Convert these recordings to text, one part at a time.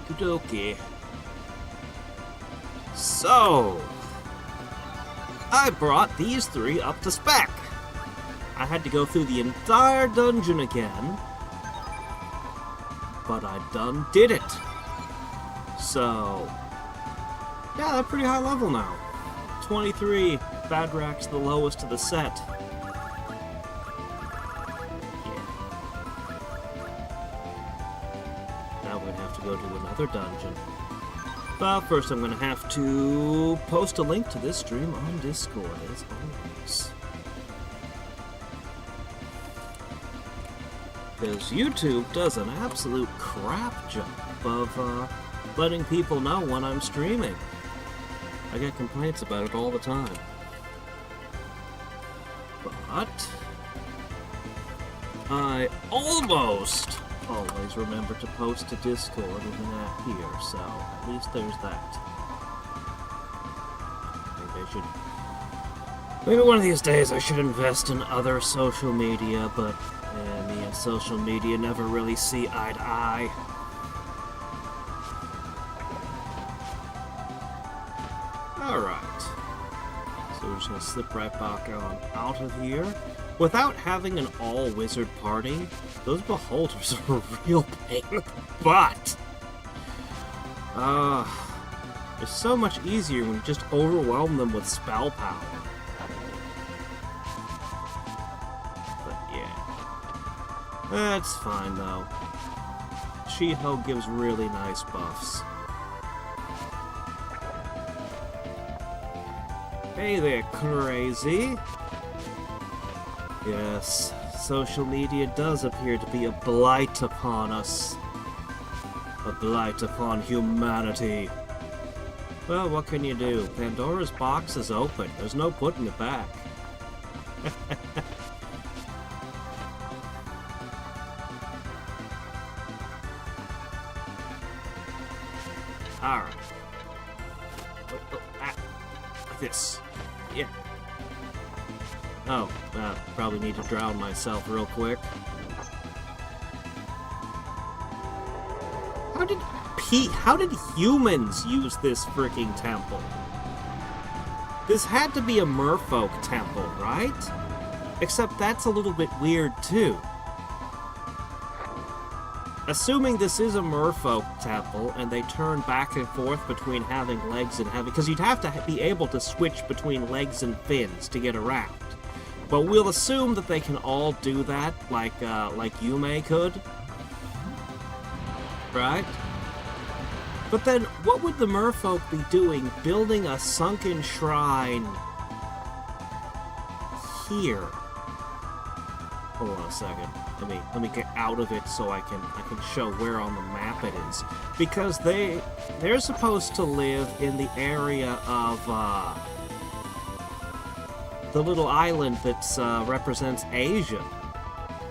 Okie dokie. So, I brought these three up to spec. I had to go through the entire dungeon again, but I done did it. So, yeah, they're pretty high level now. 23, Hadriex, the lowest of the set. Yeah. Now we're gonna have to go to another dungeon. But first I'm gonna have to post a link to this stream on Discord, as always. Because YouTube does an absolute crap job of letting people know when I'm streaming. I get complaints about it all the time. But I almost always remember to post to Discord with an app here, so at least there's that. Maybe one of these days I should invest in other social media, but me and social media never really see eye to eye. Alright. So we're just gonna slip right back on out of here. Without having an all-wizard party, those beholders are a real pain in the butt. It's so much easier when you just overwhelm them with spell power. But yeah. That's fine though. She-Ho gives really nice buffs. Hey there, crazy! Yes, social media does appear to be a blight upon us. A blight upon humanity. Well, what can you do? Pandora's box is open. There's no putting it back. Alright. Like this. Yeah. Oh, probably need to drown myself real quick. How did humans use this freaking temple? This had to be a merfolk temple, right? Except that's a little bit weird too. Assuming this is a merfolk temple and they turn back and forth between having legs and having... Because you'd have to be able to switch between legs and fins to get around. But we'll assume that they can all do that, like Yume could. Right? But then, what would the merfolk be doing building a sunken shrine here? Hold on a second. Let me get out of it so I can show where on the map it is. Because they're supposed to live in the area of the little island that represents Asia.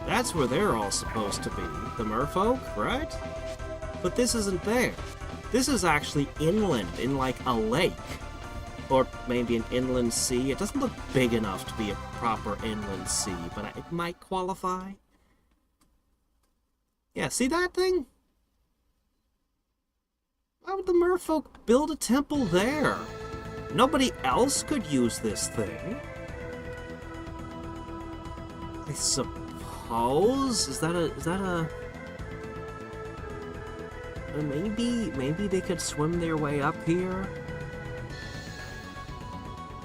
That's where they're all supposed to be. The merfolk, right? But this isn't there. This is actually inland, in like a lake. Or maybe an inland sea. It doesn't look big enough to be a proper inland sea, but it might qualify. Yeah, see that thing? Why would the merfolk build a temple there? Nobody else could use this thing. I suppose? Is that a... Maybe they could swim their way up here?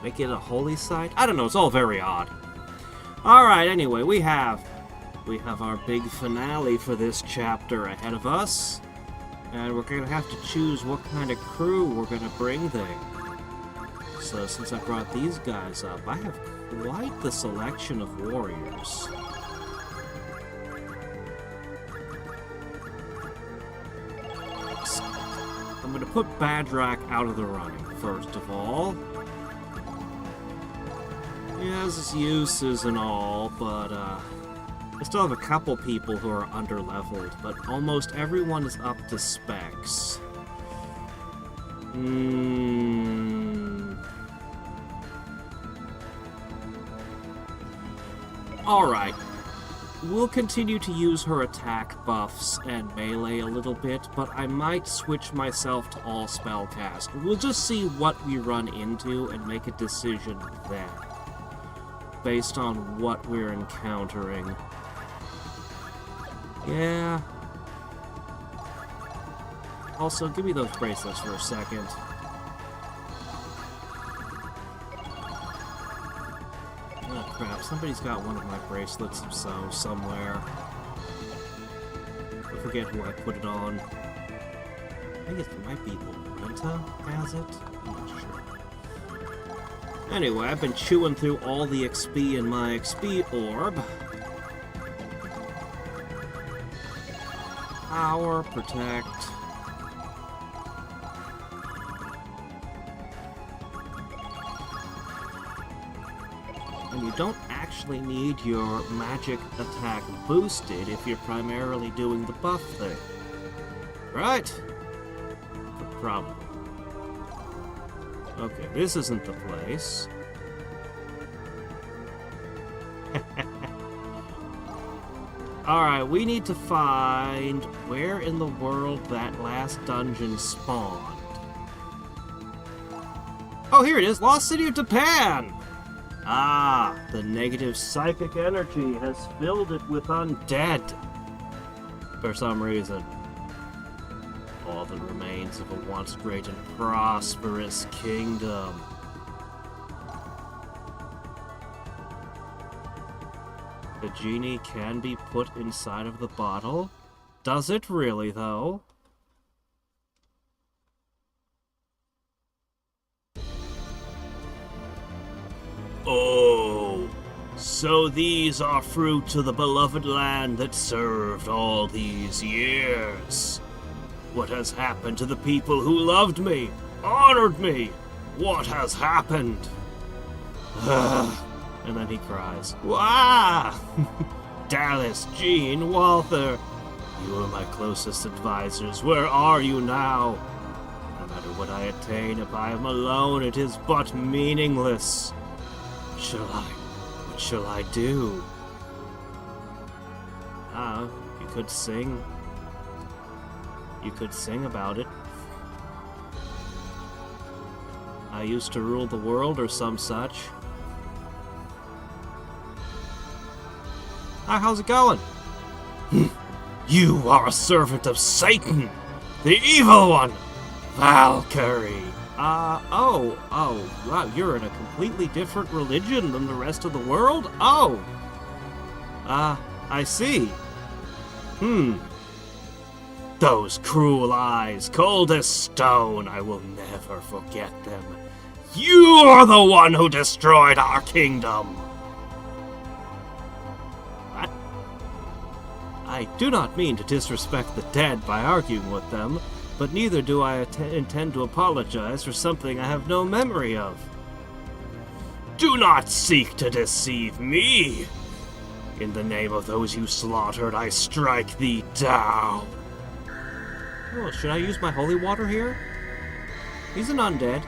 Make it a holy site? I don't know, it's all very odd. Alright, anyway, we have our big finale for this chapter ahead of us. And we're gonna have to choose what kind of crew we're gonna bring there. So since I brought these guys up, I have quite the selection of warriors. I'm gonna put Hadriex out of the running, first of all. He has his uses and all, but I still have a couple people who are under-leveled, but almost everyone is up to specs. Alright. we'll continue to use her attack buffs and melee a little bit, but I might switch myself to all spellcast. We'll just see what we run into and make a decision then, based on what we're encountering. Yeah. Also, give me those bracelets for a second. Oh crap, somebody's got one of my bracelets somewhere. I forget who I put it on. I think it might be Lorenta has it? I'm not sure. Anyway, I've been chewing through all the XP in my XP orb. Power, protect. And you don't actually need your magic attack boosted if you're primarily doing the buff thing. Right? Probably. Okay, this isn't the place. Alright, we need to find where in the world that last dungeon spawned. Oh, here it is! Lost City of Japan! Ah, the negative psychic energy has filled it with undead. For some reason. All that remains of a once great and prosperous kingdom. The genie can be put inside of the bottle. Does it really, though? Oh, so these are fruit of the beloved land that served all these years. What has happened to the people who loved me, honored me? What has happened? And then he cries. Wah! Dallas, Jean, Walther, you were my closest advisors. Where are you now? No matter what I attain, if I am alone, it is but meaningless. What shall I do? You could sing. You could sing about it. I used to rule the world or some such. Hi, how's it going? You are a servant of Satan, the evil one, Valkyrie. Oh, wow, you're in a completely different religion than the rest of the world? Oh! I see. Those cruel eyes, cold as stone, I will never forget them. You are the one who destroyed our kingdom! What? I do not mean to disrespect the dead by arguing with them, but neither do I intend to apologize for something I have no memory of. Do not seek to deceive me! In the name of those you slaughtered, I strike thee down! Oh, should I use my holy water here? He's an undead.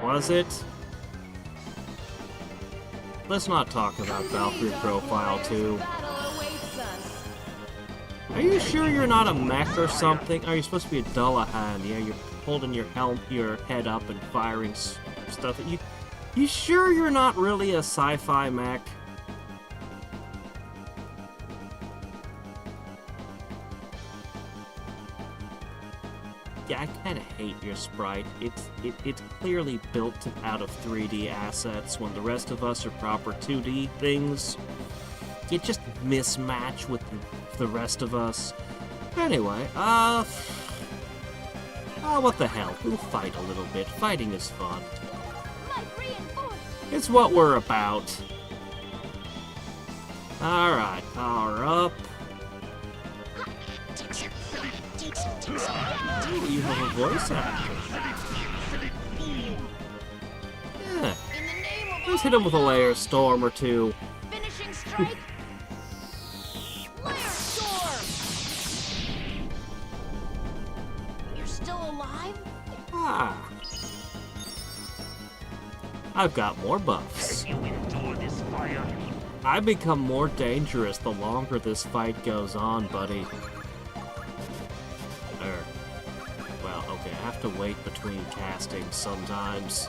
Was it? Let's not talk about Valkyrie Profile 2. Are you sure you're not a mech or something? Are you supposed to be a Dullahan? Yeah, you're holding your head up and firing stuff at you. You sure you're not really a sci-fi mech? Yeah, I kind of hate your sprite. It's clearly built out of 3D assets when the rest of us are proper 2D things. You just mismatch with the rest of us. Anyway, what the hell? We'll fight a little bit. Fighting is fun. It's what we're about. Alright, power up. Ooh, you have a voice actor. Yeah. Let's hit him with a layer storm or two. Finishing strike. Layer storm. You're still alive? I've got more buffs. Can you endure this fire? I become more dangerous the longer this fight goes on, buddy. Well, okay, I have to wait between castings sometimes.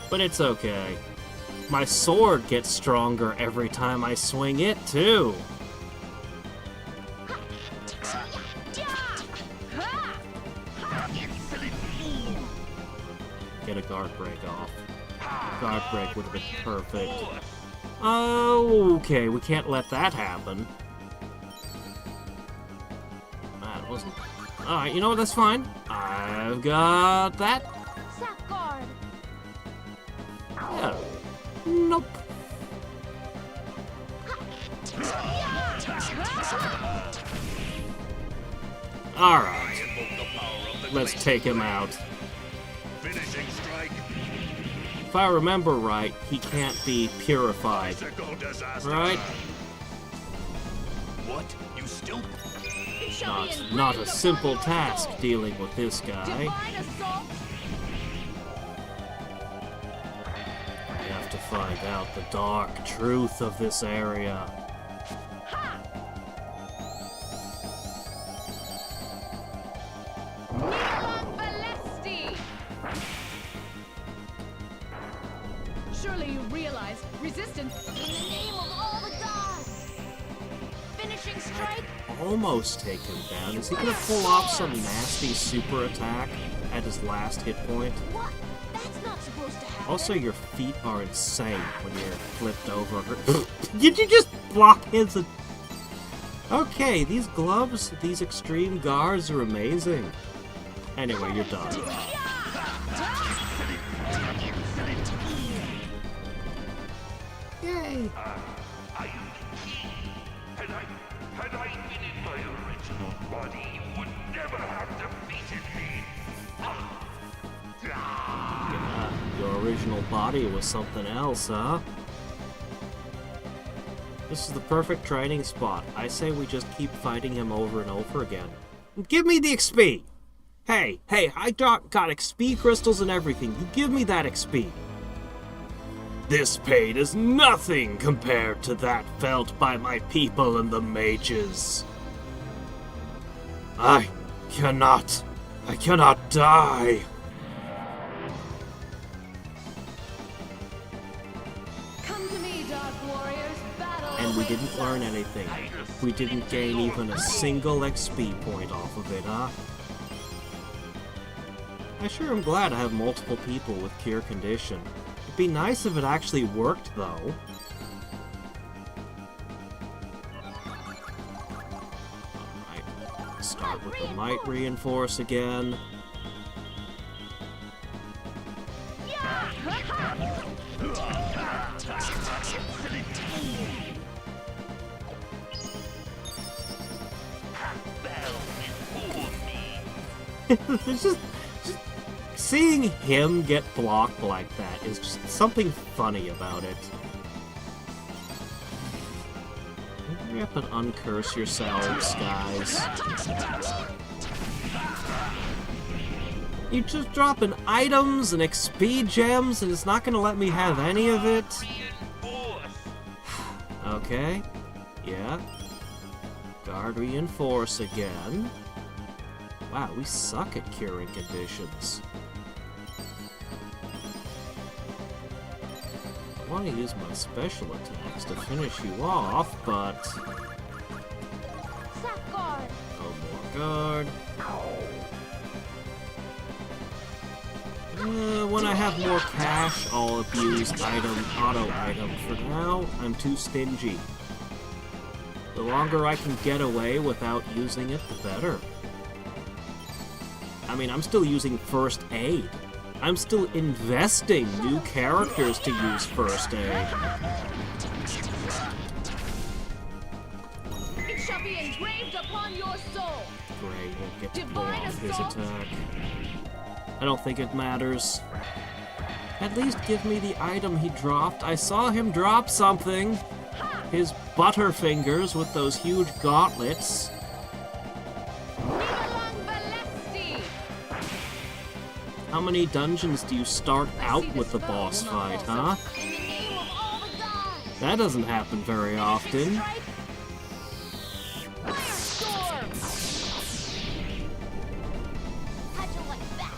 But it's okay. My sword gets stronger every time I swing it, too. Get a guard break off. Guard break would have been perfect. Okay, we can't let that happen. That wasn't... Alright, you know what, that's fine. I've got that. Safeguard. Yeah. Nope. Alright. Let's take him out. Finishing strike. If I remember right, he can't be purified. Physical disaster. Right? What? You still? It shall be Not engraved a upon simple your task soul. dealing with this guy. Divine assault. We have to find out the dark truth of this area. Balesti. Surely you realize resistance in the name of all the gods. Finishing strike. Almost take him down. Is he gonna pull off some nasty super attack at his last hit point? What? That's not supposed to happen. Also, your feet are insane when you're flipped over. Did you just block his... Okay, these gloves, these extreme guards are amazing. Anyway, you're done. Yay! Had I been in my original body, you would never have defeated me. Yeah, your original body was something else, huh? This is the perfect training spot. I say we just keep fighting him over and over again. Give me the XP! Hey, I got XP crystals and everything. You give me that XP. This pain is nothing compared to that felt by my people and the mages. I cannot die. Come to me, Dark Warriors. Battle And we awaits didn't learn us. anything. We didn't gain even a single XP point off of it, huh? I sure am glad I have multiple people with Cure Condition. It'd be nice if it actually worked, though. Alright, start with the Might Reinforce again. It's just seeing him get blocked like that is just something funny about it. Hurry up and uncurse yourselves, guys. You just dropping items and XP gems and it's not gonna let me have any of it? Okay. Yeah. Guard Reinforce again. Wow, we suck at curing conditions. I want to use my special attacks to finish you off, but... Safeguard. Oh, more guard. When I have more cash, I'll abuse auto item. For now, I'm too stingy. The longer I can get away without using it, the better. I mean, I'm still using first aid. I'm still investing new characters to use first aid. It shall be engraved upon your soul. Great, won't get to pull Divine off his assault. attack. I don't think it matters. At least give me the item he dropped. I saw him drop something. His butterfingers with those huge gauntlets. How many dungeons do you start out with the boss fight, huh? In the name of all the gods! That doesn't happen very often. Firestorm! How'd you like that?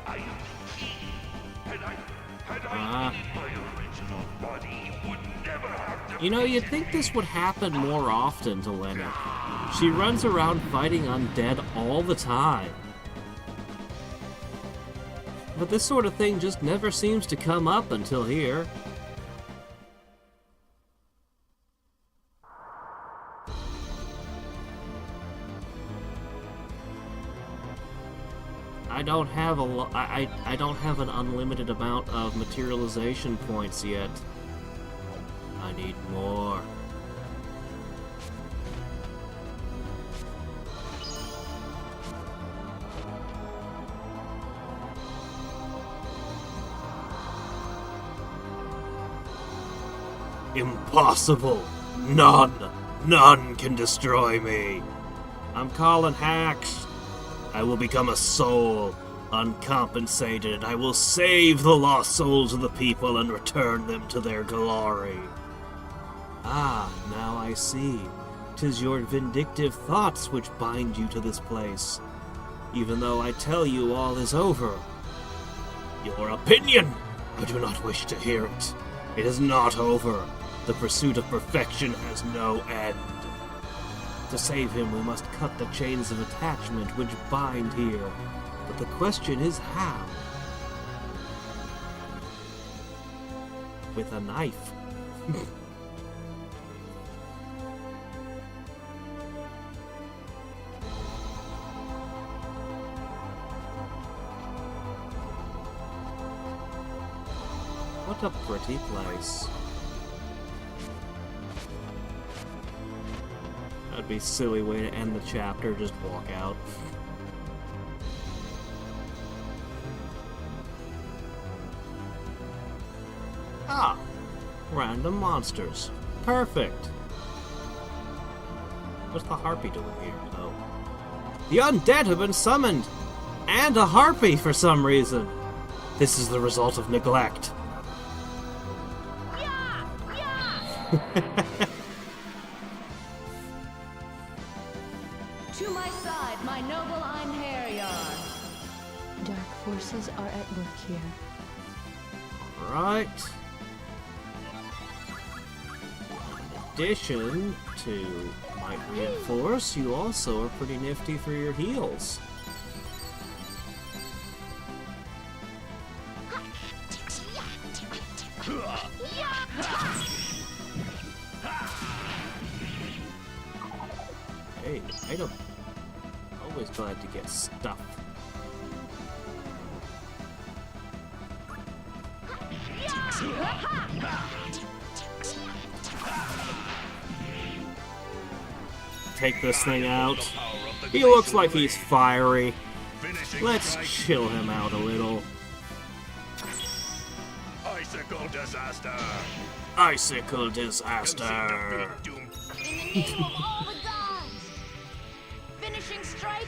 I am the king. Had Ah. I been in my original body, you would never have to. You know, you'd think this would happen more often to Lenny. She runs around fighting undead all the time. But this sort of thing just never seems to come up until here. I don't have I don't have an unlimited amount of materialization points yet. I need more. Impossible! None can destroy me! I'm calling hacks! I will become a soul, uncompensated. I will save the lost souls of the people and return them to their glory. Ah, now I see. 'Tis your vindictive thoughts which bind you to this place. Even though I tell you all is over. Your opinion! I do not wish to hear it. It is not over. The pursuit of perfection has no end. To save him, we must cut the chains of attachment which bind here. But the question is how? With a knife. What a pretty place. That'd be a silly way to end the chapter, just walk out. Ah! Random monsters. Perfect! What's the harpy doing here, though? The undead have been summoned! And a harpy for some reason! This is the result of neglect. Yeah! Yeah! To my side, my noble Einherjar. Dark forces are at work here. Right. In addition to might reinforce, you also are pretty nifty for your heals. Hey, item. Always glad to get stuff. Take this thing out. He looks like he's fiery. Let's chill him out a little. Icicle disaster. Icicle disaster. In the name of all the gods! Finishing strike!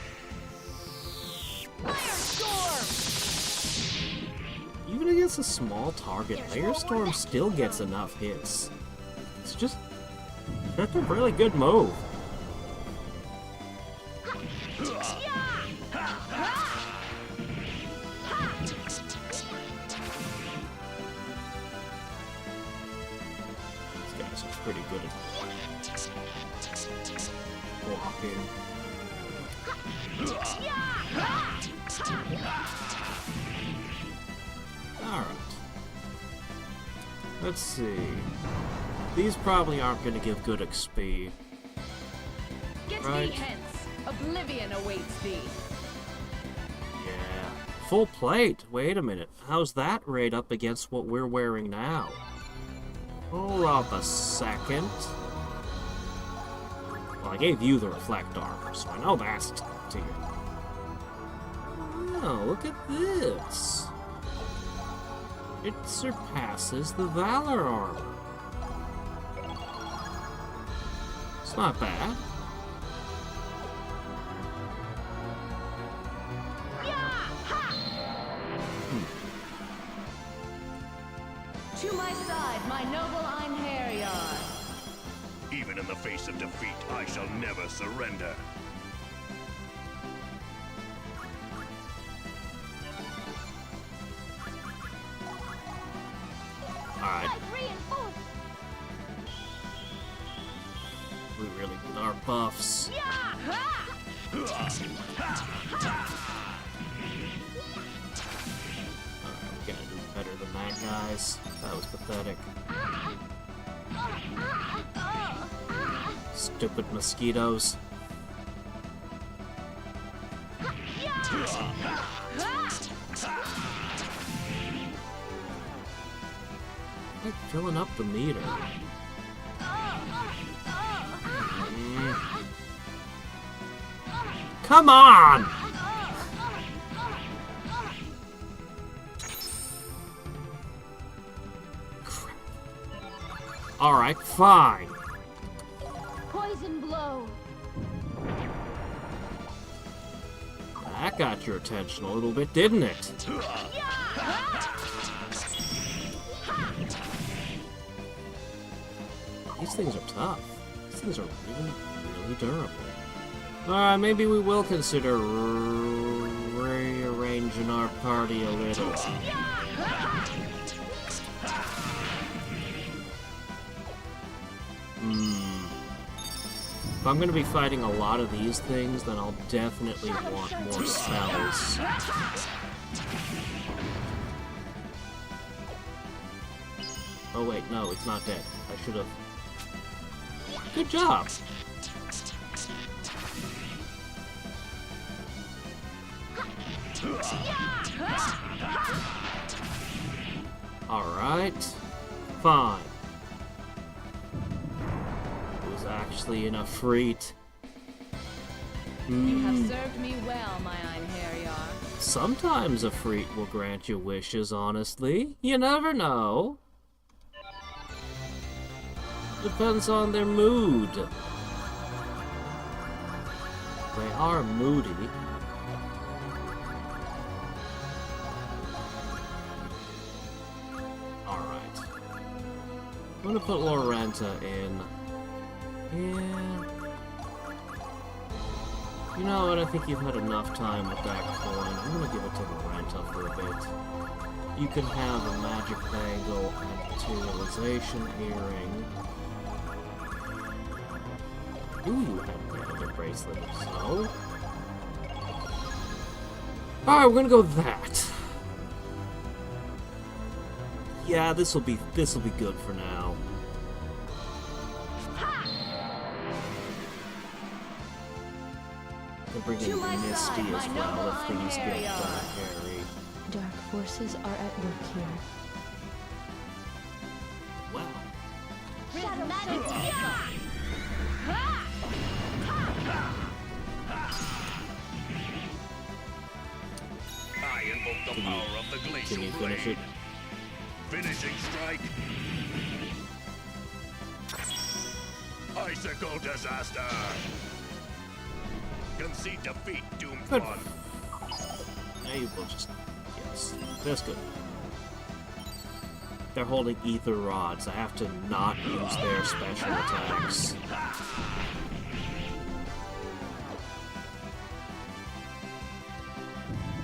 Firestorm! Even against a small target, Firestorm still gets enough hits. It's just... that's a really good move. These guys are pretty good at blocking. Alright. Let's see. These probably aren't going to give good XP. Get Right. thee hence! Oblivion awaits thee! Yeah. Full plate? Wait a minute. How's that rate up against what we're wearing now? Hold up a second. Well, I gave you the reflect armor, so I know that's top tier. Oh, look at this. It surpasses the Valor armor. It's not bad. To my side, my noble Einherjar. Even in the face of defeat, I shall never surrender. Alright, Like reinforced. we really need our buffs. Alright, we gotta do better than that, guys. That was pathetic. Stupid mosquitoes. Like filling up the meter. Come on! Crap. Alright, fine. Poison blow. That got your attention a little bit, didn't it? These things are tough. These things are really, really durable. Alright, maybe we will consider rearranging our party a little. If I'm going to be fighting a lot of these things, then I'll definitely want more spells. Oh wait, no, it's not dead. I should have... Good job! Alright. Fine. It was actually an Efreet. You have served me well, my Einherjar. Sometimes Efreet will grant you wishes, honestly. You never know. Depends on their mood. They are moody. Alright. I'm gonna put Lorenta in. Yeah. You know what? I think you've had enough time with that coin. I'm gonna give it to Lorenta for a bit. You can have a magic bangle and materialization earring. Ooh, you have another bracelet, so. Alright, we're gonna go with that. Yeah, this'll be good for now. We'll bring in Misty as well if things get hairy. Dark forces are at work here. Wow. I invoke the power of the glacial Can you finish blade. it? Finishing strike. Icicle disaster. Concede defeat, doomed Good. one. Maybe we'll just... Yes. That's good. They're holding ether rods. I have to not use their special attacks.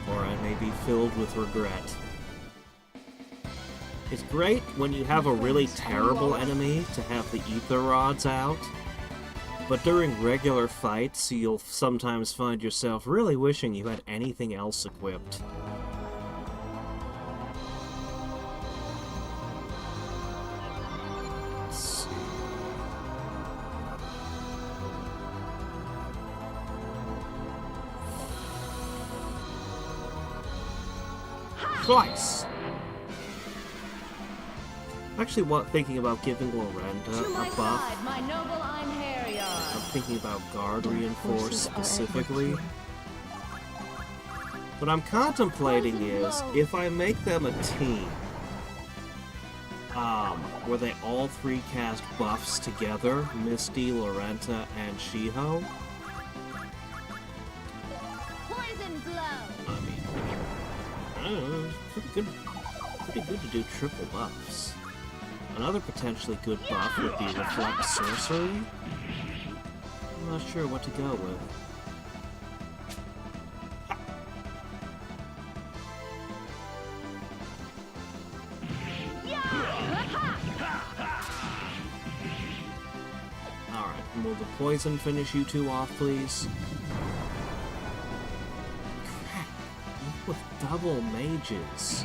Or I may be filled with regret. It's great when you have a really terrible enemy to have the ether rods out, but during regular fights, you'll sometimes find yourself really wishing you had anything else equipped. Let's see. Twice! I'm actually thinking about giving Lorenta To my a buff. side, my noble Einherjar. I'm thinking about Guard Reinforce specifically. What I'm contemplating is, if I make them a team, where they all three cast buffs together, Misty, Lorenta, and Shiho, Poison blow. I mean, I don't know, it's pretty good to do triple buffs. Another potentially good buff would be Reflect Sorcery. I'm not sure what to go with. Alright, and will the poison finish you two off, please? Crap, with double mages.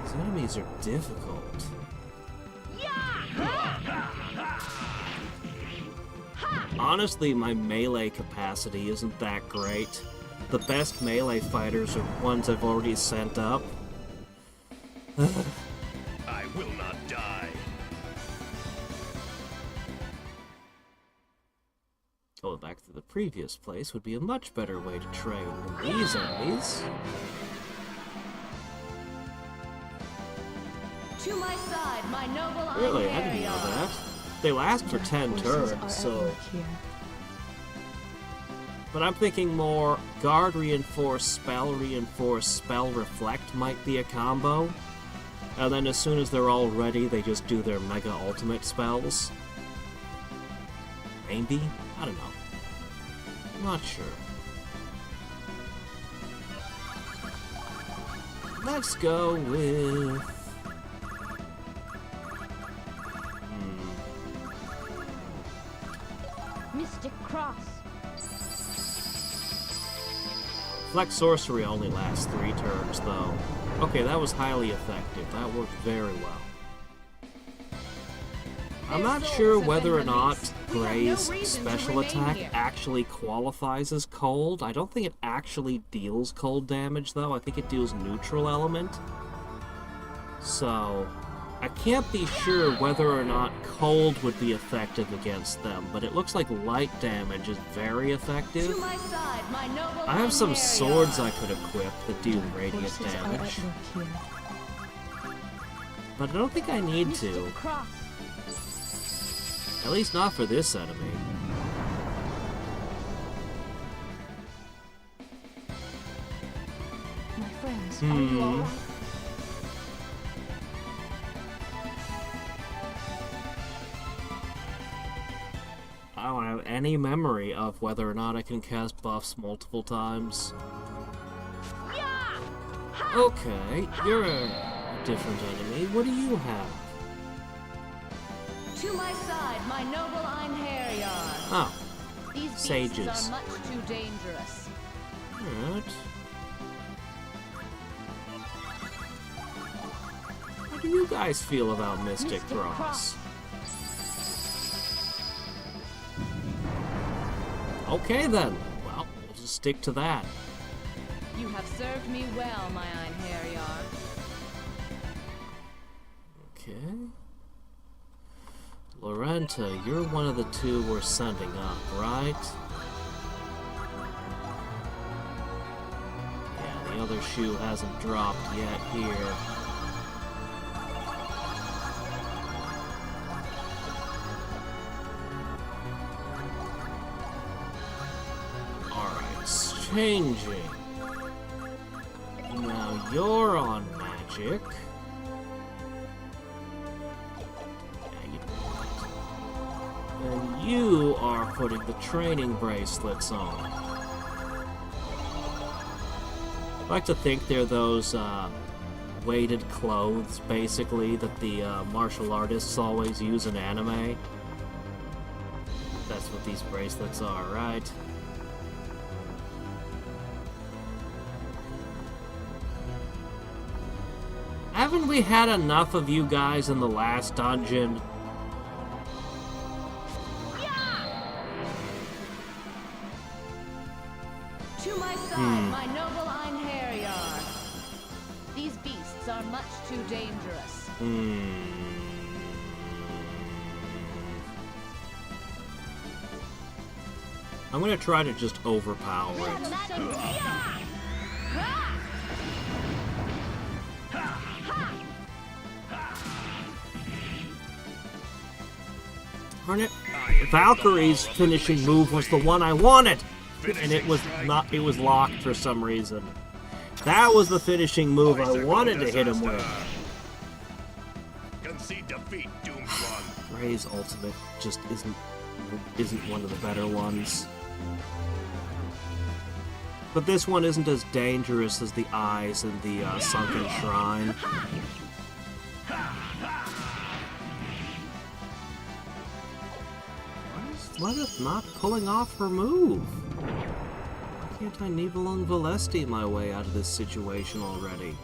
These enemies are difficult. Honestly, my melee capacity isn't that great. The best melee fighters are ones I've already sent up. I will not die. Going back to the previous place would be a much better way to train than these enemies. To my side, my noble Really, I didn't know that. They last for 10 turns, so... But I'm thinking more Guard Reinforce, Spell Reflect might be a combo. And then as soon as they're all ready, they just do their Mega Ultimate spells. Maybe? I don't know. I'm not sure. Let's go with... Mystic Cross. Reflect Sorcery only lasts 3 turns, though. Okay, that was highly effective. That worked very well. I'm not sure whether or not Gray's special attack actually qualifies as cold. I don't think it actually deals cold damage, though. I think it deals neutral element. So, I can't be sure whether or not cold would be effective against them, but it looks like light damage is very effective. To my side, my noble I have some Valkyrie. swords I could equip that do radiant damage, but I don't think I need to. Mystic Cross. At least not for this enemy. My friends, are you all right? I don't have any memory of whether or not I can cast buffs multiple times. Okay, you're a different enemy. What do you have? To my side, my noble Einherjar. Oh, These beasts sages. are much too dangerous. alright. How do you guys feel about Mystic Cross? Okay then. Well, we'll just stick to that. You have served me well, my Einherjar. Okay. Lorenta, you're one of the two we're sending up, right? Yeah, the other shoe hasn't dropped yet here. Alright, changing. Now you're on magic. And you are putting the training bracelets on. I like to think they're those weighted clothes, basically, that the martial artists always use in anime. That's what these bracelets are, right? Haven't we had enough of you guys in the last dungeon? To my side, my noble Einherjar. These beasts are much too dangerous. I'm gonna try to just overpower it. Darn it. Valkyrie's finishing move was the one I wanted! And it was not, it was locked for some reason. That was the finishing move I wanted to hit him with. and see defeat, doomed one. Ray's ultimate just isn't one of the better ones. But this one isn't as dangerous as the eyes in the Sunken Shrine. Why is Lilith not pulling off her move? Why can't I Nibelung Valesti my way out of this situation already?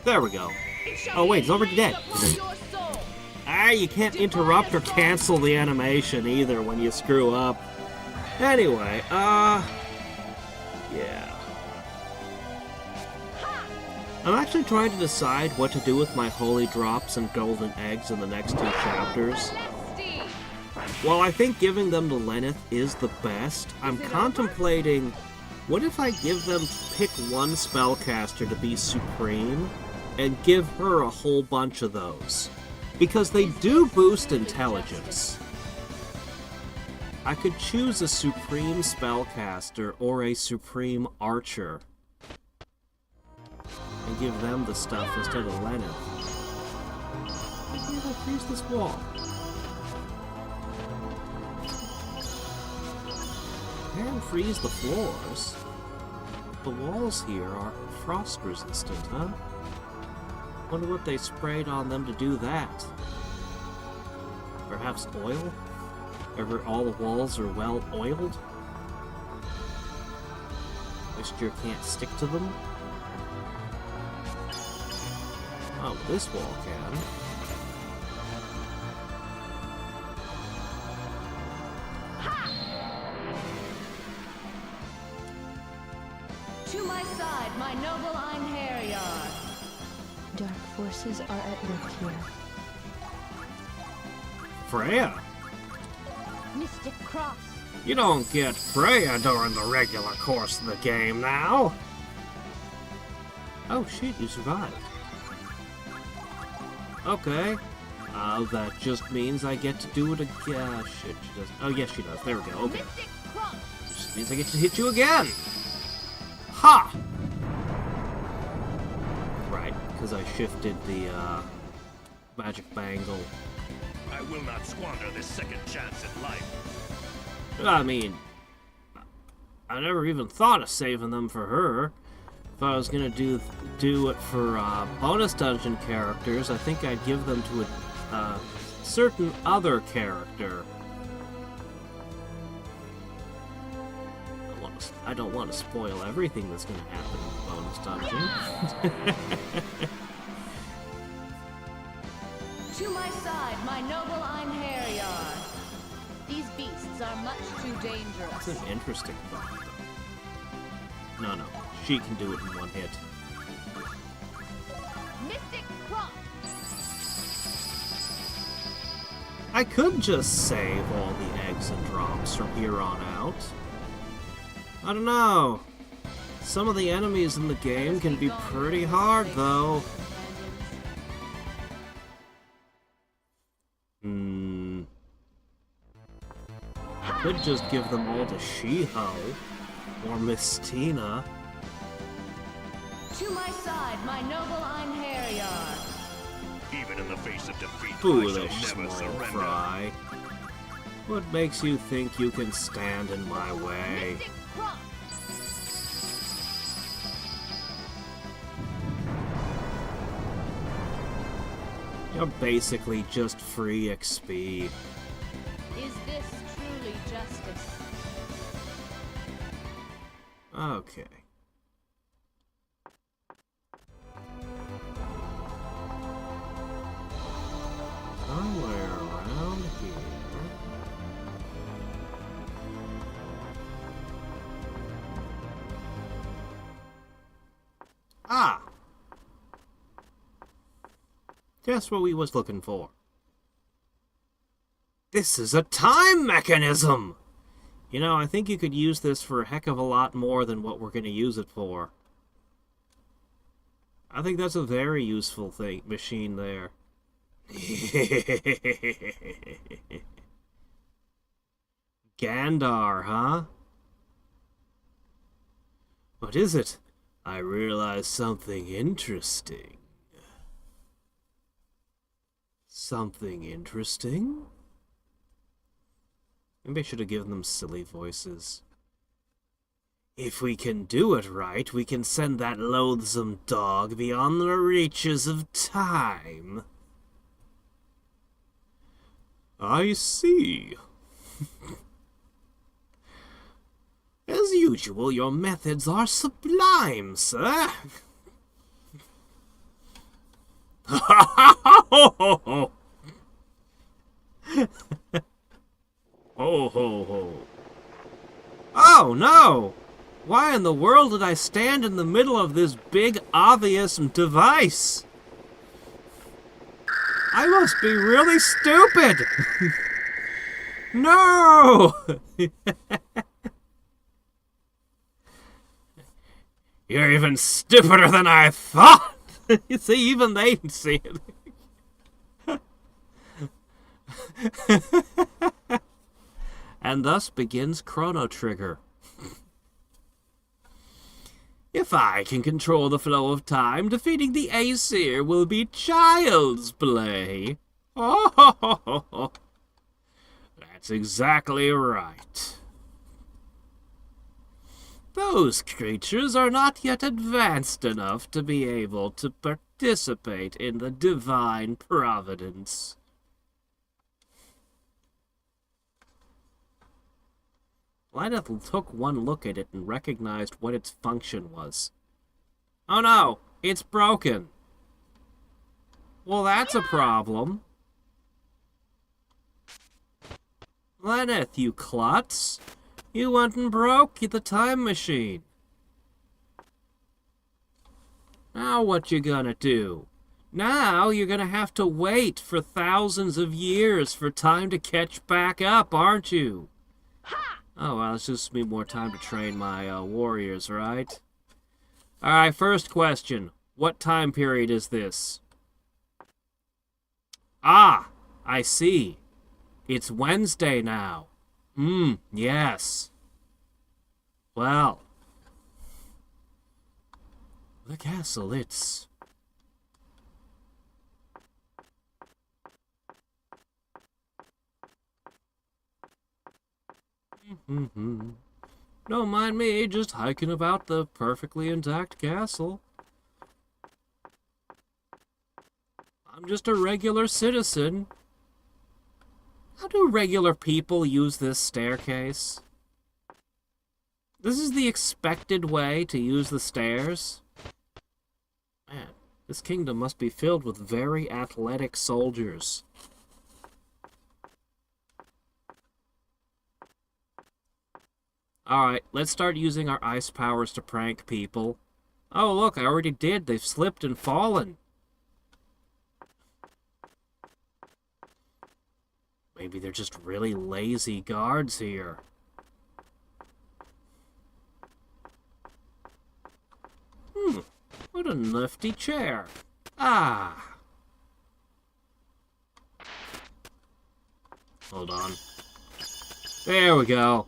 There we go. Oh wait, it's already dead. Ah, you can't interrupt or cancel the animation either when you screw up. Anyway, yeah. I'm actually trying to decide what to do with my holy drops and golden eggs in the next 2 chapters. While I think giving them to Lenneth is the best, I'm contemplating, what if I give them pick one spellcaster to be supreme, and give her a whole bunch of those? Because they do boost intelligence. I could choose a supreme spellcaster or a supreme archer, and give them the stuff instead of Lenneth. Maybe I'll freeze this wall. Can freeze the floors. The walls here are frost resistant, huh? Wonder what they sprayed on them to do that. Perhaps oil? Ever all the walls are well oiled? Moisture can't stick to them? Oh, this wall can. To my side, my noble Einherjar. Dark forces are at work here. Freya? Mystic Cross. You don't get Freya during the regular course of the game now. Oh shit, you survived. Okay. That just means I get to do it again. Shit, she doesn't. Oh, yes, she does. There we go. Okay. Mystic Cross. Just means I get to hit you again. Ha! Right, because I shifted the, magic bangle. I will not squander this second chance at life. I mean, I never even thought of saving them for her. If I was gonna do it for bonus dungeon characters, I think I'd give them to a certain other character. I don't want to spoil everything that's gonna happen in the bonus dungeon. To my side, my noble Einherjar. These beasts are much too dangerous. That's an interesting thought, though. No, she can do it in one hit. Mystic Cross. I could just save all the eggs and drops from here on out. I don't know. Some of the enemies in the game can be pretty hard, though. Could just give them all to Shiho or Miss Tina. To my side, my noble Einherjar. Even in the face of defeat, Foolish I shall never small surrender. fry. What makes you think you can stand in my way? Mystic Cross. You're basically just free XP. Is this truly justice? Okay. Somewhere around here. Ah! Just what we was looking for. This is a time mechanism! You know, I think you could use this for a heck of a lot more than what we're going to use it for. I think that's a very useful machine there. Gandar, huh? What is it? I realized something interesting. Something interesting? Maybe I should have given them silly voices. If we can do it right, we can send that loathsome dog beyond the reaches of time. I see. As usual, your methods are sublime, sir. Ho, ho, ho. Oh, no! Why in the world did I stand in the middle of this big, obvious device? I must be really stupid! No! You're even stupider than I thought! You see, even they can see it. And thus begins Chrono Trigger. If I can control the flow of time, defeating the Aesir will be child's play. Oh, that's exactly right. Those creatures are not yet advanced enough to be able to participate in the divine providence. Lyneth took one look at it and recognized what its function was. Oh no, it's broken. Well, that's a problem. Lyneth, you klutz. You went and broke the time machine. Now what you gonna do? Now you're gonna have to wait for thousands of years for time to catch back up, aren't you? Oh, well, it's just me more time to train my warriors, right? Alright, first question. What time period is this? Ah, I see. It's Wednesday now. Yes. Well. The castle, it's... Don't mind me, just hiking about the perfectly intact castle. I'm just a regular citizen. How do regular people use this staircase? This is the expected way to use the stairs? Man, this kingdom must be filled with very athletic soldiers. Alright, let's start using our ice powers to prank people. Oh, look, I already did. They've slipped and fallen. Maybe they're just really lazy guards here. What a nifty chair. Ah. Hold on. There we go.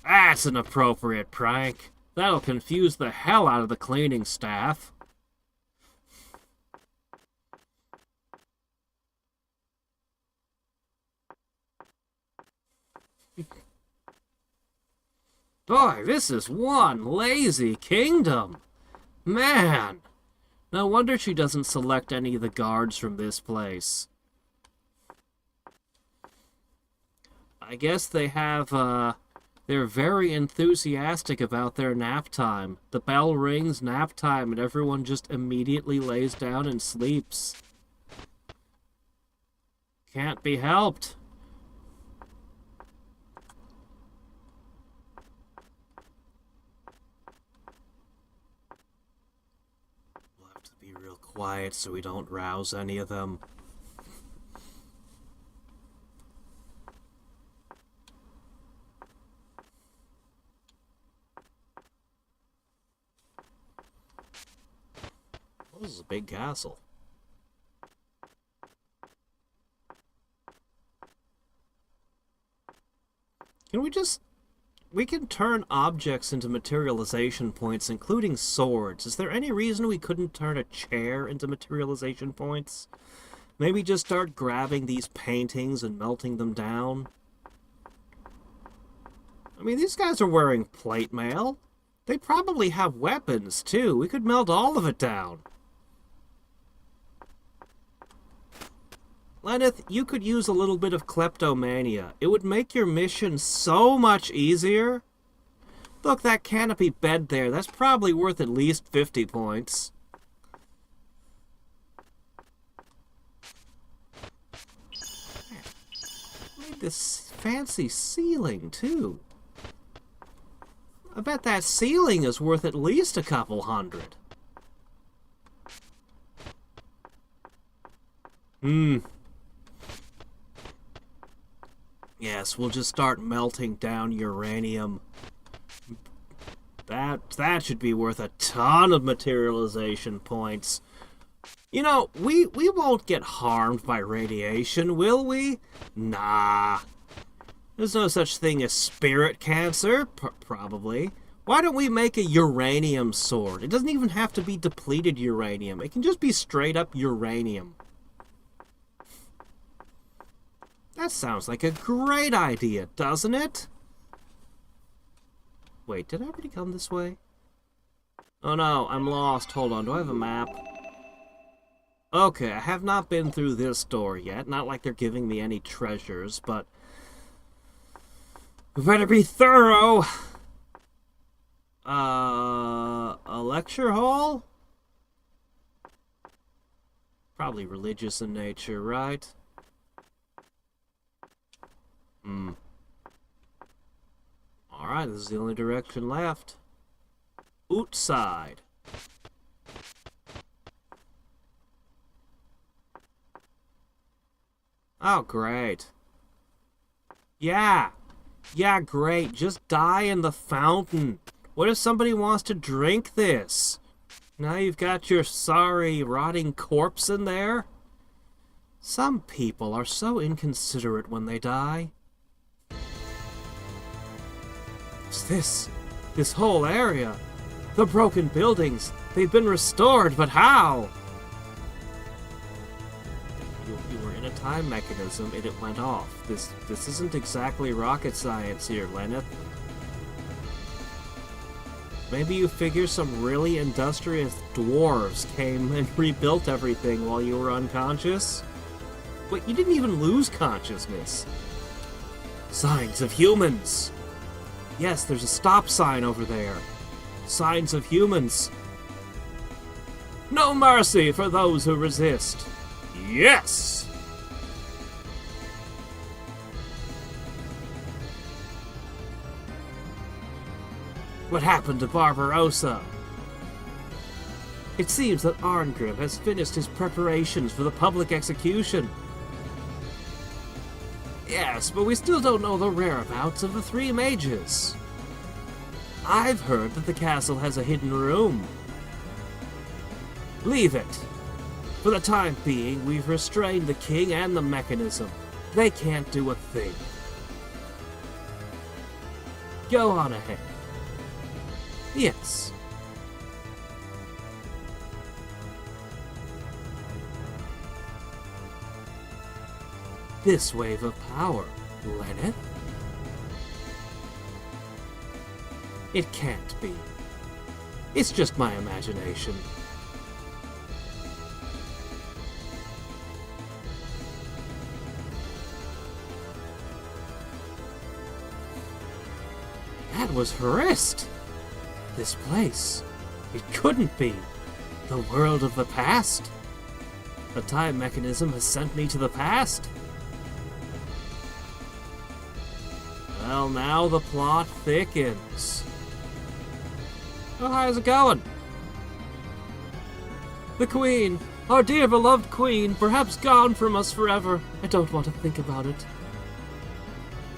That's an appropriate prank. That'll confuse the hell out of the cleaning staff. Boy, this is one lazy kingdom. Man, no wonder she doesn't select any of the guards from this place. I guess they have, they're very enthusiastic about their nap time. The bell rings, nap time, and everyone just immediately lays down and sleeps. Can't be helped. We'll have to be real quiet so we don't rouse any of them. This is a big castle. Can we just... We can turn objects into materialization points, including swords. Is there any reason we couldn't turn a chair into materialization points? Maybe just start grabbing these paintings and melting them down? I mean, these guys are wearing plate mail. They probably have weapons, too. We could melt all of it down. Lenneth, you could use a little bit of kleptomania. It would make your mission so much easier. Look, that canopy bed there, that's probably worth at least 50 points. Made this fancy ceiling, too. I bet that ceiling is worth at least a couple hundred. Yes, we'll just start melting down uranium. That should be worth a ton of materialization points. You know, we won't get harmed by radiation, will we? Nah. There's no such thing as spirit cancer, probably. Why don't we make a uranium sword? It doesn't even have to be depleted uranium. It can just be straight up uranium. That sounds like a great idea, doesn't it? Wait, did I already come this way? Oh no, I'm lost. Hold on, do I have a map? Okay, I have not been through this door yet. Not like they're giving me any treasures, but... we better be thorough! A lecture hall? Probably religious in nature, right? Alright, this is the only direction left. Outside. Oh, great. Yeah, great. Just die in the fountain. What if somebody wants to drink this? Now you've got your sorry, rotting corpse in there? Some people are so inconsiderate when they die. What's this whole area? The broken buildings. They've been restored, but how? You were in a time mechanism and it went off. This isn't exactly rocket science here, Lenneth. Maybe you figure some really industrious dwarves came and rebuilt everything while you were unconscious? Wait, you didn't even lose consciousness. Signs of humans. Yes, there's a stop sign over there. Signs of humans. No mercy for those who resist. Yes! What happened to Barbarossa? It seems that Arngrim has finished his preparations for the public execution. Yes, but we still don't know the whereabouts of the three mages. I've heard that the castle has a hidden room. Leave it. For the time being, we've restrained the king and the mechanism. They can't do a thing. Go on ahead. Yes. This wave of power, Lenneth? It can't be. It's just my imagination. That was Hrist! This place. It couldn't be. The world of the past? A time mechanism has sent me to the past? Well, now the plot thickens. Oh, how's it going? The Queen, our dear beloved Queen, perhaps gone from us forever. I don't want to think about it.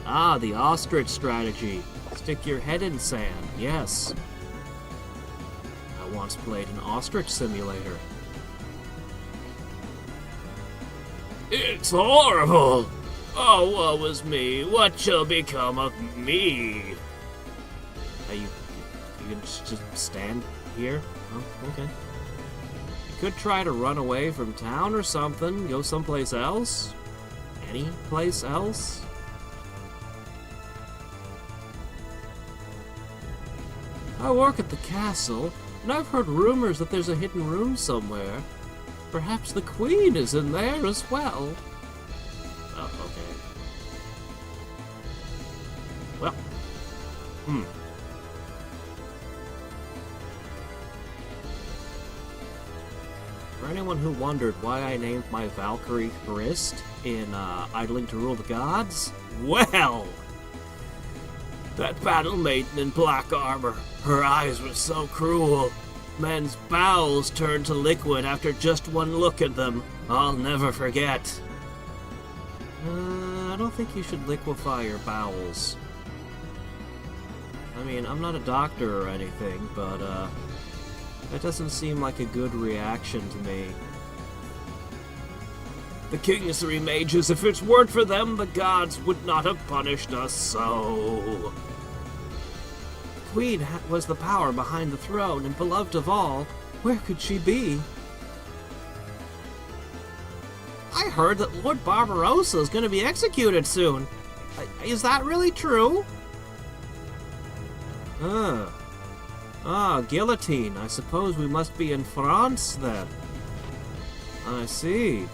Ah, the ostrich strategy. Stick your head in sand, yes. I once played an ostrich simulator. It's horrible! Oh, woe is me. What shall become of me? Are you can just stand here? Oh, okay. You could try to run away from town or something. Go someplace else. Any place else? I work at the castle, and I've heard rumors that there's a hidden room somewhere. Perhaps the Queen is in there as well. Oh, okay. Well. For anyone who wondered why I named my Valkyrie Hadriex in Idling to Rule the Gods, well! That battle maiden in black armor, her eyes were so cruel. Men's bowels turned to liquid after just one look at them. I'll never forget. I don't think you should liquefy your bowels. I mean, I'm not a doctor or anything, but, that doesn't seem like a good reaction to me. The King's three mages, if it weren't for them, the gods would not have punished us so. The Queen was the power behind the throne, and beloved of all. Where could she be? I heard that Lord Barbarossa is going to be executed soon. Is that really true? Guillotine. I suppose we must be in France, then. I see.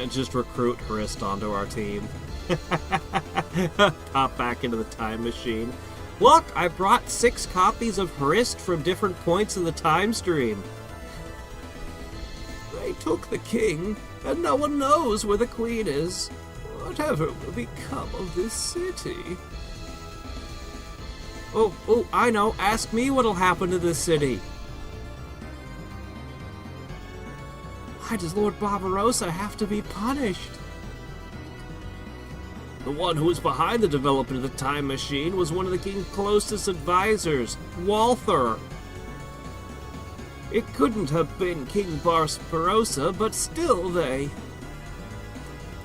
Just recruit Hadriex onto our team. Pop back into the time machine. Look, I brought 6 copies of Hadriex from different points in the time stream. They took the king, and no one knows where the queen is. Whatever will become of this city? Oh, I know. Ask me what'll happen to this city. Why does Lord Barbarossa have to be punished? The one who was behind the development of the time machine was one of the king's closest advisors, Walther. It couldn't have been King Barbarossa, but still they...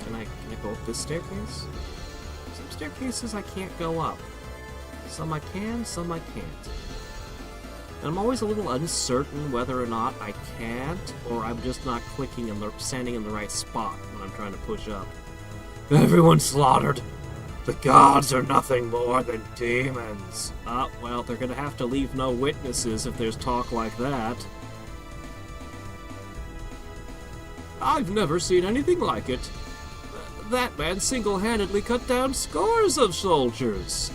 Can I go up this staircase? Some staircases I can't go up. Some I can, some I can't. And I'm always a little uncertain whether or not I can't, or I'm just not clicking and standing in the right spot when I'm trying to push up. Everyone slaughtered. The gods are nothing more than demons. Well, they're gonna have to leave no witnesses if there's talk like that. I've never seen anything like it. That man single-handedly cut down scores of soldiers.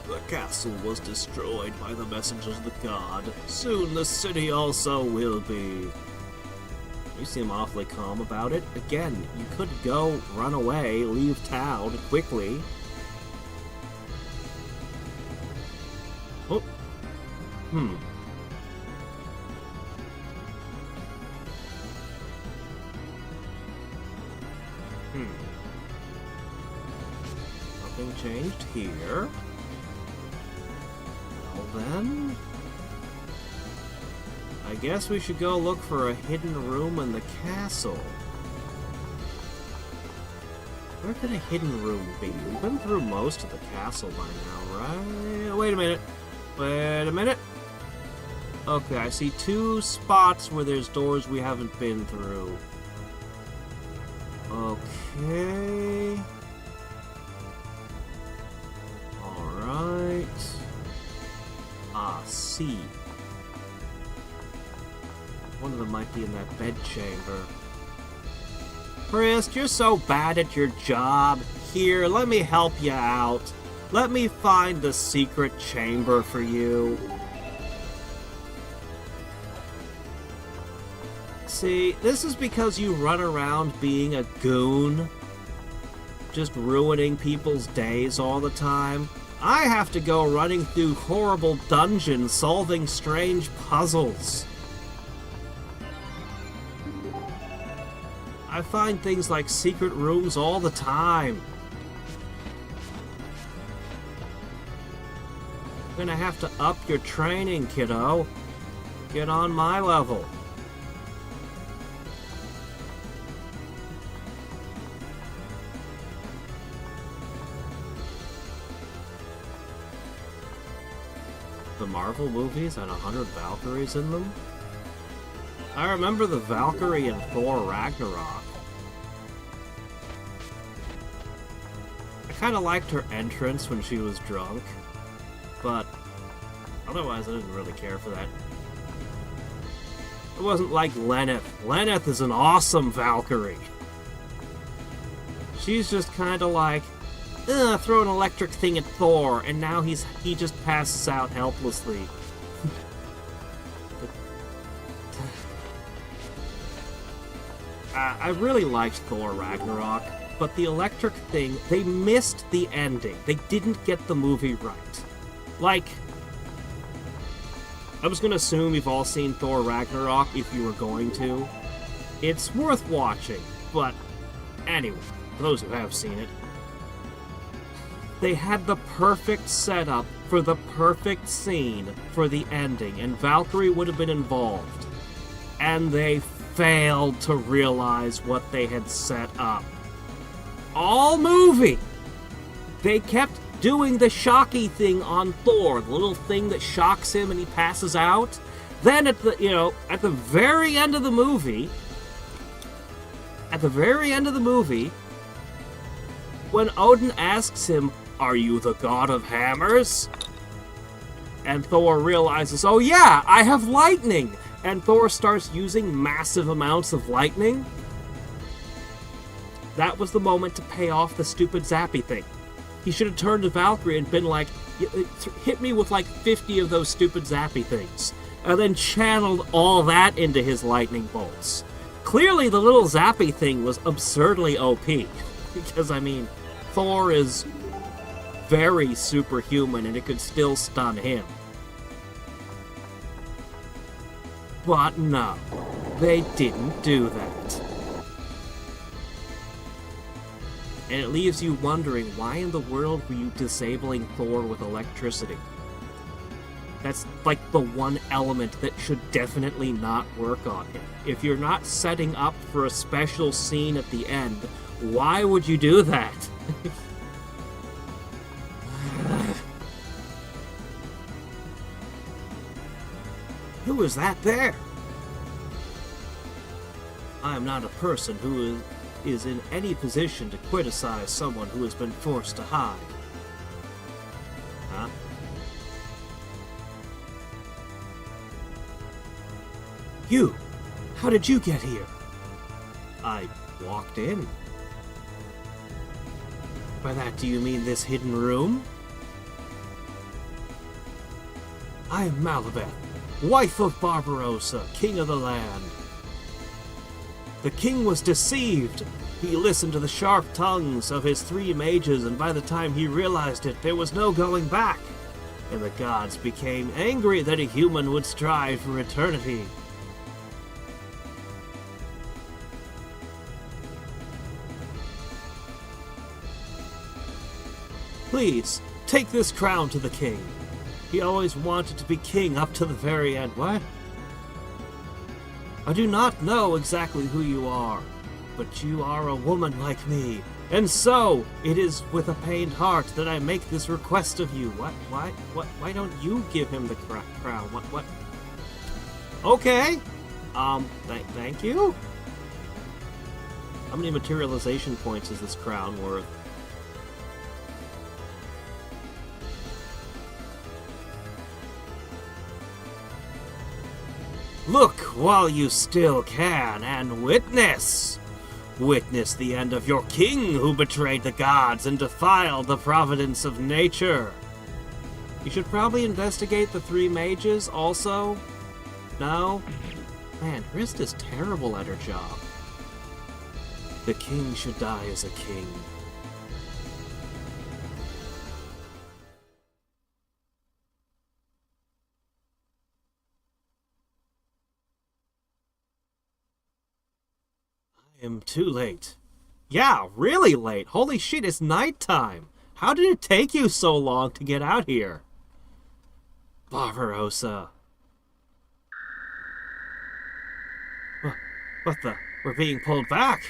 The castle was destroyed by the messengers of the god. Soon the city also will be. You seem awfully calm about it. Again, you could go, run away, leave town quickly. Oh. Nothing changed here. Well then, I guess we should go look for a hidden room in the castle. Where could a hidden room be? We've been through most of the castle by now, right? Wait a minute. Wait a minute. Okay, I see 2 spots where there's doors we haven't been through. Okay. Alright. See. One of them might be in that bed chamber. Hadriex, you're so bad at your job. Here, let me help you out. Let me find the secret chamber for you. See, this is because you run around being a goon. Just ruining people's days all the time. I have to go running through horrible dungeons, solving strange puzzles. I find things like secret rooms all the time. You're gonna have to up your training, kiddo. Get on my level. The Marvel movies had 100 Valkyries in them? I remember the Valkyrie in Thor Ragnarok. I kinda liked her entrance when she was drunk, but otherwise I didn't really care for that. It wasn't like Lenneth. Lenneth is an awesome Valkyrie. She's just kinda like, throw an electric thing at Thor, and now he just passes out helplessly. I really liked Thor Ragnarok, but the electric thing, they missed the ending. They didn't get the movie right. Like, I was gonna assume you've all seen Thor Ragnarok if you were going to. It's worth watching, but anyway, for those who have seen it, they had the perfect setup for the perfect scene for the ending, and Valkyrie would have been involved. And they failed to realize what they had set up. All movie! They kept doing the shocky thing on Thor, the little thing that shocks him and he passes out. Then at the very end of the movie, when Odin asks him, "Are you the god of hammers?" And Thor realizes, "Oh yeah, I have lightning!" And Thor starts using massive amounts of lightning. That was the moment to pay off the stupid zappy thing. He should have turned to Valkyrie and been like, hit me with like 50 of those stupid zappy things. And then channeled all that into his lightning bolts. Clearly the little zappy thing was absurdly OP. Because, I mean, Thor is very superhuman and it could still stun him. But no, they didn't do that. And it leaves you wondering, why in the world were you disabling Thor with electricity? That's like the one element that should definitely not work on him. If you're not setting up for a special scene at the end, why would you do that? Who is that there? I am not a person who is in any position to criticize someone who has been forced to hide. Huh? You! How did you get here? I walked in. By that, do you mean this hidden room? I am Malabeth, wife of Barbarossa, king of the land. The king was deceived. He listened to the sharp tongues of his 3 mages, and by the time he realized it, there was no going back. And the gods became angry that a human would strive for eternity. Please, take this crown to the king. He always wanted to be king up to the very end. What? I do not know exactly who you are, but you are a woman like me, and so it is with a pained heart that I make this request of you. Why don't you give him the crown? What? Okay. Thank you? How many materialization points is this crown worth? Look while you still can, and witness! Witness the end of your king who betrayed the gods and defiled the providence of nature. You should probably investigate the 3 mages also. No? Man, Grist is terrible at her job. The king should die as a king. I am too late. Yeah, really late. Holy shit, it's nighttime. How did it take you so long to get out here? Barbarossa. What the? We're being pulled back.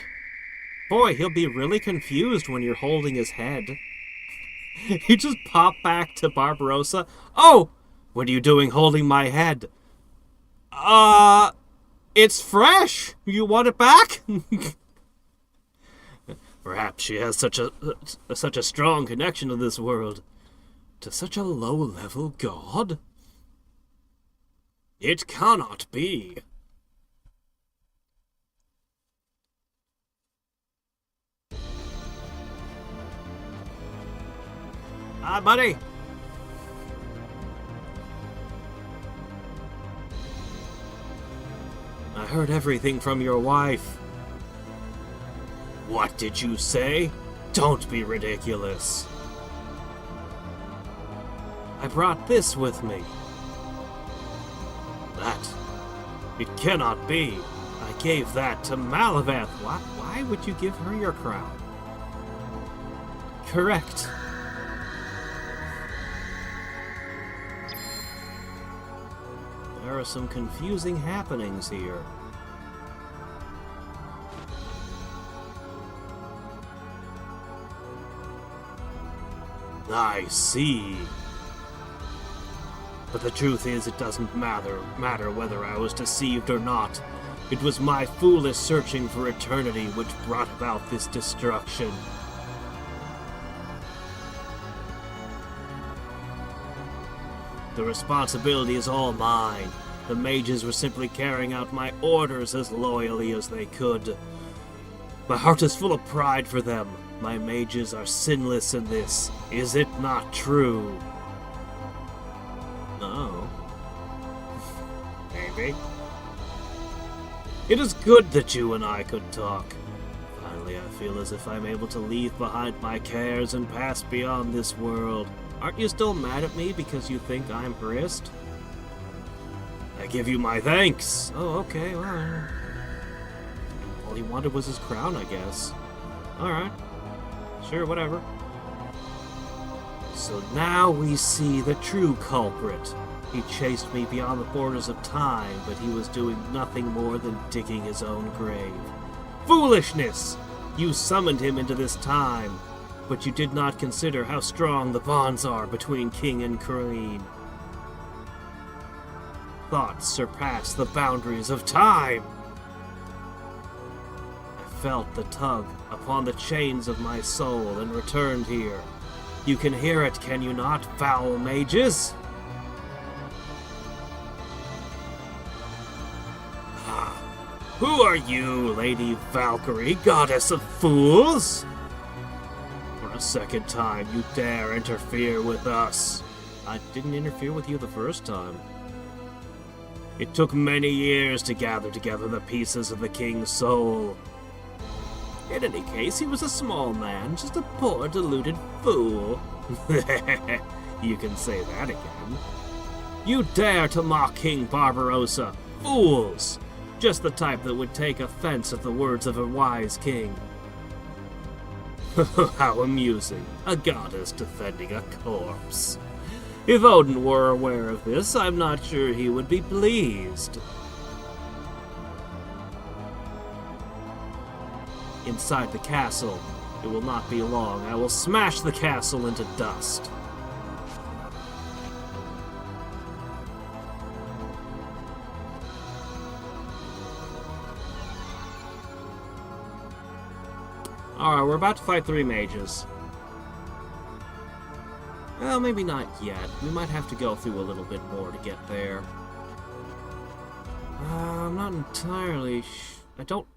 Boy, he'll be really confused when you're holding his head. You just pop back to Barbarossa. Oh! What are you doing holding my head? It's fresh! You want it back? Perhaps she has such a strong connection to this world. To such a low-level god? It cannot be. Hi, buddy. I heard everything from your wife. What did you say? Don't be ridiculous. I brought this with me. That? It cannot be. I gave that to Malaveth. Why would you give her your crown? Correct. There are some confusing happenings here. I see. But the truth is, it doesn't matter whether I was deceived or not. It was my foolish searching for eternity which brought about this destruction. The responsibility is all mine. The mages were simply carrying out my orders as loyally as they could. My heart is full of pride for them. My mages are sinless in this. Is it not true? No. Maybe. It is good that you and I could talk. Finally, I feel as if I'm able to leave behind my cares and pass beyond this world. Aren't you still mad at me because you think I'm Hrist? I give you my thanks. Oh, okay, well. All he wanted was his crown, I guess. Alright. Sure, whatever. So now we see the true culprit. He chased me beyond the borders of time, but he was doing nothing more than digging his own grave. Foolishness! You summoned him into this time, but you did not consider how strong the bonds are between king and queen. Thoughts surpass the boundaries of time. I felt the tug upon the chains of my soul and returned here. You can hear it, can you not, foul mages? Ah, who are you, Lady Valkyrie, goddess of fools? For a second time, you dare interfere with us. I didn't interfere with you the first time. It took many years to gather together the pieces of the king's soul. In any case, he was a small man, just a poor, deluded fool. You can say that again. You dare to mock King Barbarossa. Fools! Just the type that would take offense at the words of a wise king. How amusing. A goddess defending a corpse. If Odin were aware of this, I'm not sure he would be pleased. Inside the castle. It will not be long. I will smash the castle into dust. Alright, we're about to fight 3 mages. Well, maybe not yet. We might have to go through a little bit more to get there. I'm not entirely I don't...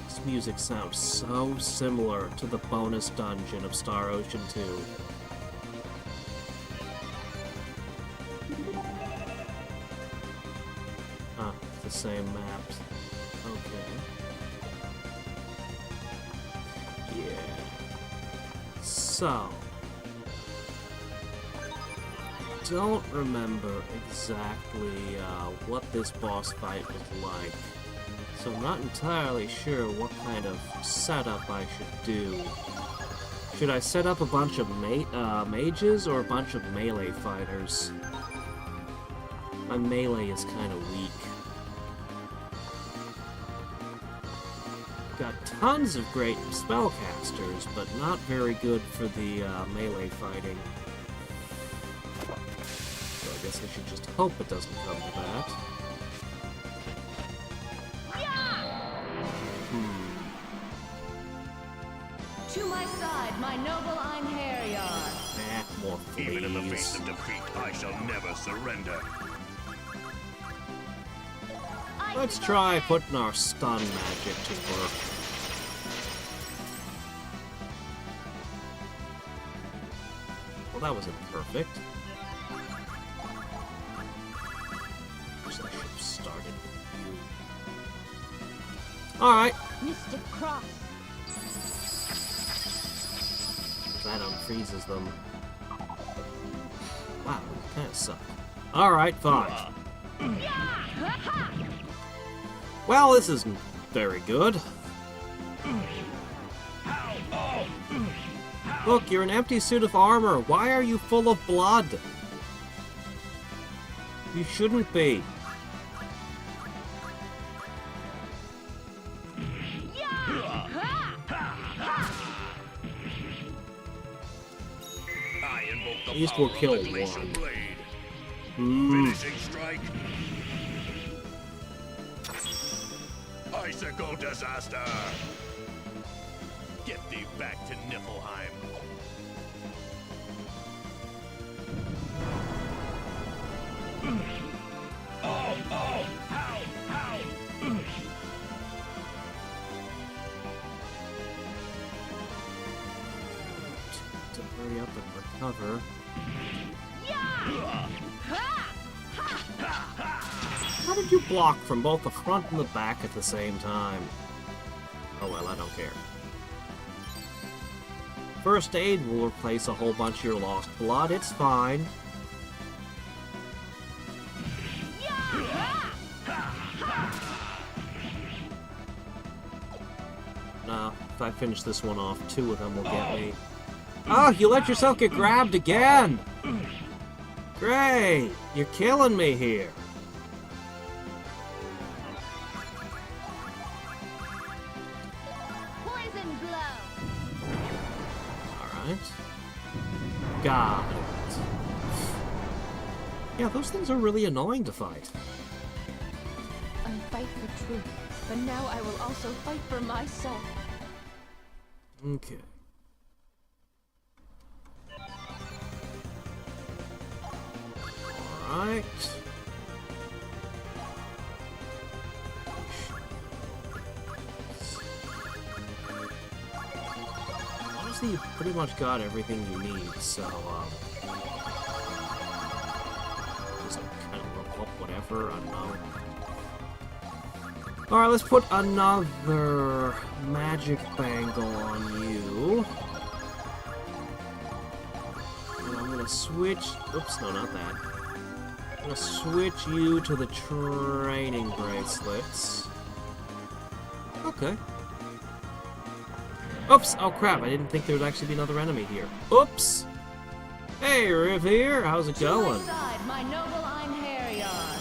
This music sounds so similar to the bonus dungeon of Star Ocean 2. Huh, it's the same maps. Okay. Yeah. So, I don't remember exactly what this boss fight was like. So I'm not entirely sure what kind of setup I should do. Should I set up a bunch of mages or a bunch of melee fighters? My melee is kind of weak. Got tons of great spellcasters, but not very good for the melee fighting. So I guess I should just hope it doesn't come to that. To my side, my noble Einherjar. More fleas. Even in the face of defeat, I shall never surrender. Let's try putting our stun magic to work. Well, that was imperfect. Guess I should have started with you. Alright. Mystic Cross. That unfreezes them. Wow, you kind of suck. Alright, fine. Well, this isn't very good. Look, you're an empty suit of armor. Why are you full of blood? You shouldn't be. At least we'll kill one. Finishing strike. Icicle disaster. Get thee back to Niflheim. To hurry up and recover. How did you block from both the front and the back at the same time? Oh well, I don't care. First aid will replace a whole bunch of your lost blood, it's fine. Nah, if I finish this one off, 2 of them will get me. Oh, you let yourself get grabbed again! Great! You're killing me here. Poison blow. Alright. Got it. Yeah, those things are really annoying to fight. I fight for truth, but now I will also fight for myself. Okay. Alright. Honestly, you've pretty much got everything you need, so, just kind of rope up whatever, I don't know. Alright, let's put another magic bangle on you. And I'm gonna switch... Oops, no, not that. I'm gonna switch you to the training bracelets. Okay. Oops! Oh crap, I didn't think there would actually be another enemy here. Oops! Hey, Riv here, how's it going? To my side, my noble Einherjar.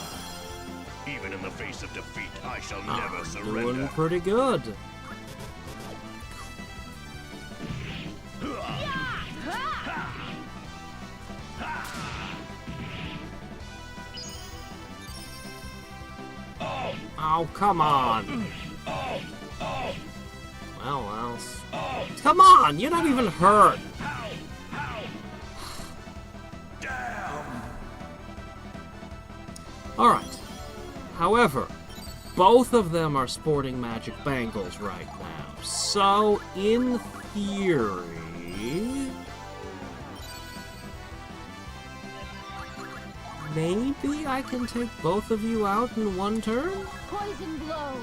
Even in the face of defeat, I shall never surrender. Doing pretty good. Oh, come on. Well, come on, you're not even hurt. Alright. However, both of them are sporting magic bangles right now. So, in theory... maybe I can take both of you out in one turn? Poison blow.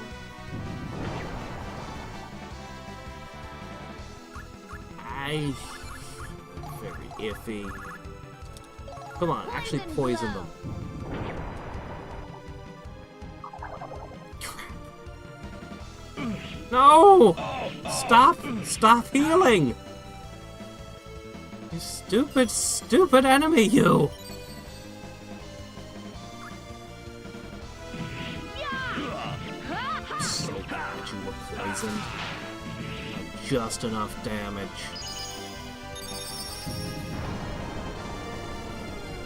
Very iffy. Come on, actually poison them. Crap. No! Stop! Stop healing! You stupid, stupid enemy, you! I'm so glad you were poisoned. Just enough damage.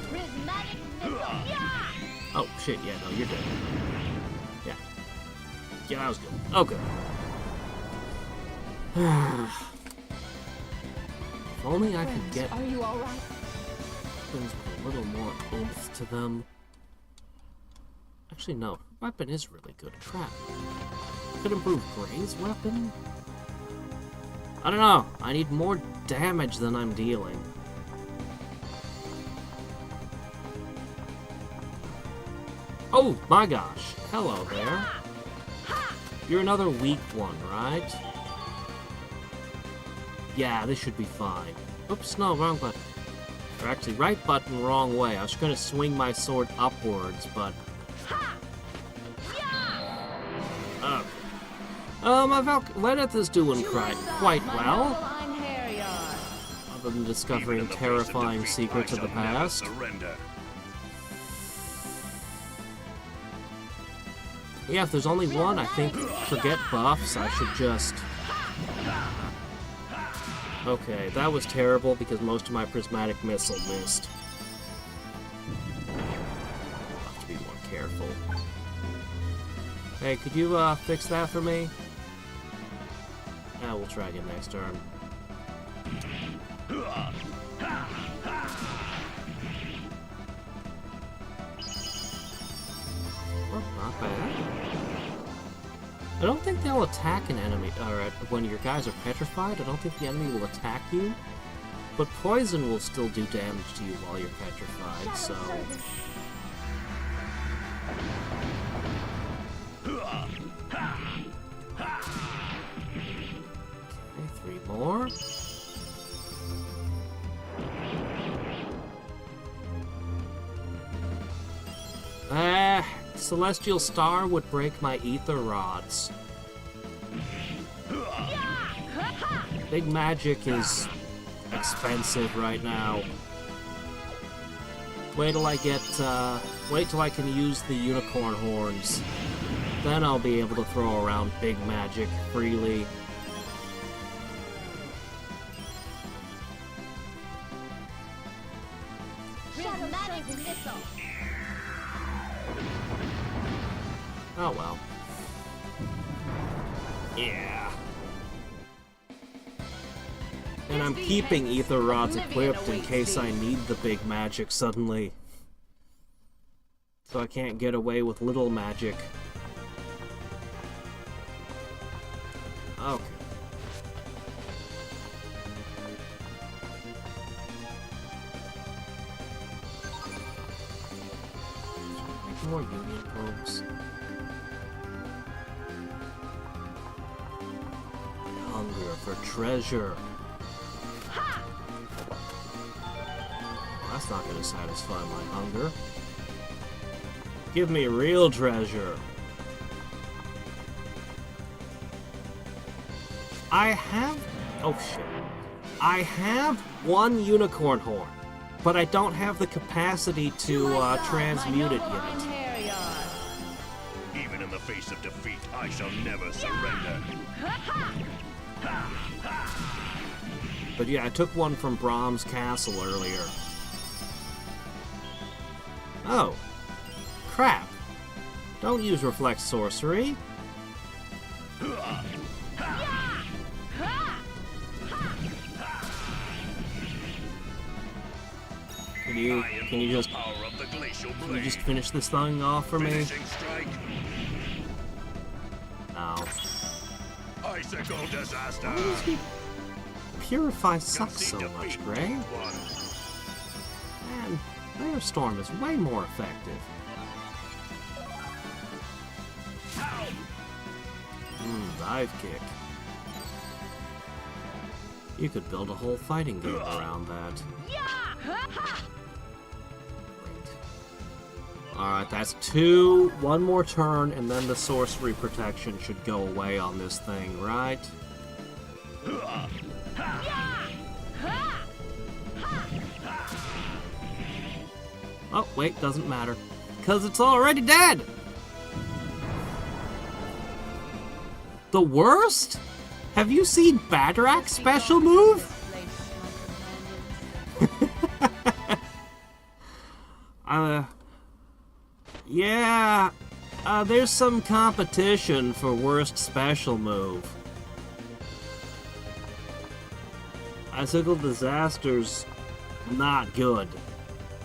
Prismatic missile. Yeah! Oh, shit, yeah, no, you're dead. Yeah. Yeah, that was good. Okay. If only I could get Are you all right? weapons with a little more oomph to them. Actually, no. Weapon is really good. Crap. Could improve Gray's weapon? I don't know. I need more damage than I'm dealing. Oh my gosh. Hello there. You're another weak one, right? Yeah, this should be fine. Oops, no, wrong button. Or actually, right button, wrong way. I was gonna swing my sword upwards, but... my Valkyrie is doing quite well. Other than discovering terrifying secrets of the past. Yeah, if there's only one, I think forget buffs, I should just... Okay, that was terrible because most of my prismatic missile missed. I'll have to be more careful. Hey, could you fix that for me? We'll try again next turn. Oh, not bad. I don't think they'll attack an enemy, or when your guys are petrified, I don't think the enemy will attack you. But poison will still do damage to you while you're petrified, so... Okay, 3 more. Celestial Star would break my ether rods. Big magic is expensive right now. Wait till I can use the unicorn horns. Then I'll be able to throw around big magic freely. Prismatic missile. Oh well. Yeah. And I'm keeping ether rods equipped in case I need the big magic suddenly. So I can't get away with little magic. Okay. Make more union probes. Hunger for treasure. Well, that's not going to satisfy my hunger. Give me real treasure. I have... Oh, shit. I have one unicorn horn, but I don't have the capacity to transmute it yet. Even in the face of defeat, I shall never surrender. But yeah, I took one from Brahm's castle earlier. Oh. Crap. Don't use reflect sorcery. Can you just finish this thing off for me? No. Icicle disaster. Why does he purify sucks so much, Gray? Man, Firestorm is way more effective. Dive kick. You could build a whole fighting game around that. Great. Alright, that's 2. One more turn, and then the sorcery protection should go away on this thing, right? Oh, wait, doesn't matter. Because it's already dead! The worst? Have you seen Hadriex special move? Yeah, there's some competition for worst special move. Icicle Disaster's not good,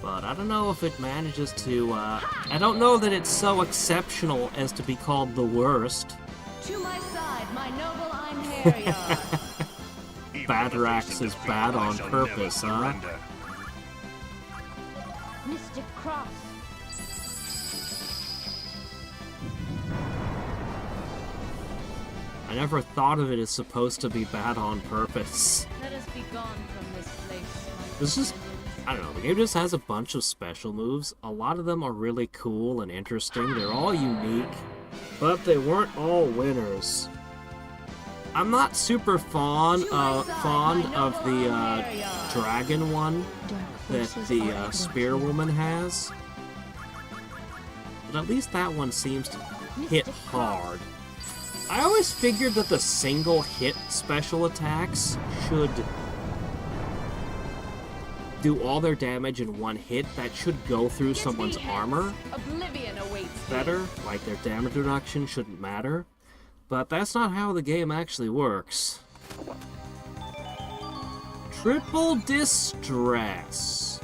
but I don't know if it manages to, I don't know that it's so exceptional as to be called the worst. To my side, my noble Einherjar. Hadriex is bad on purpose, huh? Mystic Cross. I never thought of it as supposed to be bad on purpose. Let us be gone from this place. This is, I don't know, the game just has a bunch of special moves. A lot of them are really cool and interesting. They're all unique, but they weren't all winners. I'm not super fond of the dragon one that the Spear Woman has, but at least that one seems to hit hard. I always figured that the single hit special attacks should do all their damage in one hit. That should go through someone's armor Oblivion awaits better, like their damage reduction shouldn't matter. But that's not how the game actually works. Triple Distress.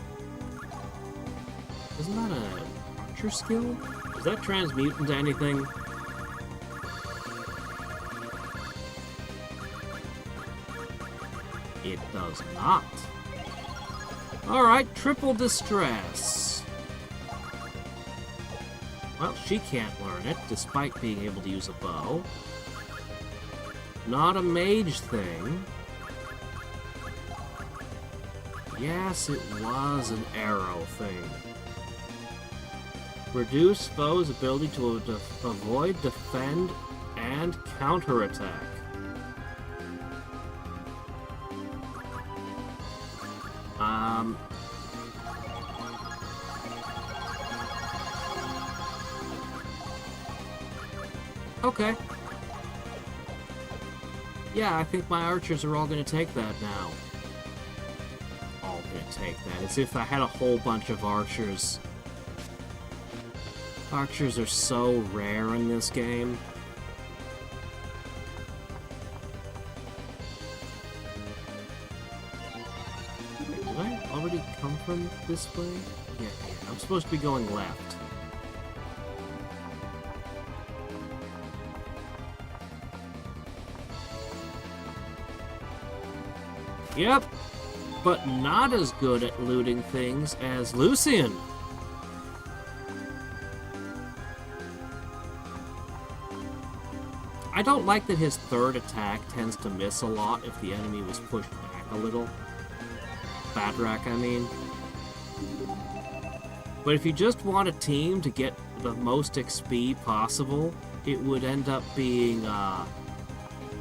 Isn't that an archer skill? Does that transmute into anything? It does not. Alright, Triple Distress. Well, she can't learn it, despite being able to use a bow. Not a mage thing. Yes, it was an arrow thing. Reduce foes' ability to avoid, defend, and counterattack. Okay. Yeah, I think my archers are all gonna take that now. All gonna take that. As if I had a whole bunch of archers. Archers are so rare in this game. Wait, did I already come from this way? Yeah, I'm supposed to be going left. Yep, but not as good at looting things as Lucian. I don't like that his third attack tends to miss a lot if the enemy was pushed back a little. Hadriex, I mean. But if you just want a team to get the most XP possible, it would end up being,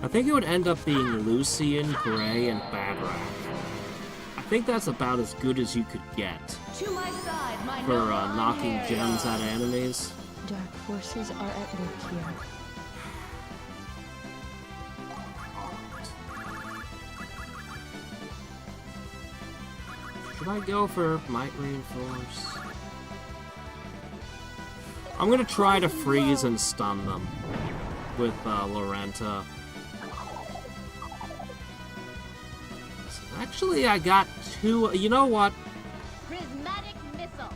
I think it would end up being Lucian, Gray, and Hadriex. I think that's about as good as you could get to my side, my for knocking gems out of enemies. Dark forces are at work here. Should I go for Might Reinforce? I'm gonna try to freeze and stun them with Lorenta. Actually, I got 2. You know what? prismatic missile.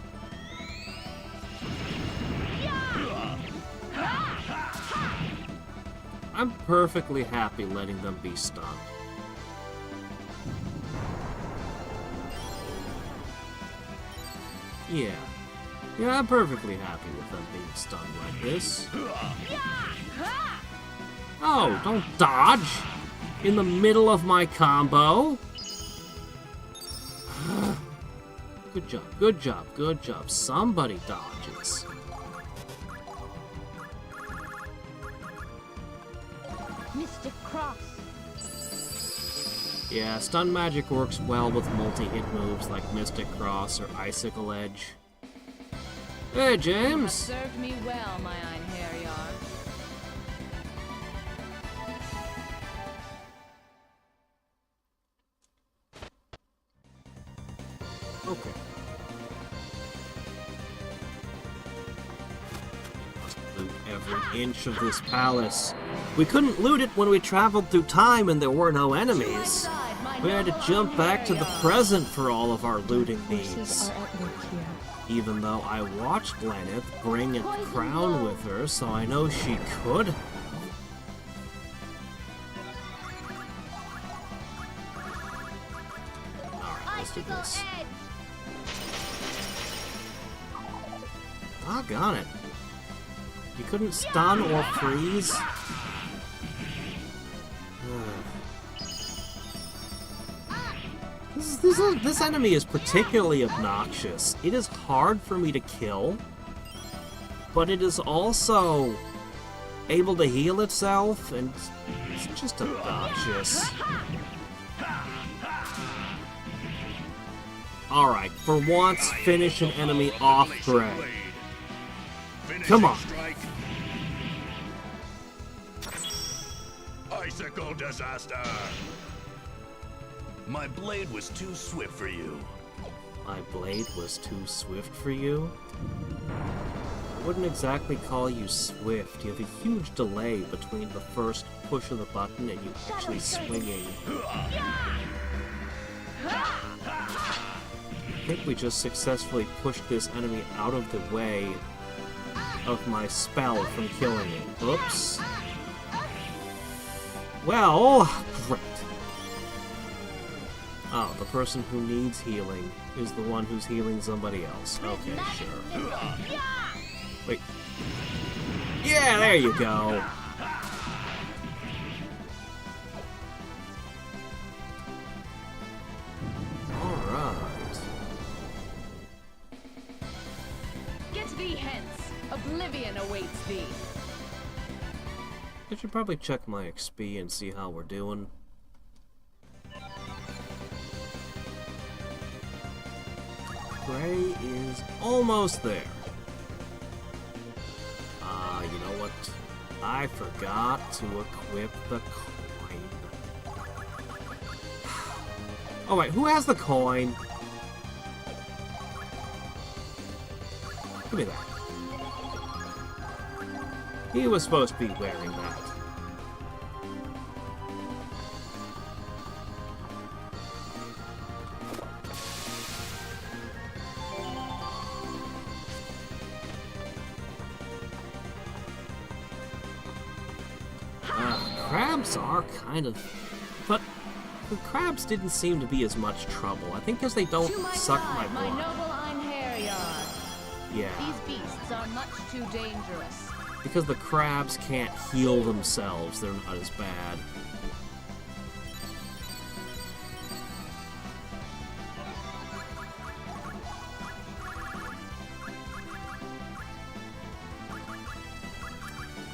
I'm perfectly happy letting them be stunned. Yeah. Yeah, I'm perfectly happy with them being stunned like this. Oh, don't dodge! In the middle of my combo? Good job, good job, good job. Somebody dodges. Mystic Cross. Yeah, stun magic works well with multi-hit moves like Mystic Cross or Icicle Edge. Hey, You have James! served me well, my Einherjar. Okay. Must loot every inch of this palace. We couldn't loot it when we traveled through time and there were no enemies. We had to jump back to the present for all of our looting Forces needs. are at work here. Even though I watched Lenneth bring a crown with her, so I know she could. Alright, let's do this. Doggone it. You couldn't stun or freeze? This enemy is particularly obnoxious. It is hard for me to kill, but it is also able to heal itself, and it's just obnoxious. Alright, for once, finish an enemy off grid. Come on. Icicle disaster! My blade was too swift for you. My blade was too swift for you? I wouldn't exactly call you swift. You have a huge delay between the first push of the button and you actually swinging. I think we just successfully pushed this enemy out of the way of my spell from killing it. Oops. Well, great. Oh, the person who needs healing is the one who's healing somebody else. Okay, sure. Wait. Yeah, there you go. Alright. Get thee hence. Oblivion awaits thee. I should probably check my XP and see how we're doing. Gray is almost there. You know what? I forgot to equip the coin. Oh wait, who has the coin? Give me that. He was supposed to be wearing that. Crabs are kind of... But the crabs didn't seem to be as much trouble. I think because they don't To my suck side, my my blood. noble Einherjar. Yeah, These beasts are much too dangerous. because the crabs can't heal themselves, they're not as bad.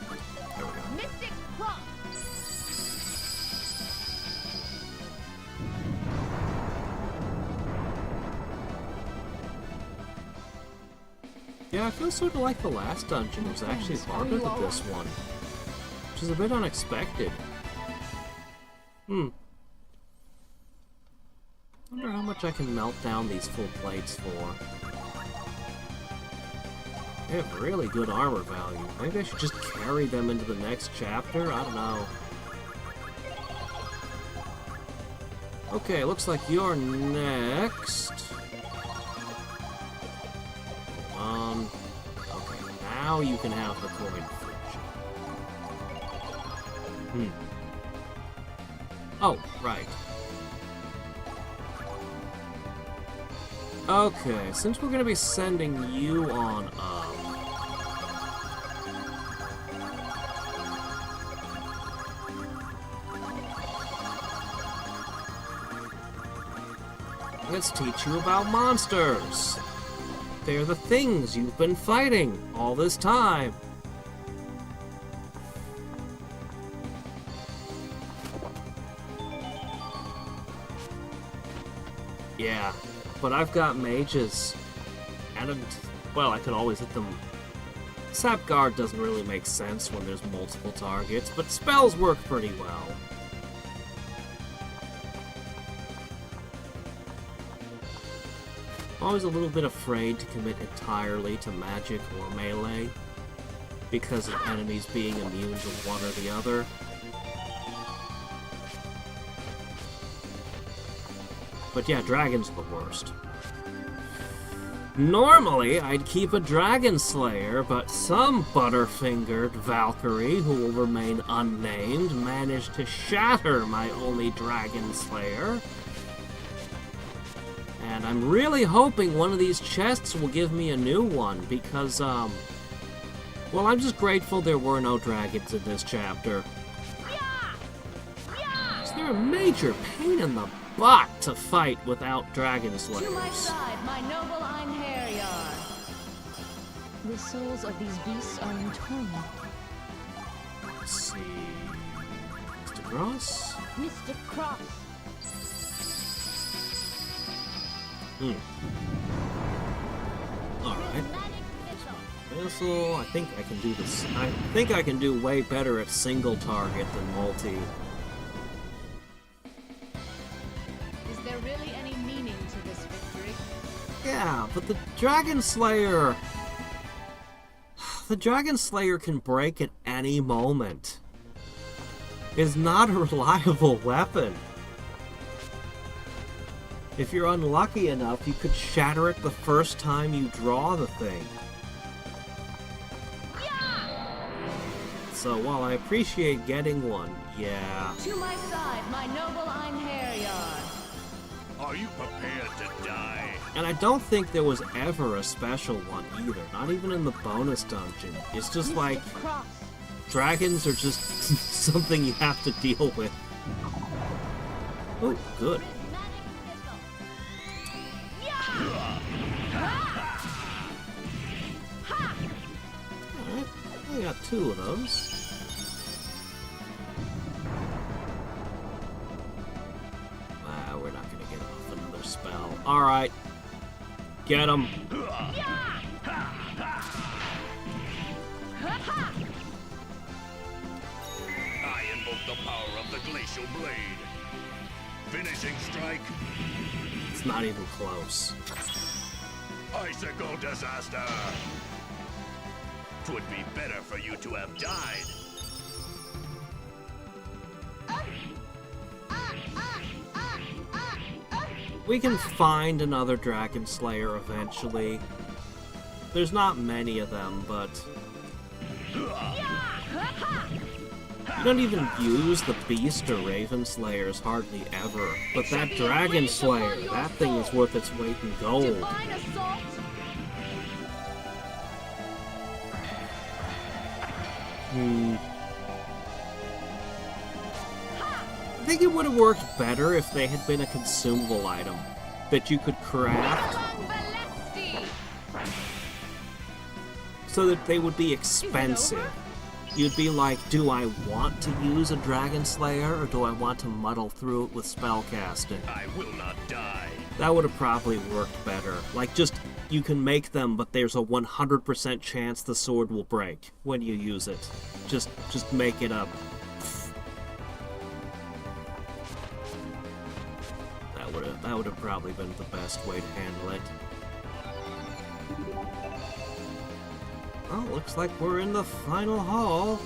There we go. Mystic Cross. Yeah, I feel sort of like the last dungeon was actually harder than this one. Which is a bit unexpected. I wonder how much I can melt down these full plates for. They have really good armor value. Maybe I should just carry them into the next chapter? I don't know. Okay, looks like you're next. Okay, now you can have the coin fridge. Oh, right. Okay, since we're gonna be sending you on up... Let's teach you about monsters. They're the things you've been fighting all this time. Yeah, but I've got mages. And, well, I could always hit them. Sap Guard doesn't really make sense when there's multiple targets, but spells work pretty well. I'm always a little bit afraid to commit entirely to magic or melee because of enemies being immune to one or the other. But yeah, dragons are the worst. Normally, I'd keep a Dragon Slayer, but some butterfingered Valkyrie, who will remain unnamed, managed to shatter my only Dragon Slayer. And I'm really hoping one of these chests will give me a new one, because, well, I'm just grateful there were no dragons in this chapter. Is there a major pain in the butt to fight without Dragon Slayers? To my side, my noble Einherjar. The souls of these beasts are in torment. Let's see... Mr. Cross? Mystic Cross. Alright. Missile, I think I can do this. I think I can do way better at single target than multi. Is there really any meaning to this victory? Yeah, but the Dragon Slayer... The Dragon Slayer can break at any moment. It's not a reliable weapon. If you're unlucky enough, you could shatter it the first time you draw the thing. So while I appreciate getting one, yeah. To my side, my noble Einherjar. Are you prepared to die? And I don't think there was ever a special one either, not even in the bonus dungeon. It's just like, Cross. dragons are just something you have to deal with. Oh, good. Alright, I got two of those. Ah, we're not gonna get off another spell. Alright. Get him. I invoke the power of the glacial blade. Finishing strike. It's not even close. Icicle disaster. 'Twould be better for you to have died. We can find another Dragon Slayer eventually. There's not many of them, but... You don't even use the Beast or Raven Slayers hardly ever. But that Dragon Slayer, that thing is worth its weight in gold. Divine assault. I think it would have worked better if they had been a consumable item that you could craft so that they would be expensive. You'd be like, do I want to use a Dragon Slayer or do I want to muddle through it with spellcasting? I will not die. That would have probably worked better. Like, just, you can make them, but there's a 100% chance the sword will break when you use it. Just make it up. That would have probably been the best way to handle it. Well, looks like we're in the final hall.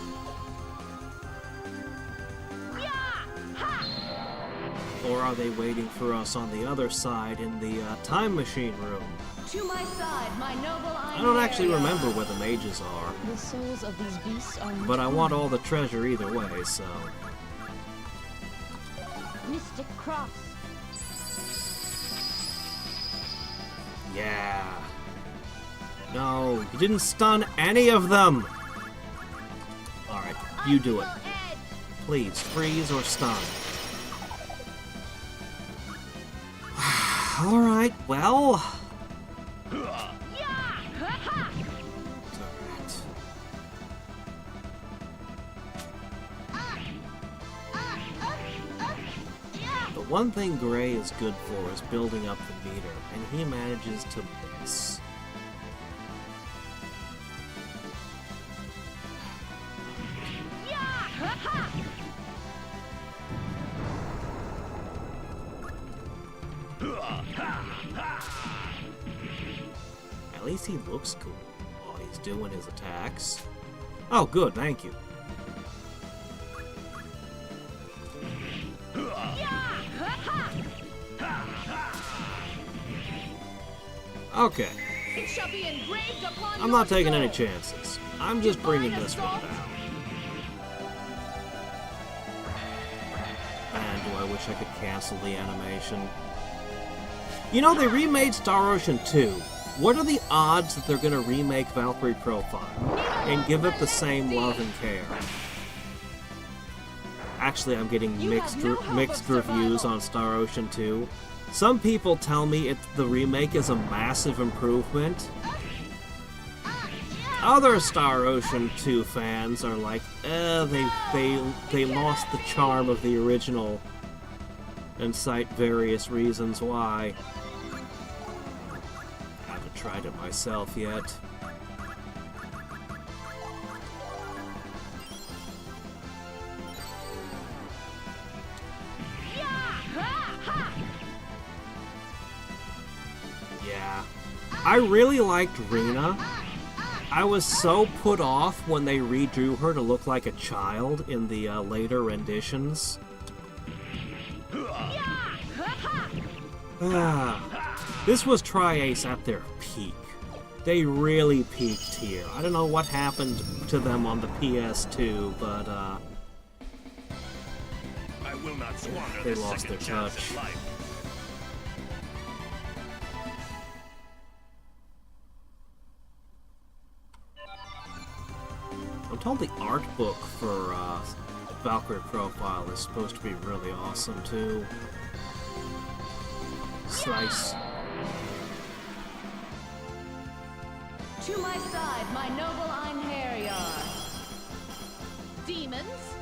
Or are they waiting for us on the other side in the time machine room? To my side, my noble Einherjar. I don't actually remember where the mages are, The souls of these beasts are in but I want all torment. the treasure either way, so... Mystic Cross. Yeah. No, you didn't stun any of them! Alright, you do it. Please, freeze or stun. Alright, well... The one thing Gray is good for is building up the meter, and he manages to miss. At least he looks cool while he's doing his attacks. Oh, good, thank you. Okay. It shall be engraved upon I'm your not taking soul. any chances. I'm just bringing this one down. And do I wish I could cancel the animation? You know, they remade Star Ocean 2. What are the odds that they're going to remake Valkyrie Profile and give it the same love and care? Actually, I'm getting mixed reviews on Star Ocean 2. Some people tell me the remake is a massive improvement. Other Star Ocean 2 fans are like, they lost the charm of the original and cite various reasons why. I haven't tried it myself yet. Yeah. I really liked Rena. I was so put off when they redrew her to look like a child in the later renditions. This was Tri-Ace at their peak. They really peaked here. I don't know what happened to them on the PS2, but I will not squander they this lost their second chance touch. at life. I'm told the art book for Valkyrie Profile is supposed to be really awesome too. Slice. To my side, my noble Einherjar. Demons?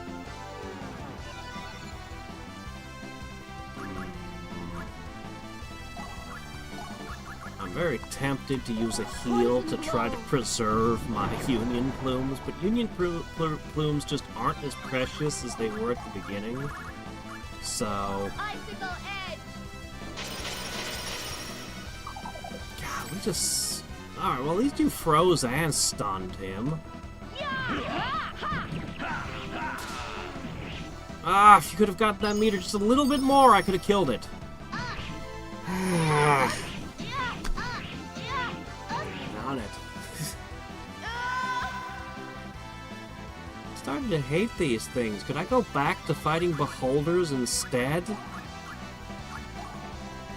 I'm very tempted to use a heal to try to preserve my Union Plumes, but Union Plumes just aren't as precious as they were at the beginning. So... Icicle edge! God, we just... Alright, well, these two froze and stunned him. Ah, if you could have got that meter just a little bit more, I could have killed it. Darn it. Starting to hate these things. Could I go back to fighting beholders instead?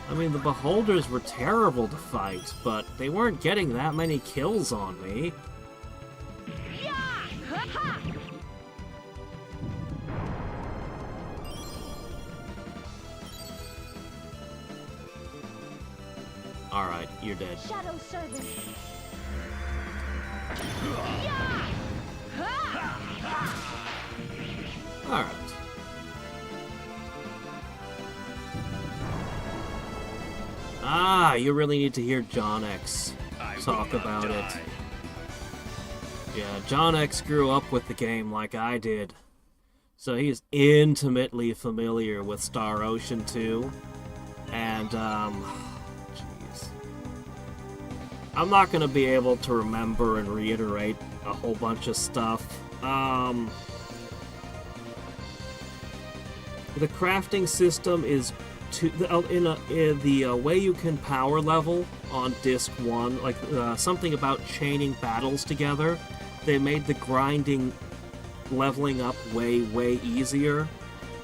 I mean, the beholders were terrible to fight, but they weren't getting that many kills on me. Alright, you're dead. Shadow Servant. Alright. Ah, you really need to hear John X talk about it. Yeah, John X grew up with the game like I did. So he's intimately familiar with Star Ocean 2. And, jeez. I'm not gonna be able to remember and reiterate a whole bunch of stuff. The crafting system is the way you can power level on disc 1, like something about chaining battles together. They made the grinding, leveling up way easier.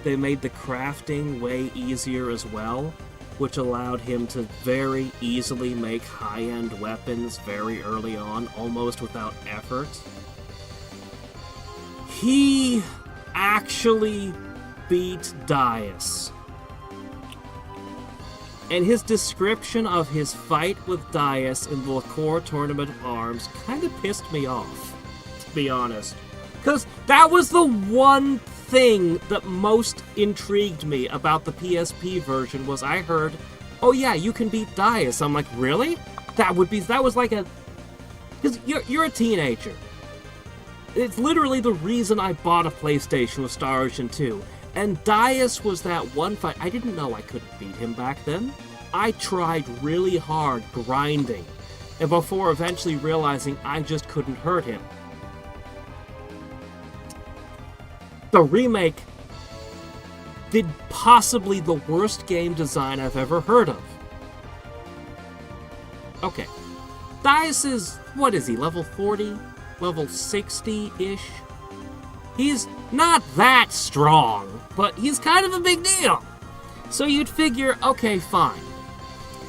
They made the crafting way easier as well, which allowed him to very easily make high-end weapons very early on, almost without effort. He actually beat Dias. And his description of his fight with Dias in the Liqueur Tournament of Arms kind of pissed me off, to be honest. Because that was the one thing that most intrigued me about the PSP version was I heard, oh yeah, you can beat Dias. I'm like, really? That was like a... Because you're a teenager. It's literally the reason I bought a PlayStation with Star Ocean 2. And Dias was that one fight. I didn't know I couldn't beat him back then. I tried really hard grinding, and before eventually realizing I just couldn't hurt him. The remake did possibly the worst game design I've ever heard of. Okay. Dias is, what is he, level 40? Level 60-ish? He's not that strong, but he's kind of a big deal. So you'd figure, okay, fine.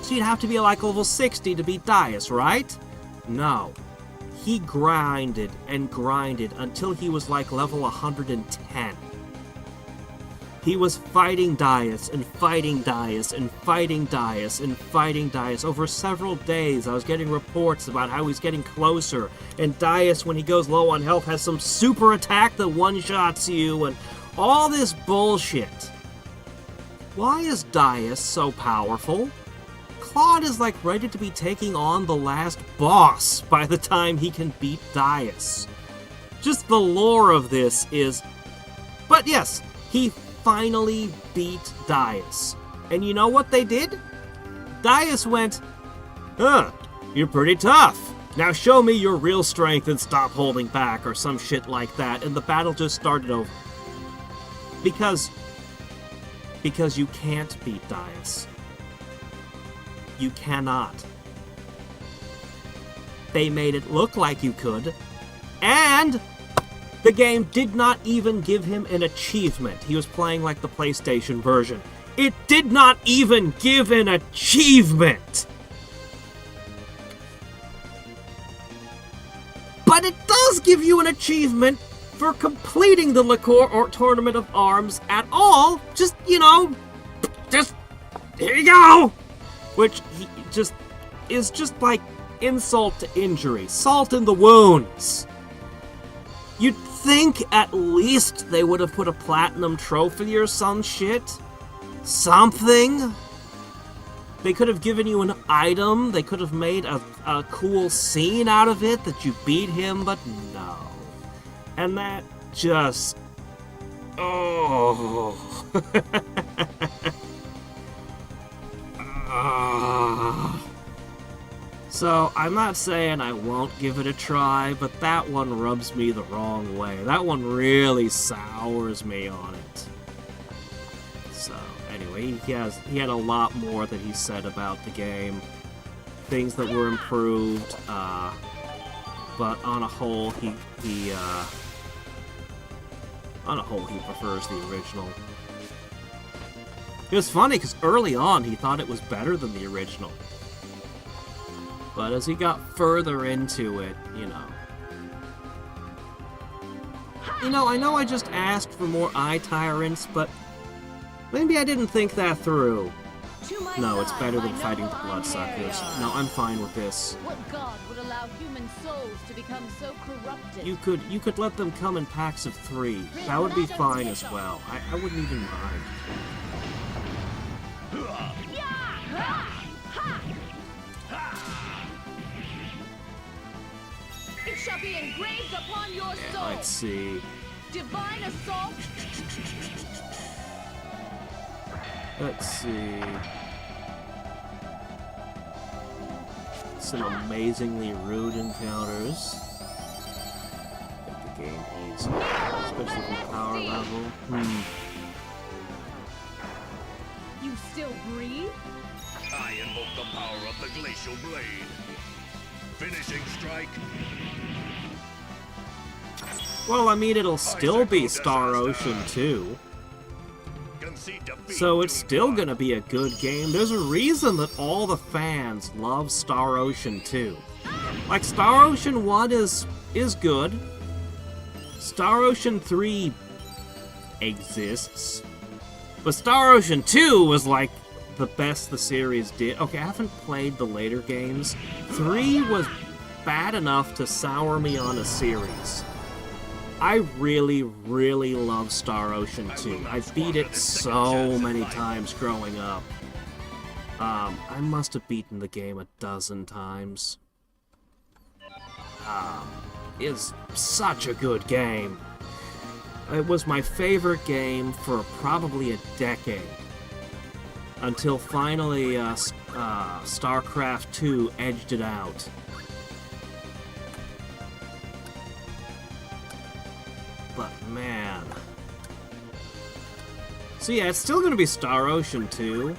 So you'd have to be like level 60 to beat Dias, right? No. He grinded and grinded until he was like level 110. He was fighting Dias and fighting Dias and fighting Dias and fighting Dias over several days. I was getting reports about how he's getting closer, and Dias, when he goes low on health, has some super attack that one-shots you, and all this bullshit. Why is Dias so powerful? Claude is like ready to be taking on the last boss by the time he can beat Dias. Just the lore of this is... But yes, he finally beat Dias. And you know what they did? Dias went, huh, you're pretty tough. Now show me your real strength and stop holding back, or some shit like that, and the battle just started over. Because you can't beat Dias. You cannot. They made it look like you could, and the game did not even give him an achievement. He was playing like the PlayStation version. It did not even give an achievement! But it does give you an achievement for completing the Liqueur or Tournament of Arms at all. Just, you know, just, here you go! Which is just like insult to injury. Salt in the wounds. You'd think at least they would have put a platinum trophy or some shit. Something. They could have given you an item. They could have made a cool scene out of it that you beat him, but no. And that just... Oh... So, I'm not saying I won't give it a try, but that one rubs me the wrong way. That one really sours me on it. So, anyway, he had a lot more that he said about the game. Things that were improved, but on a whole, he prefers the original. It was funny, because early on, he thought it was better than the original. But as he got further into it, you know, I know I just asked for more eye tyrants, but maybe I didn't think that through. No, it's better than fighting the bloodsuckers. No, I'm fine with this. What god would allow human souls to become so corrupted? You could let them come in packs of 3. That would be fine as well. I wouldn't even mind. It shall be engraved upon your soul. Let's see. Divine assault. Let's see. Some amazingly rude encounters. Make the game easy, especially from power level. You still breathe? I invoke the power of the glacial blade. Finishing strike. Well, I mean, it'll still be Star Ocean 2. So it's still gonna be a good game. There's a reason that all the fans love Star Ocean 2. Like, Star Ocean 1 is good. Star Ocean 3 exists. But Star Ocean 2 was like the best the series did. Okay, I haven't played the later games. 3 was bad enough to sour me on a series. I really, really love Star Ocean 2. I beat it so many times growing up. I must have beaten the game a dozen times. It's such a good game. It was my favorite game for probably a decade. Until finally, StarCraft 2 edged it out. But man. So yeah, it's still gonna be Star Ocean 2.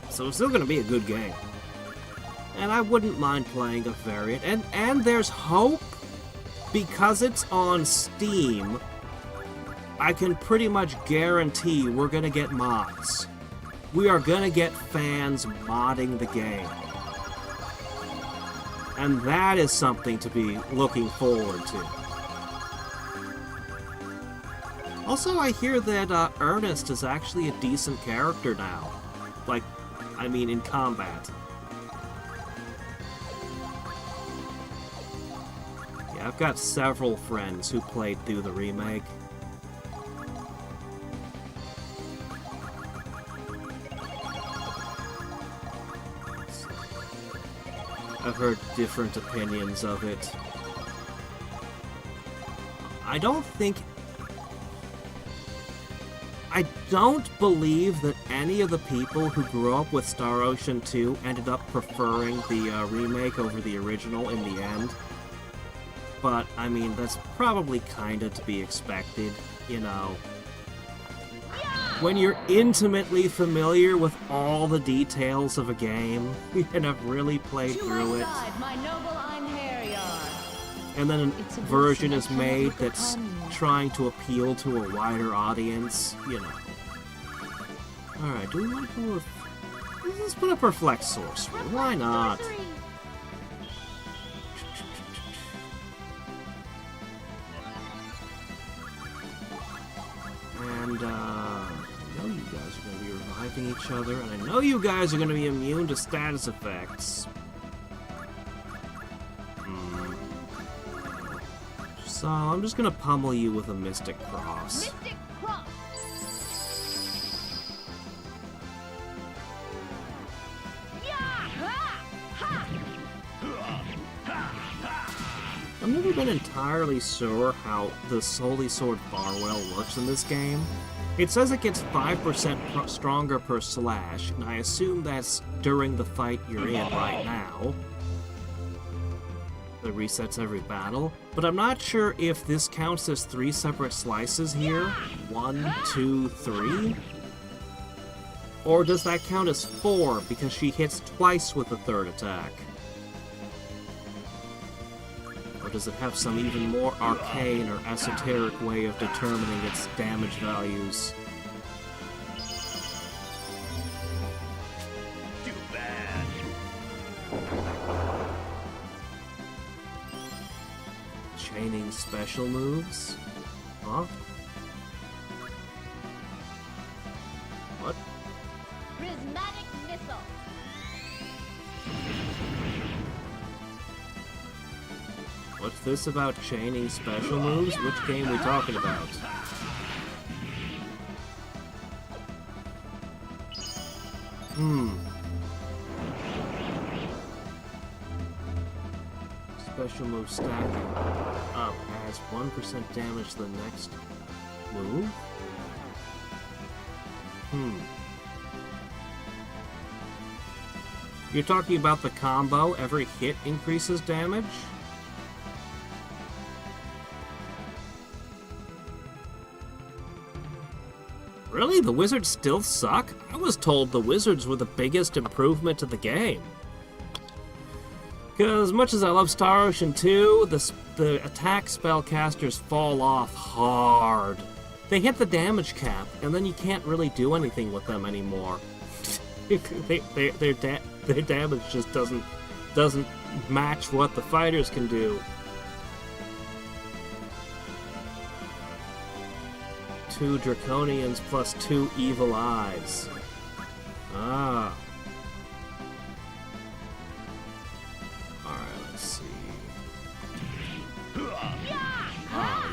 So it's still gonna be a good game. And I wouldn't mind playing a variant. And there's hope, because it's on Steam. I can pretty much guarantee we're gonna get mods. We are gonna get fans modding the game. And that is something to be looking forward to. Also, I hear that Ernest is actually a decent character now. Like, I mean, in combat. Yeah, I've got several friends who played through the remake. I've heard different opinions of it. I don't believe that any of the people who grew up with Star Ocean 2 ended up preferring the remake over the original in the end. But, I mean, that's probably kinda to be expected, you know. When you're intimately familiar with all the details of a game, and have really played through it, and then a version is made that's trying to appeal to a wider audience, you know. Alright, do we want to go with... Let's put up Reflect Sorcery. Why not? And, I know you guys are going to be reviving each other, and I know you guys are going to be immune to status effects. So, I'm just going to pummel you with a Mystic Cross. Mystic Cross! I've never been entirely sure how the Holy Sword Farewell works in this game. It says it gets 5% stronger per slash, and I assume that's during the fight you're in right now. It resets every battle, but I'm not sure if this counts as 3 separate slices here. 1, 2, 3? Or does that count as 4 because she hits twice with the third attack? Or does it have some even more arcane or esoteric way of determining its damage values? Too bad. Chaining special moves? Huh? What? Prismatic Missile! What's this about chaining special moves? Which game are we talking about? Special move stacking up adds 1% damage to the next move? You're talking about the combo, every hit increases damage? Really? The wizards still suck? I was told the wizards were the biggest improvement to the game. Because as much as I love Star Ocean 2, the attack spellcasters fall off hard. They hit the damage cap, and then you can't really do anything with them anymore. Their damage just doesn't match what the fighters can do. 2 Draconians plus 2 Evil Eyes. Ah. Alright, let's see.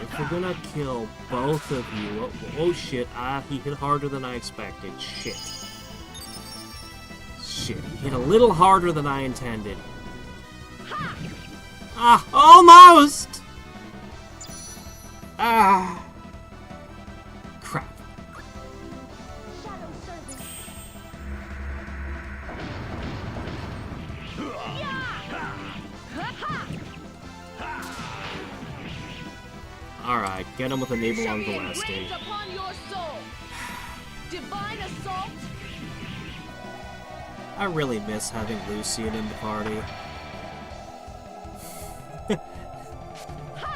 If we're gonna kill both of you... Oh shit, he hit harder than I expected. Shit. Shit, he hit a little harder than I intended. Ah, almost! Ah. Crap. Shadow Servant. Alright, get him with a naval on Champion Gillespie. breathes upon your soul. Divine assault. I really miss having Lucian in the party.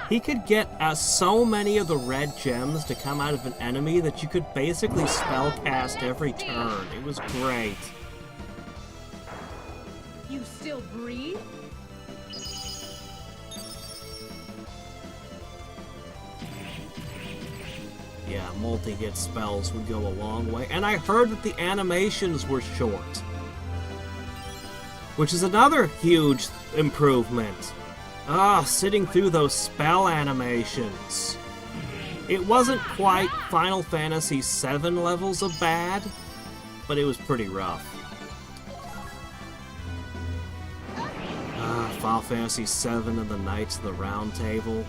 He could get so many of the red gems to come out of an enemy that you could basically spellcast every turn. It was great. You still breathe? Yeah, multi-hit spells would go a long way. And I heard that the animations were short, which is another huge improvement. Sitting through those spell animations. It wasn't quite Final Fantasy VII levels of bad, but it was pretty rough. Final Fantasy VII and the Knights of the Round Table.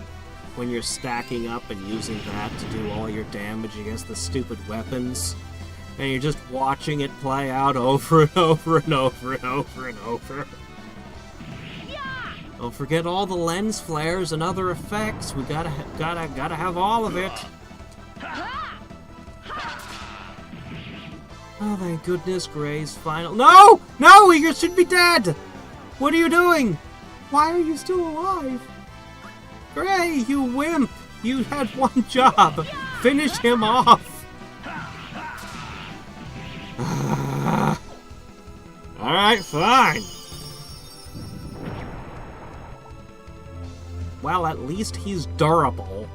When you're stacking up and using that to do all your damage against the stupid weapons, and you're just watching it play out over and over and over and over and over. Don't forget all the lens flares and other effects. We gotta have all of it. Oh, thank goodness, Gray's final. No! No! You should be dead! What are you doing? Why are you still alive? Gray, you wimp! You had one job. Finish him off. Alright, fine. Well, at least he's durable.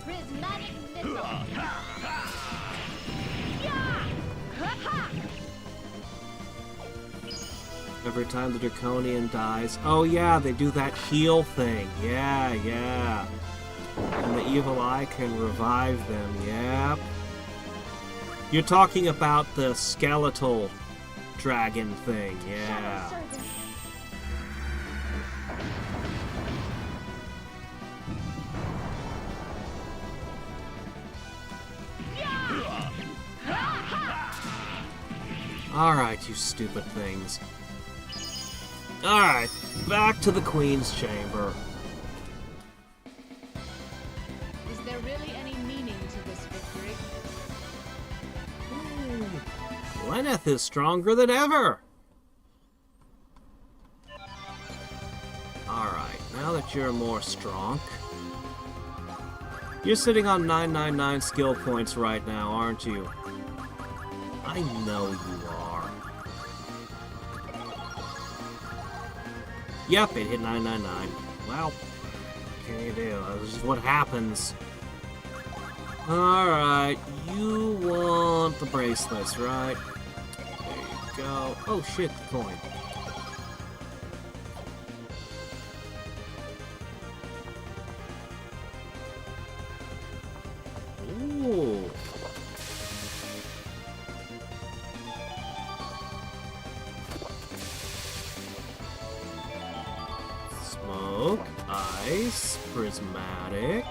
Prismatic Missile. Every time the Draconian dies. Oh yeah, they do that heal thing. Yeah, yeah. And the Evil Eye can revive them. Yep. You're talking about the skeletal dragon thing. Yeah. Shadow Servant. Alright, you stupid things. Alright, back to the Queen's Chamber. Is there really any meaning to this victory? Lenneth is stronger than ever! Alright, now that you're more strong. You're sitting on 999 skill points right now, aren't you? I know you are. Yep, it hit 999. Well, what can you do? This is what happens. Alright, you want the bracelets, right? There you go. Oh shit, the coin. Ooh. Smoke, ice, prismatic.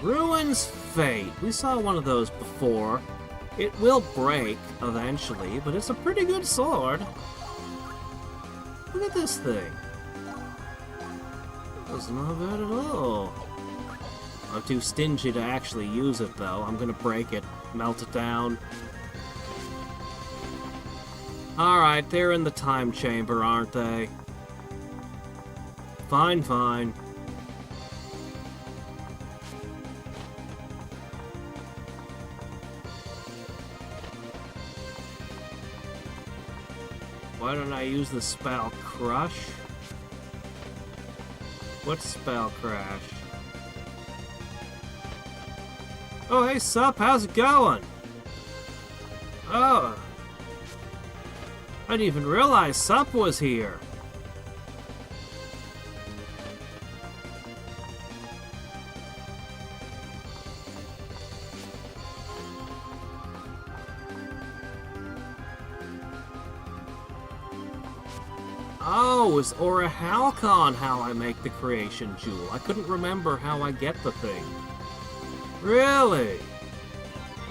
Ruin's Fate. We saw one of those before. It will break eventually, but it's a pretty good sword. Look at this thing. That's not bad at all. I'm too stingy to actually use it, though. I'm gonna break it, melt it down. Alright, they're in the time chamber, aren't they? Fine, fine. Why don't I use the spell Crush? What's spell Crash? Oh, hey, Sup, how's it going? Oh. I didn't even realize Sup was here. Oh, it's Aura Halcon how I make the creation jewel. I couldn't remember how I get the thing. Really?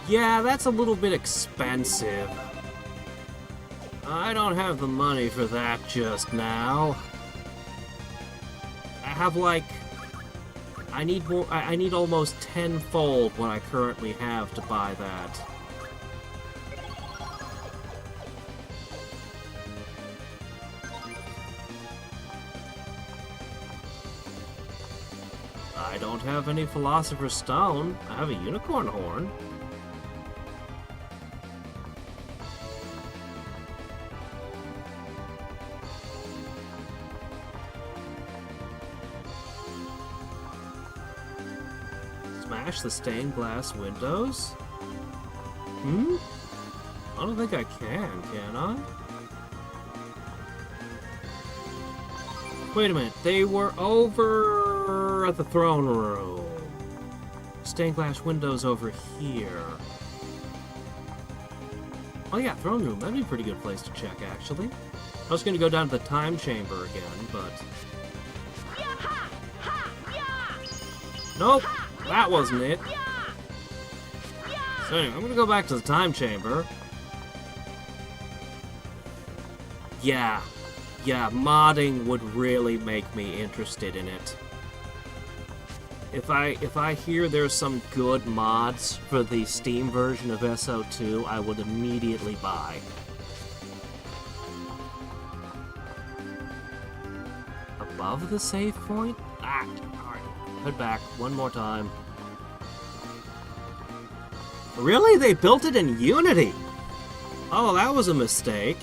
Yeah, that's a little bit expensive. I don't have the money for that just now. I have like... I need more. I need almost tenfold what I currently have to buy that. I don't have any Philosopher's Stone. I have a Unicorn Horn. Smash the stained glass windows? I don't think I can I? Wait a minute, they were over at the throne room. Stained glass windows over here. Oh yeah, throne room, that'd be a pretty good place to check, actually. I was gonna go down to the time chamber again, but... Nope, that wasn't it. So anyway, I'm gonna go back to the time chamber. Yeah, modding would really make me interested in it. If I hear there's some good mods for the Steam version of SO2, I would immediately buy. Above the save point? Ah, alright. Head back one more time. Really? They built it in Unity? Oh, that was a mistake.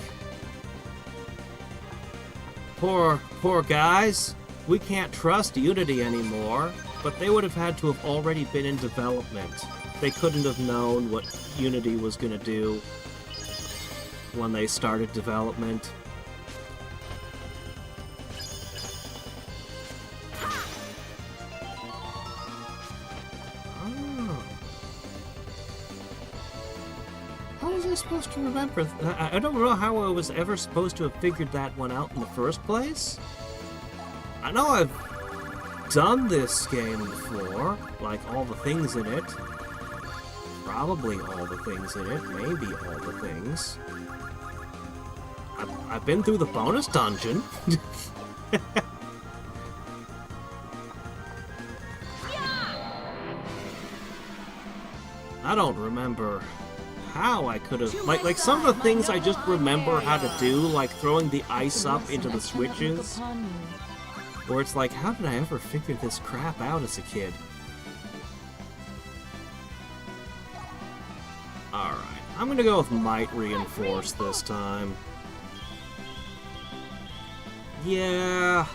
Poor guys. We can't trust Unity anymore. But they would have had to have already been in development. They couldn't have known what Unity was going to do when they started development. Oh. How was I supposed to remember? I don't know how I was ever supposed to have figured that one out in the first place. I know I've done this game before, like all the things in it. Probably all the things in it, maybe all the things. I've been through the bonus dungeon. I don't remember how I could have... Like some of the things I just remember how to do, like throwing the ice up into the switches. Or it's like, how did I ever figure this crap out as a kid? Alright, I'm gonna go with Might Reinforce this time. Yeah.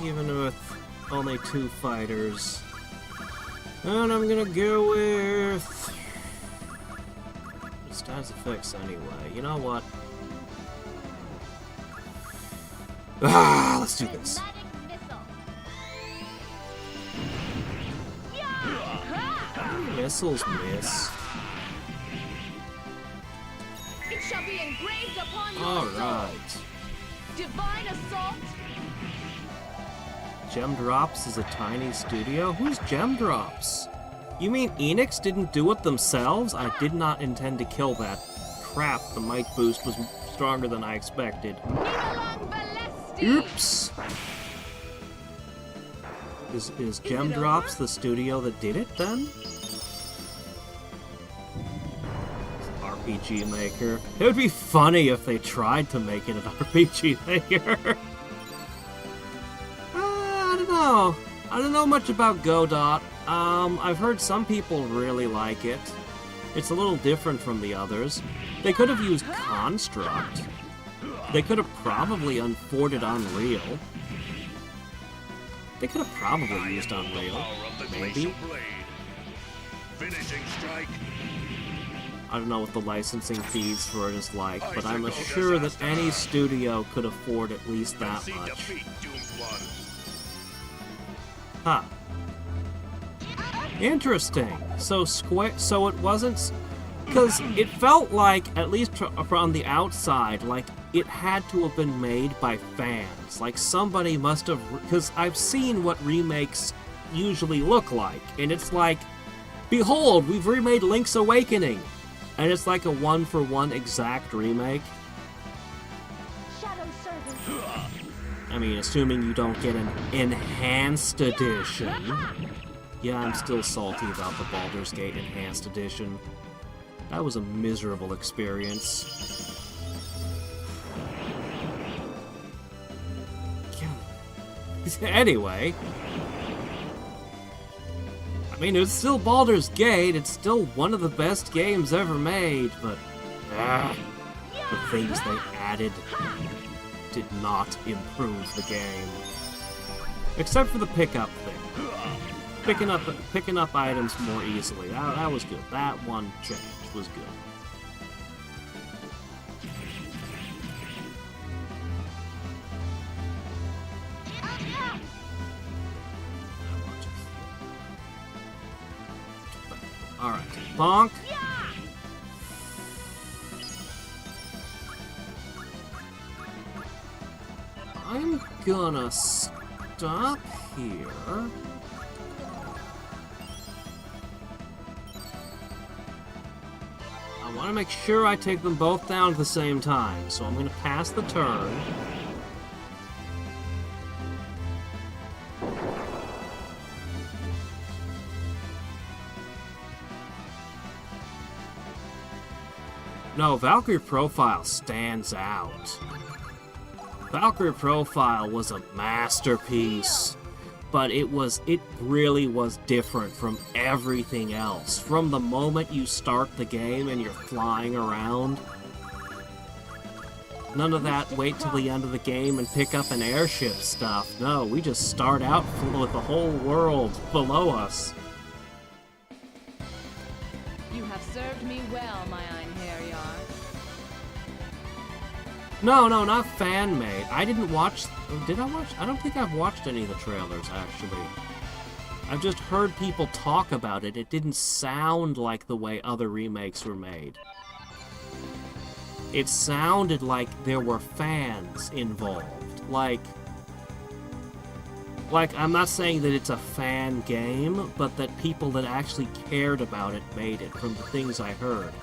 Even with only 2 fighters. And I'm gonna go with... Status effects anyway. You know what? Ah, let's do this. Missiles miss. It shall be engraved upon your All soul. right. Divine assault. Gem Drops is a tiny studio. Who's Gem Drops? You mean Enix didn't do it themselves? I did not intend to kill that. Crap, the might boost was stronger than I expected. Oops! Is Gem Drops the studio that did it, then? RPG Maker. It would be funny if they tried to make it an RPG Maker. I don't know. I don't know much about Godot. I've heard some people really like it. It's a little different from the others. They could have used Construct. They could have probably unported Unreal. They could have probably used Unreal. Maybe. Finishing strike. I don't know what the licensing fees for it is like, but I'm sure that any studio could afford at least that much. Huh. Interesting. So it wasn't... Because it felt like, at least from the outside, like it had to have been made by fans. Like somebody must have... Because I've seen what remakes usually look like, and it's like, behold, we've remade Link's Awakening! And it's like a one-for-one exact remake. Shadow Servant. I mean, assuming you don't get an enhanced edition. Yeah, I'm still salty about the Baldur's Gate enhanced edition. That was a miserable experience. Anyway. I mean, it's still Baldur's Gate, it's still one of the best games ever made, but... the things they added did not improve the game. Except for the pickup thing. Picking up items more easily. That was good. That one change was good. Alright, bonk. I'm gonna stop here. I want to make sure I take them both down at the same time, so I'm gonna pass the turn. No, Valkyrie Profile stands out. Valkyrie Profile was a masterpiece, but it really was different from everything else. From the moment you start the game and you're flying around, none of that wait till the end of the game and pick up an airship stuff. No, we just start out with the whole world below us. You have served me well, my Einherjar. No, not fan-made. I didn't watch... Did I watch? I don't think I've watched any of the trailers, actually. I've just heard people talk about it. It didn't sound like the way other remakes were made. It sounded like there were fans involved. Like, I'm not saying that it's a fan game, but that people that actually cared about it made it, from the things I heard.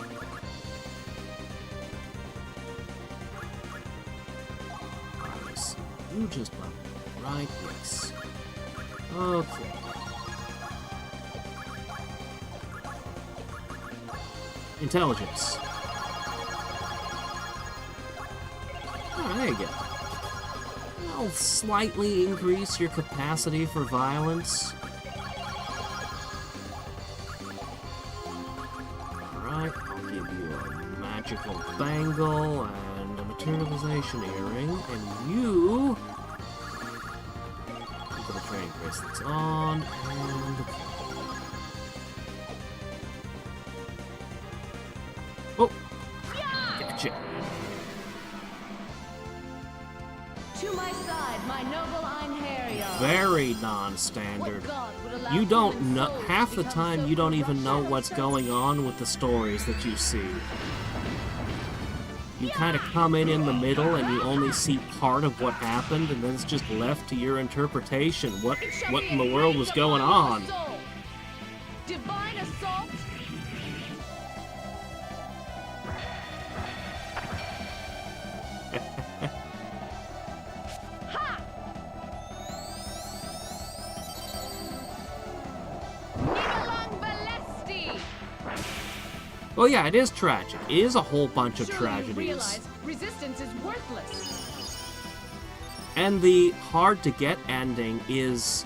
You just left me right, yes. Okay. Intelligence. Oh, there you go. I'll slightly increase your capacity for violence. Alright, I'll give you a magical bangle and a materialization earring, and you... Put the training bracelets on, and... Oh! Gotcha! To my side, my noble Einherjar. Very non-standard. You don't know, half the time you don't even know what's going on with the stories that you see. You kind of come in the middle and you only see part of what happened, and then it's just left to your interpretation. What in the world was going on? Divine assault. Well, yeah, it is tragic. It is a whole bunch of Surely tragedies. You realize resistance is worthless. And the hard-to-get ending is...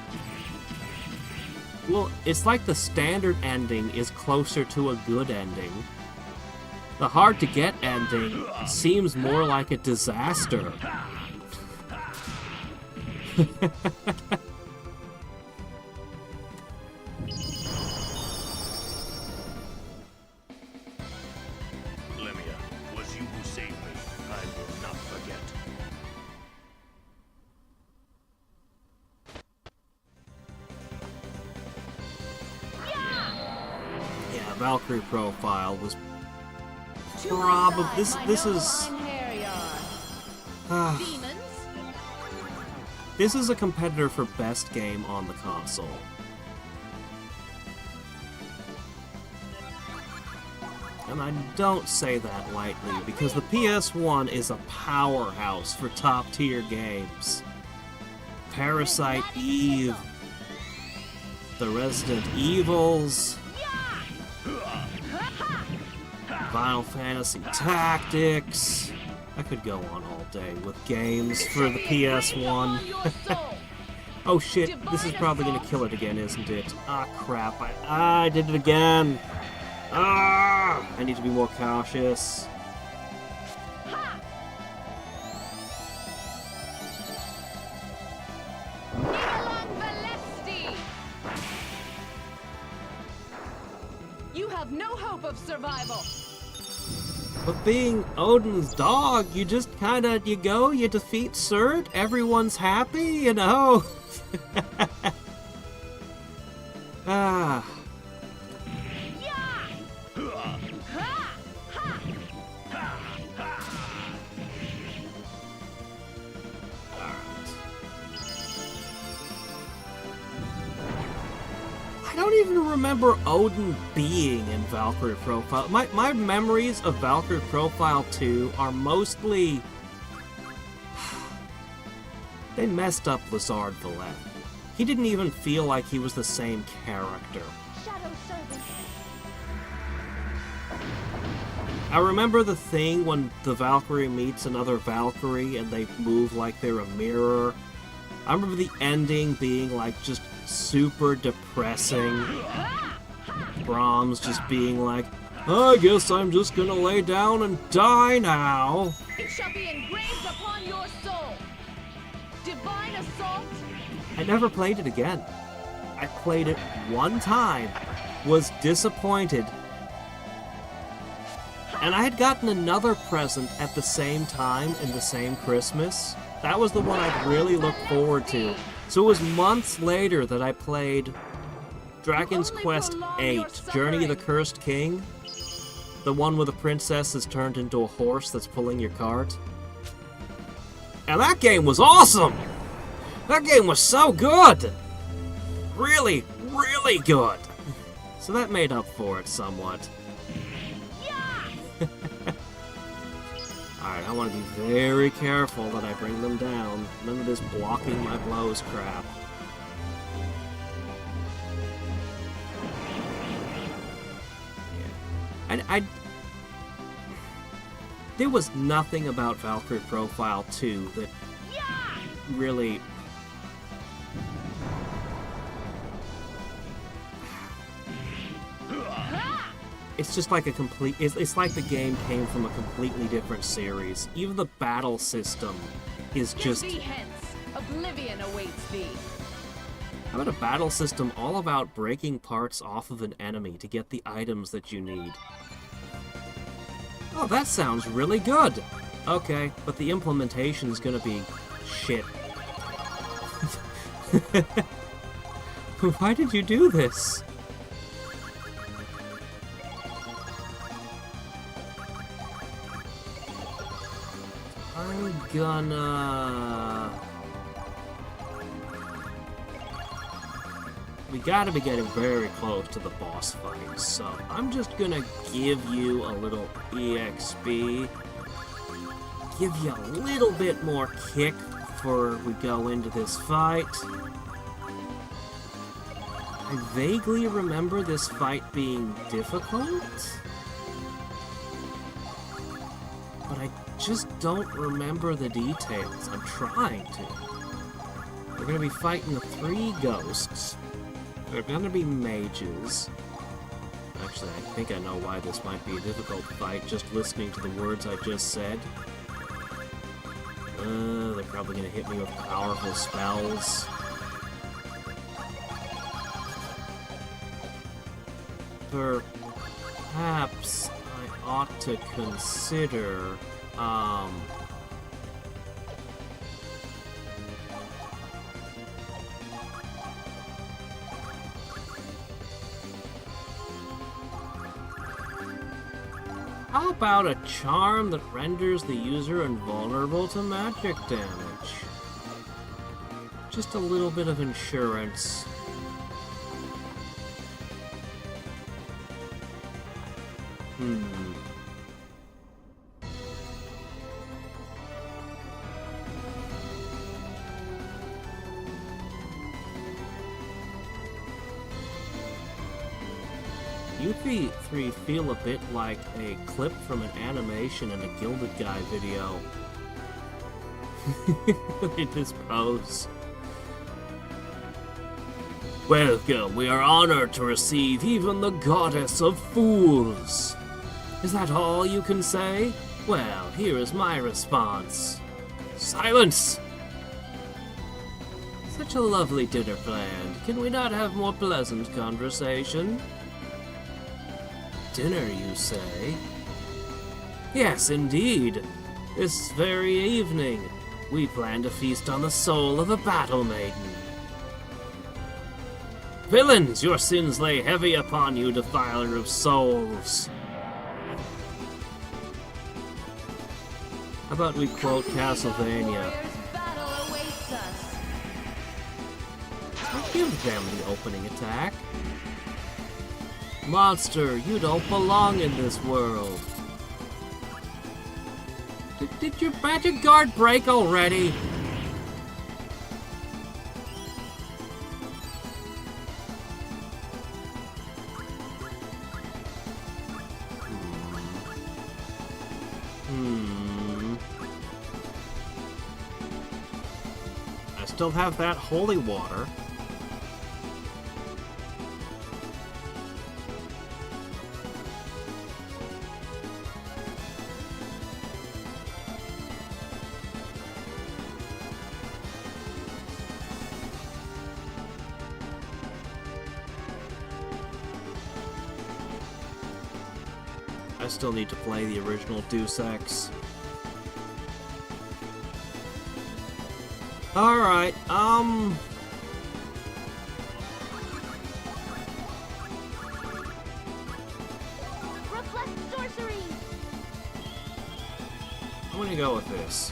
Well, it's like the standard ending is closer to a good ending. The hard-to-get ending seems more like a disaster. Lemia, was you who saved me. I will not forget. Yeah, Valkyrie Profile was probably this is Demons? this is a competitor for best game on the console. And I don't say that lightly, because the PS1 is a powerhouse for top-tier games. Parasite Eve, the Resident Evils, Final Fantasy Tactics. I could go on all day with games for the PS1. Oh shit, this is probably gonna kill it again, isn't it? Ah, crap, I did it again! Ah! I need to be more cautious. You have no hope of survival. But being Odin's dog, you just kinda, you go, you defeat Cert, everyone's happy, you know? Ah. I don't even remember Odin being in Valkyrie Profile. My memories of Valkyrie Profile 2 are mostly... They messed up Lazard Valette. He didn't even feel like he was the same character. Shadow Servant. I remember the thing when the Valkyrie meets another Valkyrie and they move like they're a mirror. I remember the ending being like just super depressing. Brahms just being like, I guess I'm just gonna lay down and die now. It shall be engraved upon your soul. Divine assault. I never played it again. I played it one time, was disappointed, and I had gotten another present at the same time in the same Christmas. That was the one I really looked forward to. So it was months later that I played Dragon's Quest VIII, Journey of the Cursed King. The one where the princess is turned into a horse that's pulling your cart. And that game was awesome! That game was so good! Really, really good! So that made up for it somewhat. Alright, I want to be very careful that I bring them down. None of this blocking my blows crap. Yeah. And there was nothing about Valkyrie Profile 2 that really... It's just like a complete... It's like the game came from a completely different series. Even the battle system is just... Get thee hence. Oblivion awaits thee. How about a battle system all about breaking parts off of an enemy to get the items that you need? Oh, that sounds really good! Okay, but the implementation's gonna be shit. Why did you do this? I'm gonna... We gotta be getting very close to the boss fight, so I'm just gonna give you a little EXP. Give you a little bit more kick before we go into this fight. I vaguely remember this fight being difficult, but I just don't remember the details. I'm trying to. We're gonna be fighting the 3 ghosts. They're gonna be mages. Actually, I think I know why this might be a difficult fight, just listening to the words I just said. They're probably gonna hit me with powerful spells. Perhaps I ought to consider, how about a charm that renders the user invulnerable to magic damage? Just a little bit of insurance. You three feel a bit like a clip from an animation in a Gilded Guy video. In this pose. Welcome, we are honored to receive even the goddess of fools. Is that all you can say? Well, here is my response. Silence! Such a lovely dinner planned. Can we not have more pleasant conversation? Dinner, you say? Yes, indeed. This very evening, we plan to feast on the soul of a battle maiden. Villains, your sins lay heavy upon you, defiler of souls. How about we quote Castlevania? I'll give them the opening attack. Monster, you don't belong in this world. Did your magic guard break already? I still have that holy water. I still need to play the original Deus Ex. Alright, Reflect sorcery! I'm gonna go with this.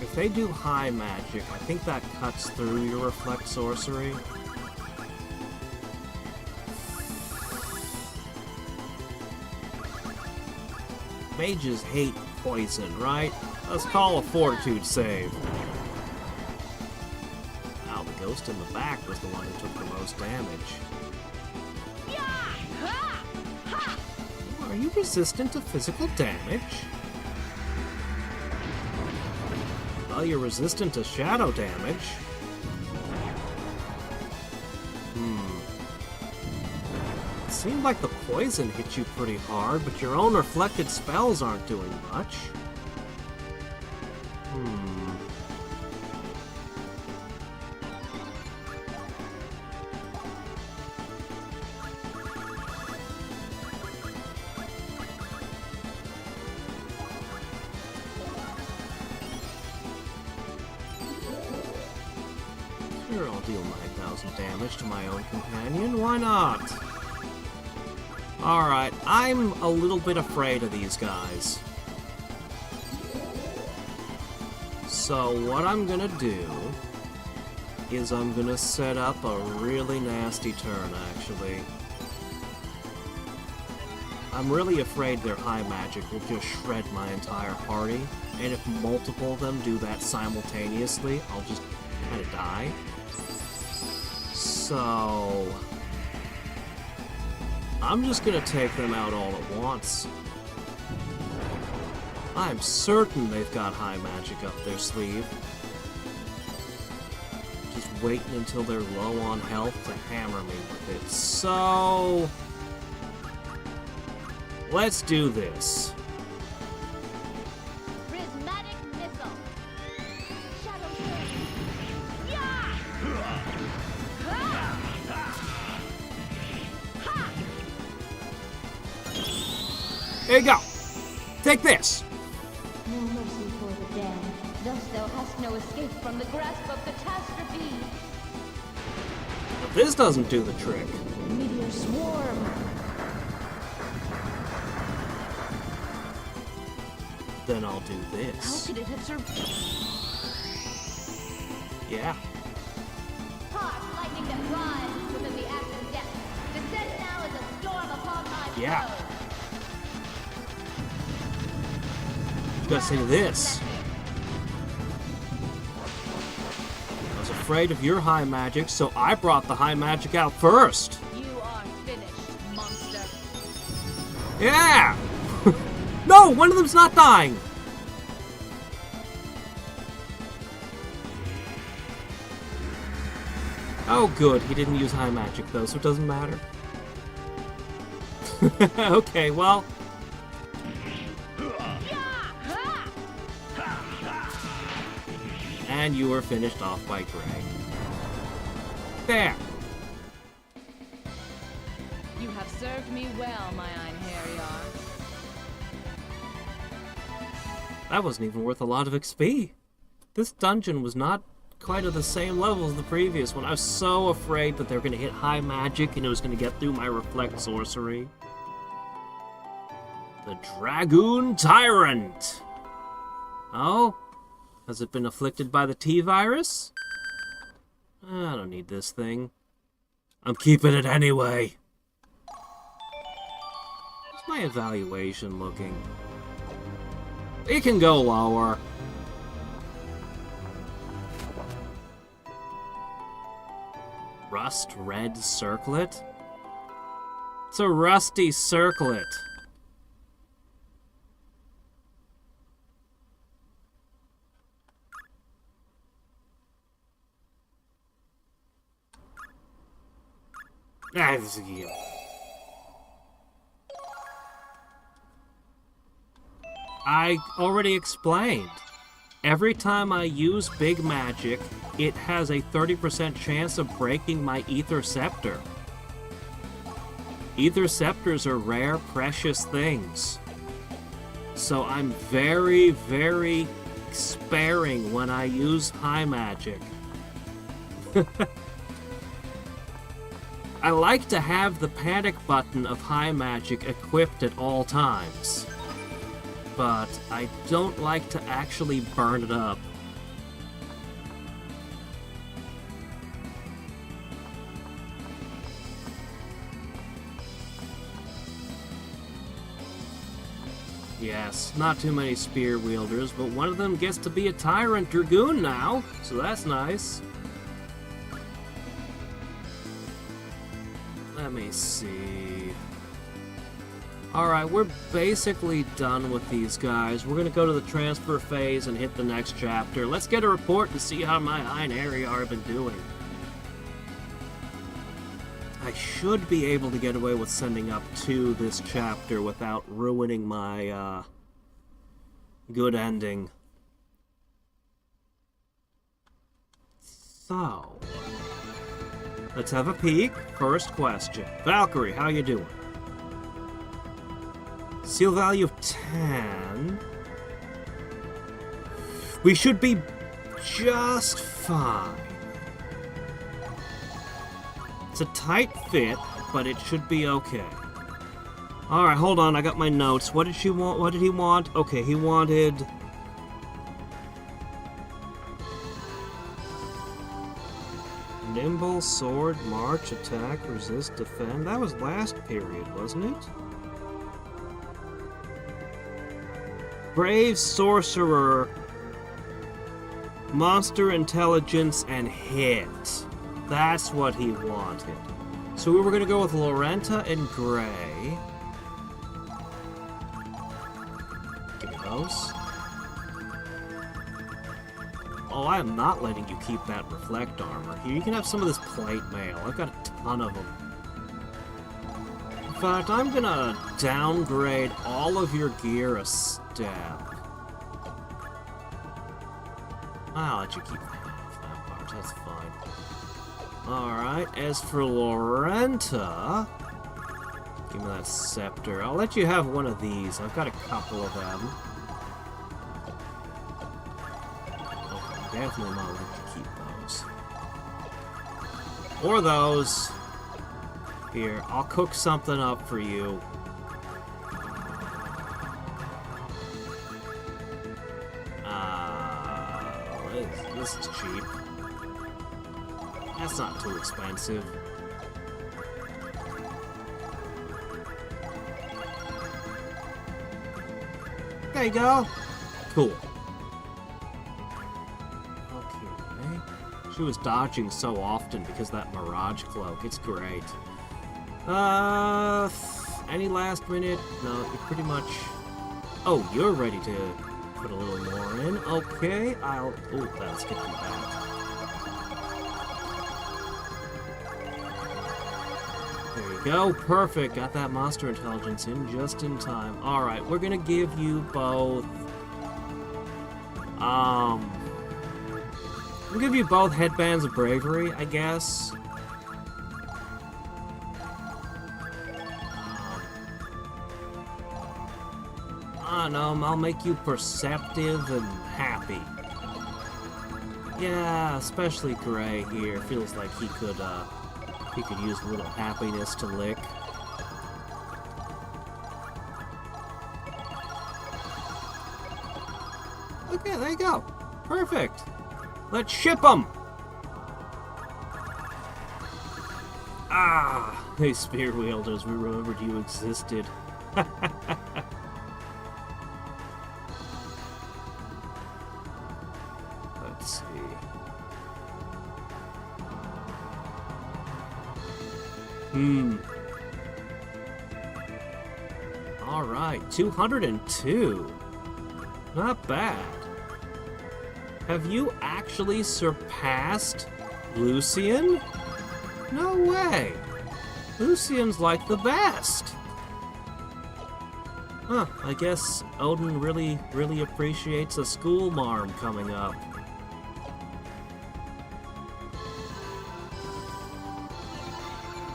If they do high magic, I think that cuts through your reflect sorcery. Mages hate poison, right? Let's call a fortitude save. Now, the ghost in the back was the one who took the most damage. Are you resistant to physical damage? Well, you're resistant to shadow damage. It seemed like the poison hit you pretty hard, but your own reflected spells aren't doing much. Sure, I'll deal 9,000 damage to my own companion. Why not? Alright, I'm a little bit afraid of these guys. So what I'm gonna do is I'm gonna set up a really nasty turn, actually. I'm really afraid their high magic will just shred my entire party, and if multiple of them do that simultaneously, I'll just kind of die. So I'm just gonna take them out all at once. I'm certain they've got high magic up their sleeve. Just waiting until they're low on health to hammer me with it. So... let's do this. Prismatic missile. Shadow surge. Yeah! Ha! Ha! There you go. Take this. No mercy for the damned. Thus thou hast no escape from the grasp of catastrophe. But this doesn't do the trick. Meteor swarm. Then I'll do How this. could it have survived? Yeah. Harsh lightning that rises within the active depth. Descend now as a storm upon my Yeah. foe. You gotta say this. I was afraid of your high magic, so I brought the high magic out first. You are finished, monster. Yeah! No, one of them's not dying. Oh, good. He didn't use high magic, though, so it doesn't matter. Okay, well... and you were finished off by Greg. There! You have served me well, my Einherjar. That wasn't even worth a lot of XP. This dungeon was not quite at the same level as the previous one. I was so afraid that they were going to hit high magic and it was going to get through my reflect sorcery. The Dragoon Tyrant! Oh? Has it been afflicted by the T-Virus? I don't need this thing. I'm keeping it anyway. How's my evaluation looking? It can go lower. Rust Red Circlet? It's a rusty circlet. I already explained. Every time I use big magic, it has a 30% chance of breaking my Ether Scepter. Ether Scepters are rare, precious things. So I'm very, very sparing when I use high magic. I like to have the panic button of high magic equipped at all times. But I don't like to actually burn it up. Yes, not too many spear wielders, but one of them gets to be a Tyrant Dragoon now, so that's nice. Let me see. Alright, we're basically done with these guys. We're going to go to the transfer phase and hit the next chapter. Let's get a report and see how my Einherjar have been doing. I should be able to get away with sending up 2 this chapter without ruining my, good ending. So, let's have a peek. First question. Valkyrie, how you doing? Seal value of 10. We should be just fine. It's a tight fit, but it should be okay. Alright, hold on, I got my notes. What did she want? What did he want? Okay, he wanted... nimble, sword, march, attack, resist, defend. That was last period, wasn't it? Brave, sorcerer, monster intelligence, and hit. That's what he wanted. So we were going to go with Lorenta and Gray. Give me those. Oh, I am not letting you keep that reflect armor. Here, you can have some of this plate mail. I've got a ton of them. In fact, I'm gonna downgrade all of your gear a step. I'll let you keep that part. That's fine. Alright, as for Lorenta... Give me that scepter. I'll let you have one of these. I've got a couple of them. Okay, definitely not let you keep those. Or those. Here, I'll cook something up for you. This is cheap. That's not too expensive. There you go. Cool. Okay. She was dodging so often because of that Mirage Cloak. It's great. Any last minute? No, you're pretty much... Oh, you're ready to put a little more in. Okay, I'll... Oh, let's get you back. There you go. Perfect. Got that monster intelligence in just in time. Alright, we're gonna give you both... We'll give you both headbands of bravery, I guess. I don't know, I'll make you perceptive and happy. Yeah, especially Gray here. Feels like he could use a little happiness to lick. Okay, there you go. Perfect. Let's ship them! Ah! Hey, spear wielders, we remembered you existed. Let's see. Alright, 202. Not bad. Have you actually surpassed Lucian? No way! Lucian's like the best! Huh, I guess Odin really appreciates a school marm coming up.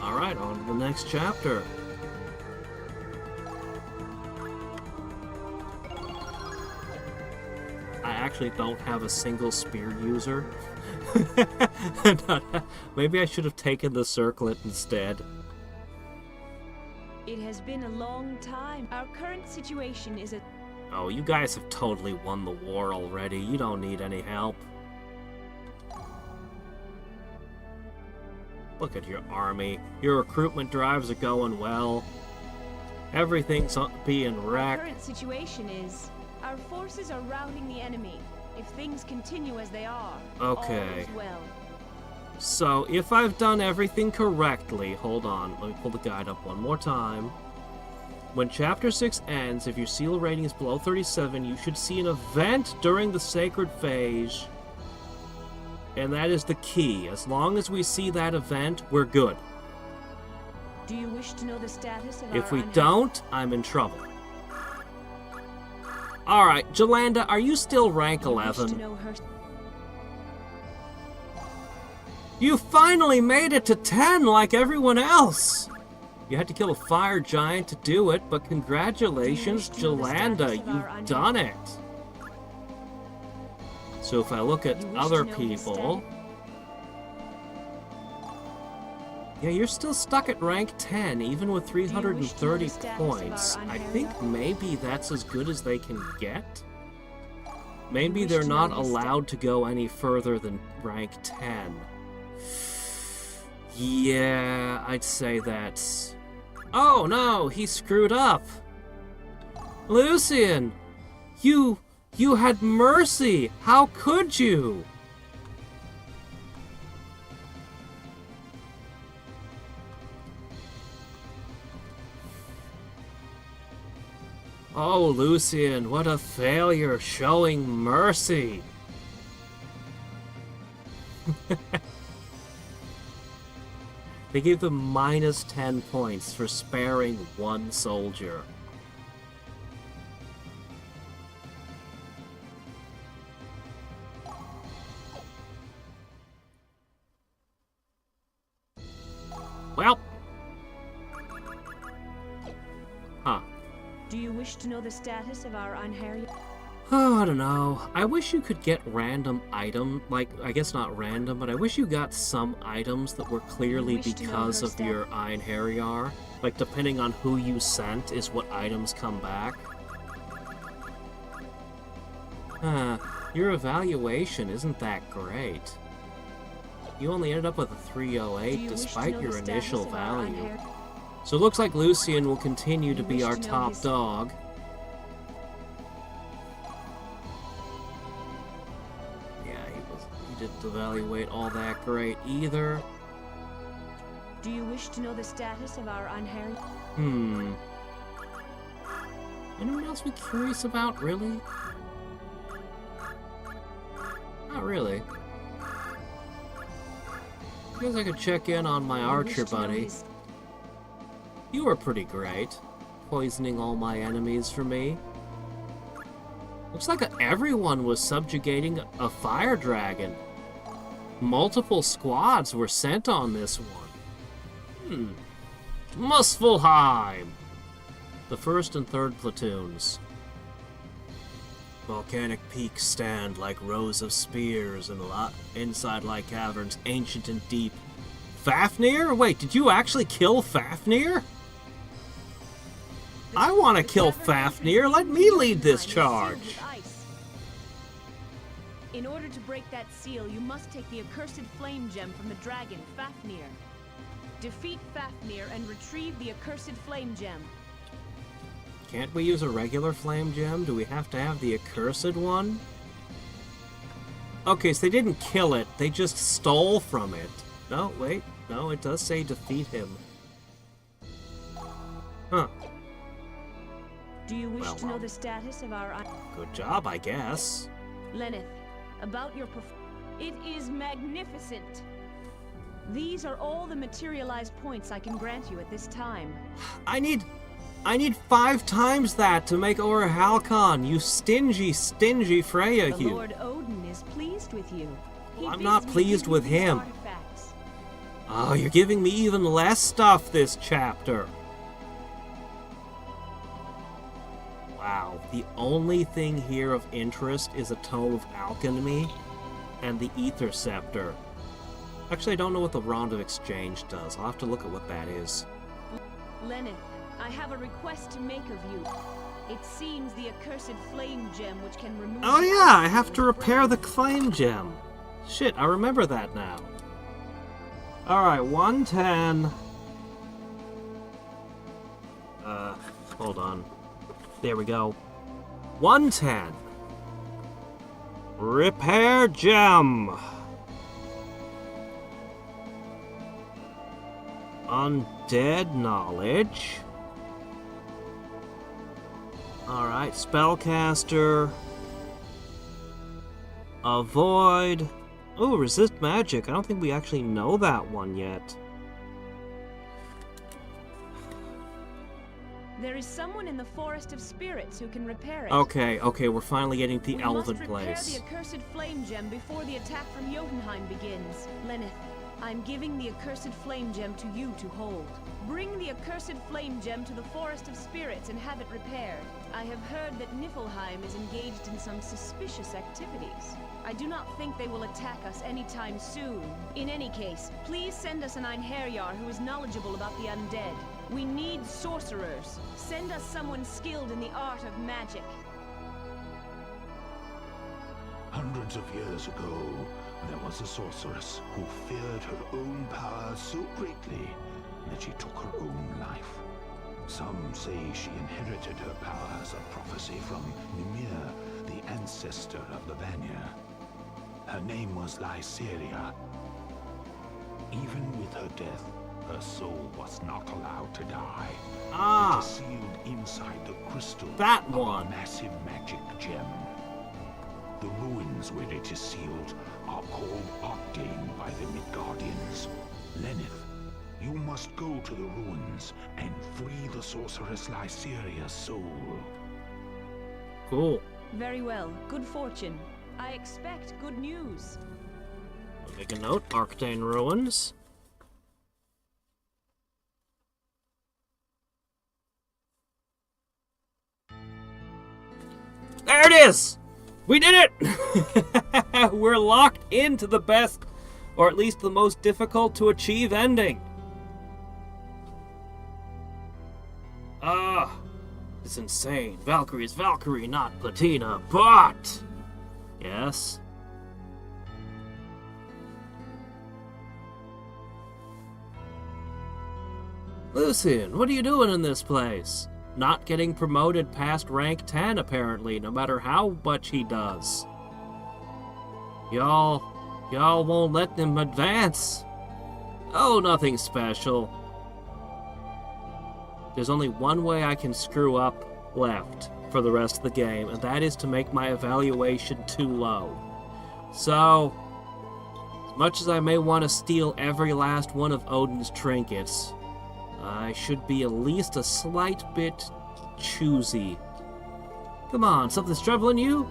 Alright, on to the next chapter. I actually don't have a single spear user. Maybe I should have taken the circlet instead. It has been a long time. Our current situation is a... Oh, you guys have totally won the war already. You don't need any help. Look at your army. Your recruitment drives are going well. Everything's being wrecked. Our current situation is... Our forces are routing the enemy. If things continue as they are, okay. All is well. So, if I've done everything correctly, hold on, let me pull the guide up one more time. When Chapter 6 ends, if your seal rating is below 37, you should see an event during the Sacred Phase, and that is the key. As long as we see that event, we're good. Do you wish to know the status of If we don't, I'm in trouble. Alright, Jolanda, are you still rank 11? You finally made it to 10 like everyone else! You had to kill a fire giant to do it, but congratulations, Jolanda, you've done it! So if I look at other people... Yeah, you're still stuck at rank 10, even with 330 points. I think maybe that's as good as they can get? Maybe they're not allowed to go any further than rank 10. Yeah, I'd say that's... Oh no, he screwed up! Lucian! You had mercy! How could you? Oh, Lucian, what a failure showing mercy! They gave them minus 10 points for sparing one soldier. Well. Huh. Do you wish to know the status of our Einherjar? Oh, I don't know. I wish you could get random item, like, I guess not random, but I wish you got some items that were clearly because of your Einherjar. Like, depending on who you sent is what items come back. Your evaluation isn't that great. You only ended up with a 308 despite your initial value. So it looks like Lucian will continue to be our top dog. He didn't evaluate all that great either. Do you wish to know the status of our Einherjar? Anyone else be curious about, really? Not really. I guess I could check in on my archer buddy. You were pretty great, poisoning all my enemies for me. Looks like everyone was subjugating a fire dragon. Multiple squads were sent on this one. Muspelheim! The 1st and 3rd platoons. Volcanic peaks stand like rows of spears inside like caverns, ancient and deep. Fafnir? Wait, did you actually kill Fafnir? I want to kill Fafnir. Let me lead this charge. In order to break that seal, you must take the accursed flame gem from the dragon, Fafnir. Defeat Fafnir and retrieve the accursed flame gem. Can't we use a regular flame gem? Do we have to have the accursed one? Okay, so they didn't kill it. They just stole from it. No, wait. No, it does say defeat him. Huh. Do you wish to know the status of our... Good job, I guess. Lenneth, about your it is magnificent. These are all the materialized points I can grant you at this time. I need 5 times that to make Orhalcon, you stingy, stingy Freya, the you. Lord Odin is pleased with you. Well, I'm not pleased with him. Oh, you're giving me even less stuff this chapter. Wow, the only thing here of interest is a Tome of Alchemy and the Ether Scepter. Actually, I don't know what the Rond of Exchange does. I'll have to look at what that is. Lenneth, I have a request to make of you. It seems the accursed flame gem which can remove... Oh yeah, I have to repair the flame gem. Shit, I remember that now. Alright, 110. Hold on. There we go. 110. Repair gem. Undead knowledge. Alright, spellcaster. Avoid. Oh, resist magic. I don't think we actually know that one yet. There is someone in the Forest of Spirits who can repair it. Okay, we're finally getting the Elven place. place. We must repair the accursed flame gem before the attack from Jotunheim begins. Lenneth, I'm giving the accursed flame gem to you to hold. Bring the accursed flame gem to the Forest of Spirits and have it repaired. I have heard that Niflheim is engaged in some suspicious activities. I do not think they will attack us anytime soon. In any case, please send us an Einherjar who is knowledgeable about the undead. We need sorcerers. Send us someone skilled in the art of magic. Hundreds of years ago, there was a sorceress who feared her own power so greatly that she took her own life. Some say she inherited her power as a prophecy from Mimir, the ancestor of the Vanir. Her name was Lyceria. Even with her death, her soul was not allowed to die. It is sealed inside the crystal that of one. a massive magic gem. The ruin ruins where it is sealed are called Octane by the Midgardians. Lenneth, you must go to the ruins and free the sorceress Lyseria's soul. Cool. Very well. Good fortune. I expect good news. I'll make a note. Arcane Ruins. There it is! We did it! We're locked into the best, or at least the most difficult to achieve ending. It's insane. Valkyrie is Valkyrie, not Platina, but... Yes? Lucian, what are you doing in this place? Not getting promoted past rank 10, apparently, no matter how much he does. Y'all won't let him advance. Oh, nothing special. There's only one way I can screw up left for the rest of the game, and that is to make my evaluation too low. So, as much as I may want to steal every last one of Odin's trinkets, I should be at least a slight bit choosy. Come on, something's troubling you?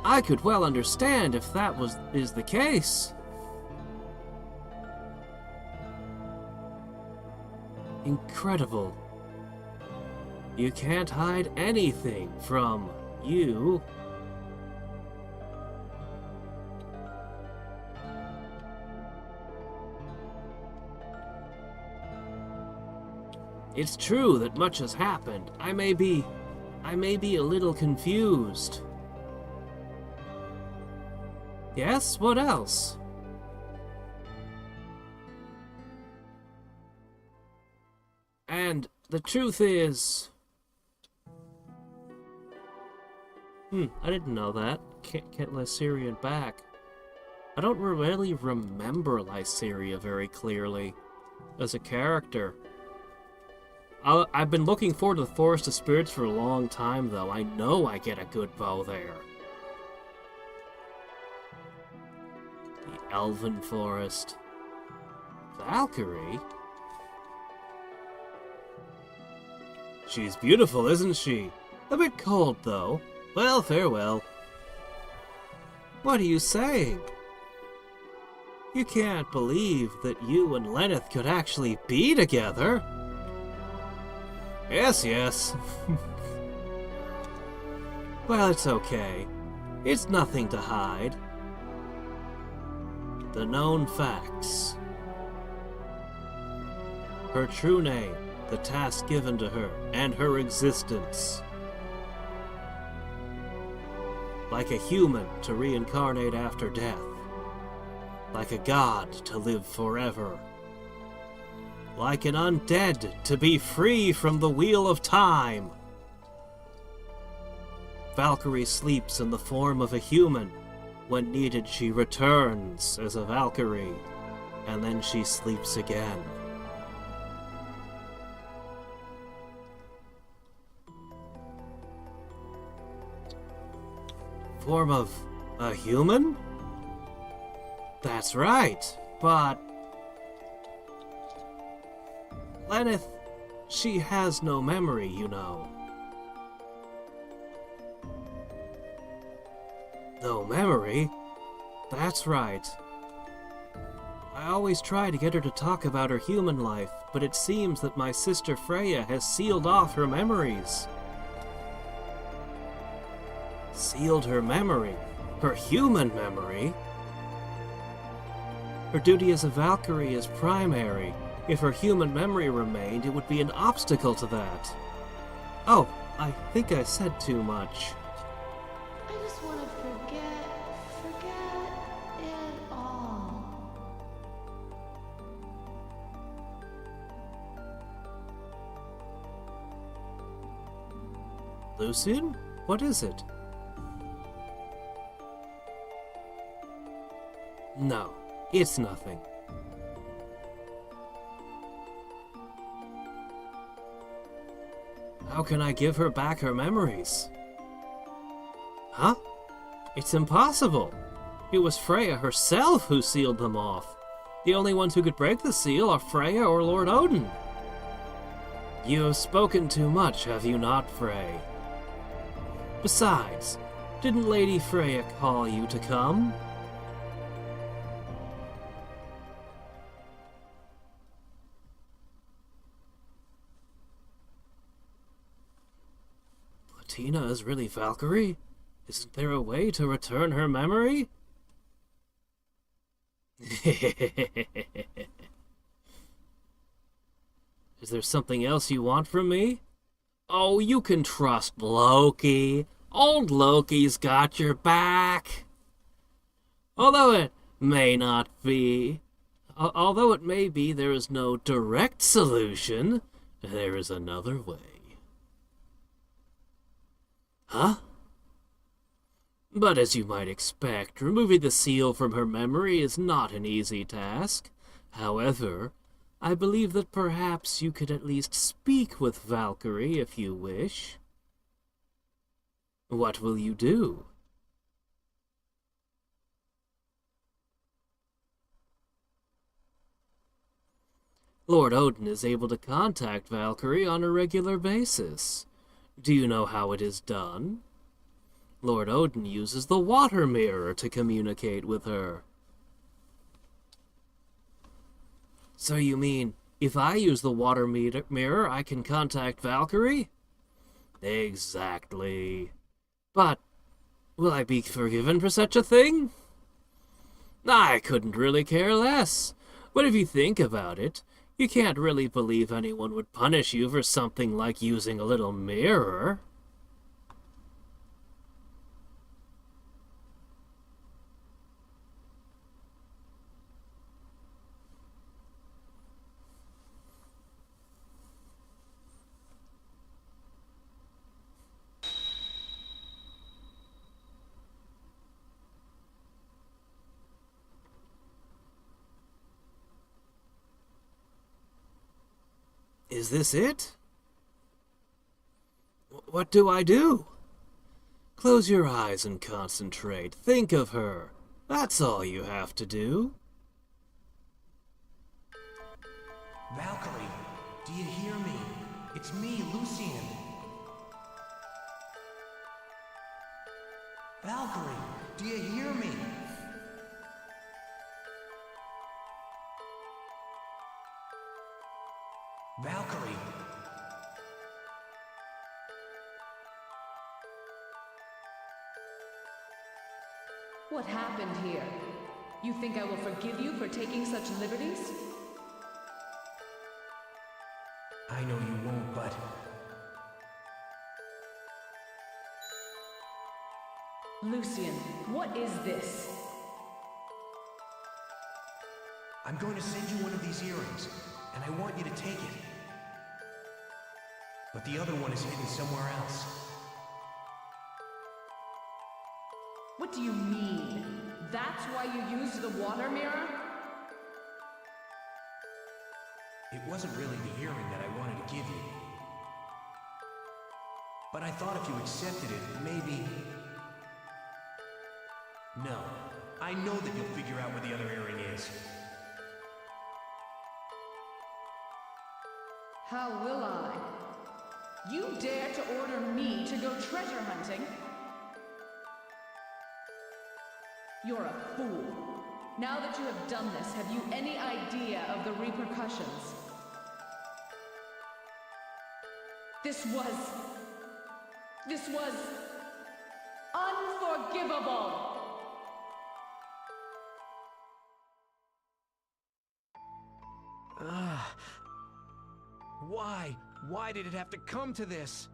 I could well understand if that is the case. Incredible. You can't hide anything from you. It's true that much has happened. I may be a little confused. Yes, what else? And the truth is... I didn't know that. Can't get Lyserian back. I don't really remember Lyseria very clearly as a character. I've been looking forward to the Forest of Spirits for a long time, though. I know I get a good bow there. The Elven Forest. Valkyrie? She's beautiful, isn't she? A bit cold, though. Well, farewell. What are you saying? You can't believe that you and Lenneth could actually be together. Yes. Well, it's okay. It's nothing to hide. The known facts. Her true name, the task given to her, and her existence. Like a human to reincarnate after death. Like a god to live forever. Like an undead to be free from the wheel of time. Valkyrie sleeps in the form of a human. When needed, she returns as a Valkyrie, and then she sleeps again. Form of a human? That's right, but... Lenneth, she has no memory, you know. No memory? That's right. I always try to get her to talk about her human life, but it seems that my sister Freya has sealed off her memories. Sealed her memory? Her human memory? Her duty as a Valkyrie is primary. If her human memory remained, it would be an obstacle to that. Oh, I think I said too much. I just want to forget it all. Lucian? What is it? No, it's nothing. How can I give her back her memories? Huh? It's impossible. It was Freya herself who sealed them off. The only ones who could break the seal are Freya or Lord Odin. You have spoken too much, have you not, Frey? Besides, didn't Lady Freya call you to come? Platina is really Valkyrie? Isn't there a way to return her memory? Is there something else you want from me? Oh, you can trust Loki. Old Loki's got your back. Although it may be, there is no direct solution, there is another way. Huh? But as you might expect, removing the seal from her memory is not an easy task. However, I believe that perhaps you could at least speak with Valkyrie if you wish. What will you do? Lord Odin is able to contact Valkyrie on a regular basis. Do you know how it is done? Lord Odin uses the water mirror to communicate with her. So you mean, if I use the water mirror, I can contact Valkyrie? Exactly. But, will I be forgiven for such a thing? I couldn't really care less. But if you think about it, you can't really believe anyone would punish you for something like using a little mirror. Is this it? What do I do? Close your eyes and concentrate. Think of her. That's all you have to do. Valkyrie, do you hear me? It's me, Lucian. Valkyrie, do you hear me? Valkyrie. What happened here? You think I will forgive you for taking such liberties? I know you won't, but... Lucian, what is this? I'm going to send you one of these earrings, and I want you to take it. But the other one is hidden somewhere else. What do you mean? That's why you used the water mirror? It wasn't really the earring that I wanted to give you. But I thought if you accepted it, maybe... No. I know that you'll figure out where the other earring is. How will I? You dare to order me to go treasure hunting? You're a fool. Now that you have done this, have you any idea of the repercussions? This was unforgivable! Why? Why did it have to come to this?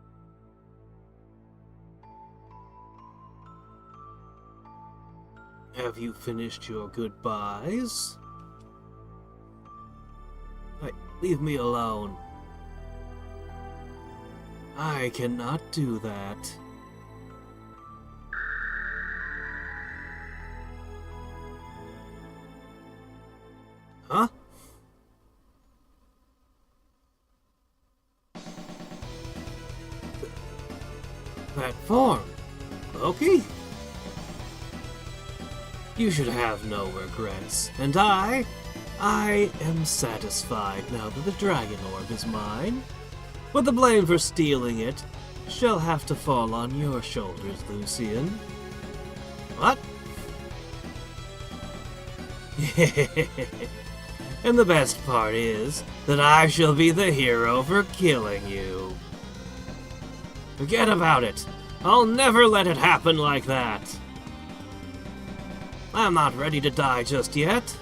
Have you finished your goodbyes? Leave me alone. I cannot do that. Huh? That form. Loki? You should have no regrets. And I am satisfied now that the dragon orb is mine. But the blame for stealing it shall have to fall on your shoulders, Lucian. What? And the best part is that I shall be the hero for killing you. Forget about it. I'll never let it happen like that. I'm not ready to die just yet.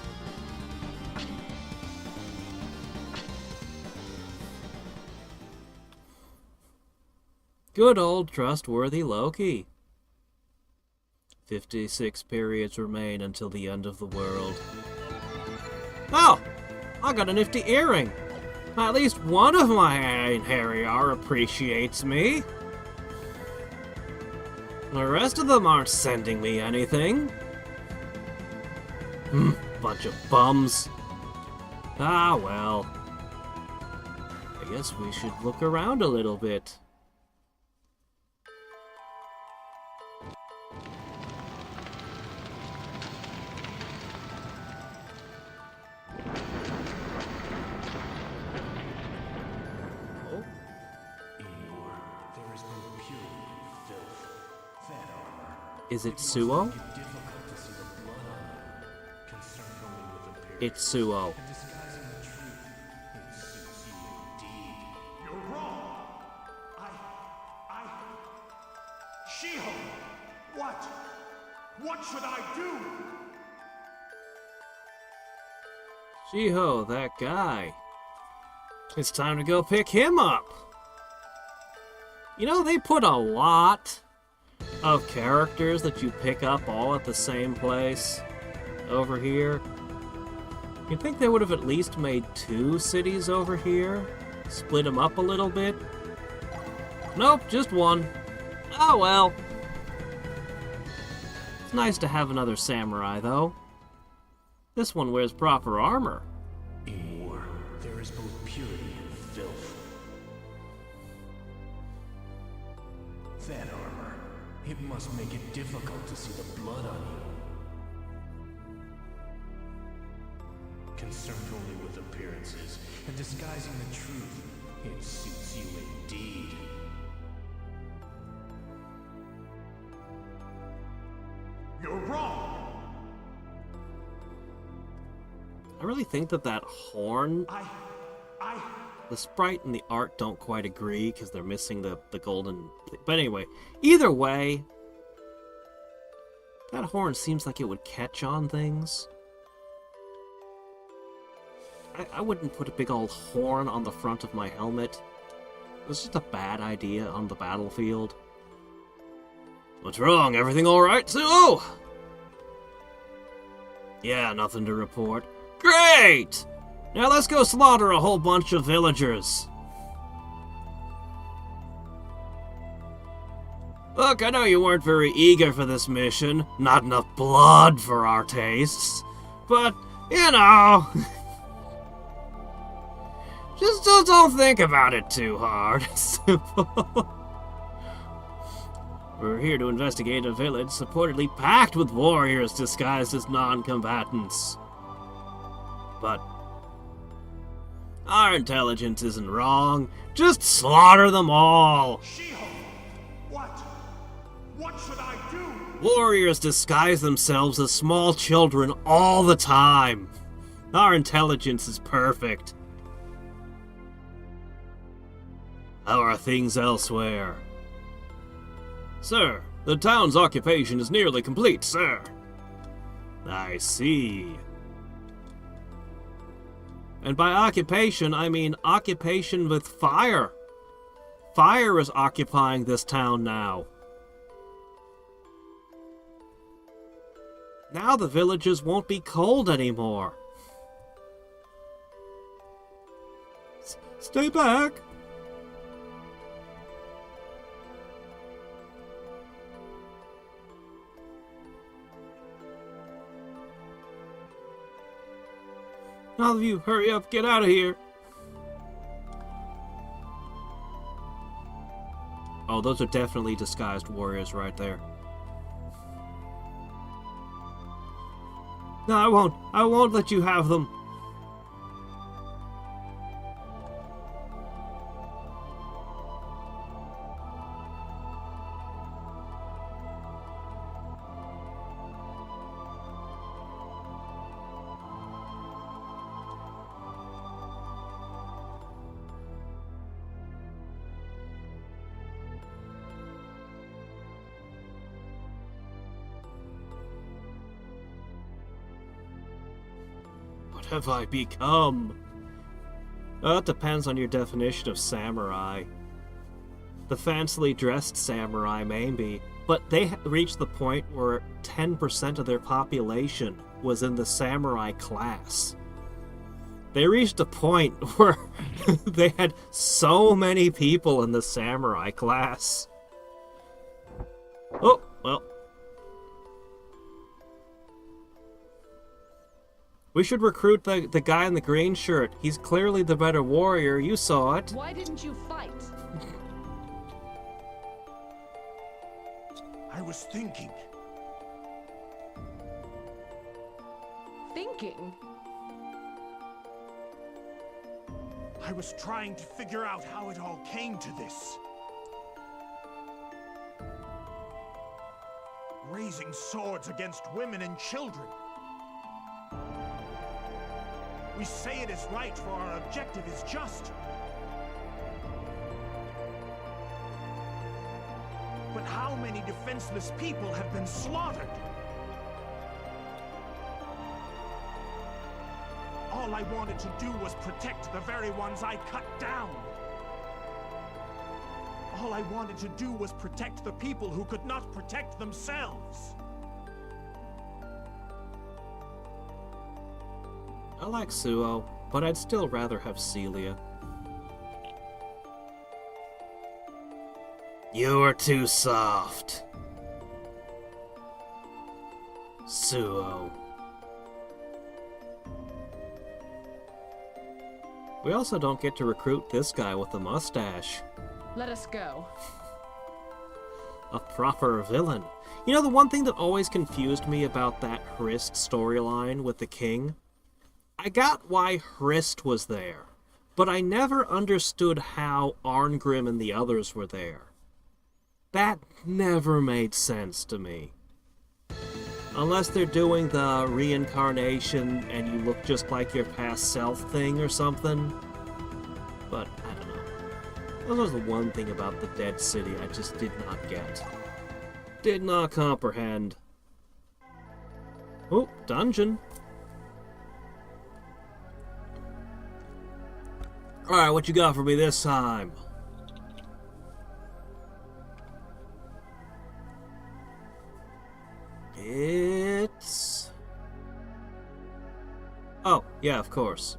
Good old trustworthy Loki. 56 periods remain until the end of the world. Oh! I got a nifty earring! At least one of my Harriar appreciates me. The rest of them aren't sending me anything. Bunch of bums. Ah, well. I guess we should look around a little bit. Is it Suo? It's Suo. You're wrong. She-Hulk! What? What should I do? Shiho, that guy. It's time to go pick him up. You know, they put a lot of characters that you pick up all at the same place over here. You'd think they would have at least made 2 cities over here, split them up a little bit. Nope, just 1. Oh well. It's nice to have another samurai, though. This one wears proper armor. In war, there is both purity and filth. That armor, it must make it difficult to see the blood on you. Concerned only with appearances and disguising the truth, it suits you indeed. You're wrong. I really think that horn, the sprite and the art don't quite agree because they're missing the golden... But anyway, either way, that horn seems like it would catch on things. I wouldn't put a big old horn on the front of my helmet. It was just a bad idea on the battlefield. What's wrong? Everything alright, Suo? Yeah, nothing to report. Great! Now let's go slaughter a whole bunch of villagers. Look, I know you weren't very eager for this mission. Not enough blood for our tastes. But, you know... just don't think about it too hard. We're here to investigate a village supposedly packed with warriors disguised as non-combatants. But our intelligence isn't wrong. Just slaughter them all. She-Hulk! What? What should I do? Warriors disguise themselves as small children all the time. Our intelligence is perfect. How are things elsewhere? Sir, the town's occupation is nearly complete, sir. I see. And by occupation, I mean occupation with fire. Fire is occupying this town now. Now the villages won't be cold anymore. Stay back. All of you, hurry up, get out of here. Oh, those are definitely disguised warriors right there. No, I won't. I won't let you have them. What have I become? Well, it depends on your definition of samurai. The fancily dressed samurai, maybe, but they reached the point where 10% of their population was in the samurai class. They reached a point where they had so many people in the samurai class. Oh, well. We should recruit the guy in the green shirt. He's clearly the better warrior. You saw it. Why didn't you fight? I was thinking. Thinking? I was trying to figure out how it all came to this. Raising swords against women and children. We say it is right, for our objective is just. But how many defenseless people have been slaughtered? All I wanted to do was protect the very ones I cut down. All I wanted to do was protect the people who could not protect themselves. I like Suo, but I'd still rather have Celia. You're too soft. Suo. We also don't get to recruit this guy with the mustache. Let us go. A proper villain. You know, the one thing that always confused me about that Hrist storyline with the king? I got why Hrist was there, but I never understood how Arngrim and the others were there. That never made sense to me. Unless they're doing the reincarnation and you look just like your past self thing or something. But, I don't know. That was the one thing about the Dead City I just did not get. Did not comprehend. Oh, dungeon. Alright, what you got for me this time? It's... Oh, yeah, of course.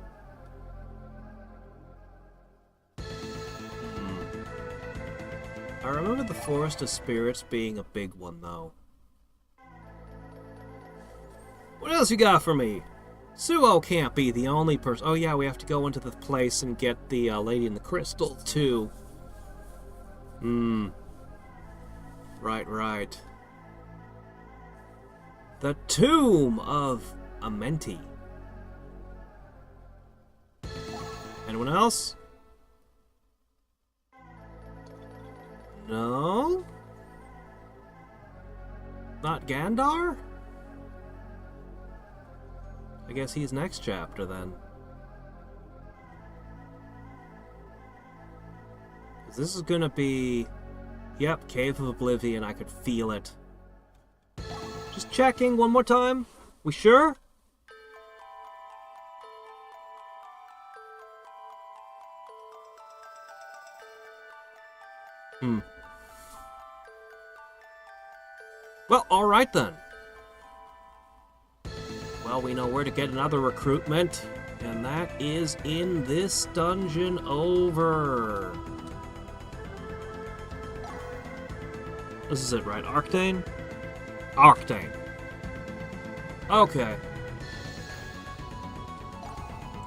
I remember the Forest of Spirits being a big one, though. What else you got for me? Suo can't be the only person. Oh yeah, we have to go into the place and get the Lady in the Crystal, too. Right. The Tomb of Amenti. Anyone else? No? Not Gandar? I guess he's next chapter, then. 'Cause this is gonna be... Yep, Cave of Oblivion, I could feel it. Just checking one more time. We sure? Well, alright then. Well, we know where to get another recruitment, and that is in this dungeon over. This is it, right? Arctane? Arctane. Okay.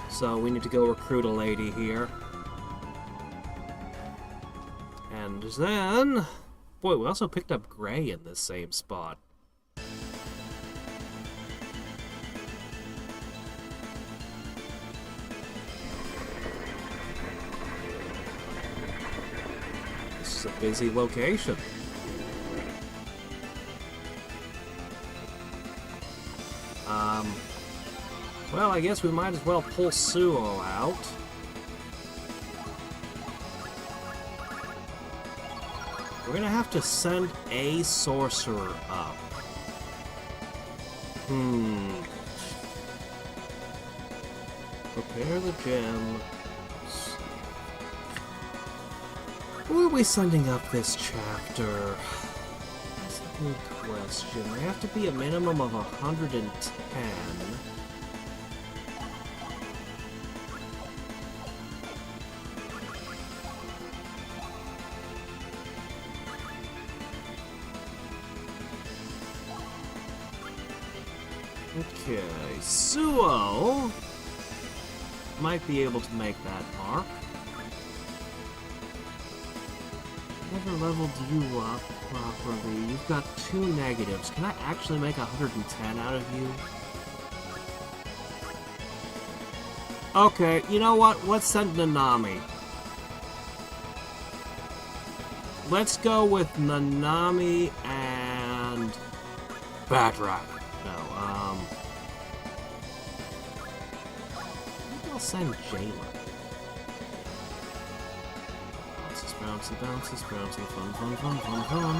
So we need to go recruit a lady here. And then... Boy, we also picked up Gray in this same spot. is a busy location. Well, I guess we might as well pull Suo out. We're gonna have to send a sorcerer up. Prepare the gem. Who are we sending up this chapter? That's a good question. They have to be a minimum of 110. Okay, Suo might be able to make that mark. Never leveled you up properly. You've got 2 negatives. Can I actually make 110 out of you? Okay, you know what? Let's send Nanami. Let's go with Nanami and Hadriex. Maybe I'll send Jayla. Bouncy, bouncy, bouncy, fun, fun, fun, fun, fun.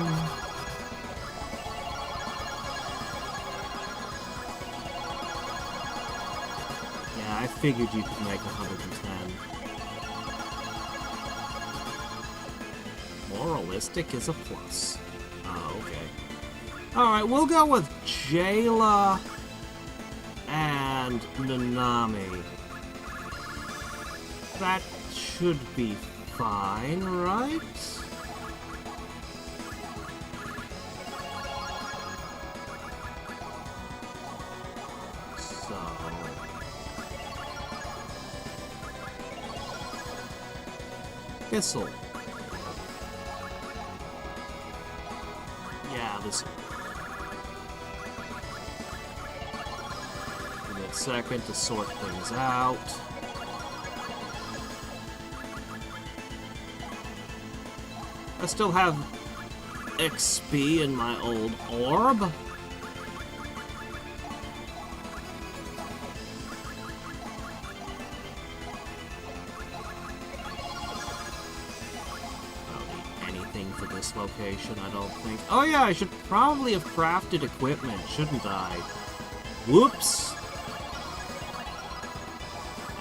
Yeah, I figured you could make 110. Moralistic is a plus. Oh, okay. Alright, we'll go with Jayla and Nanami. That should be fine, right? So... Thistle. Yeah, this... Give me a second to sort things out. I still have XP in my old orb. I don't need anything for this location, I don't think. Oh yeah, I should probably have crafted equipment, shouldn't I? Whoops!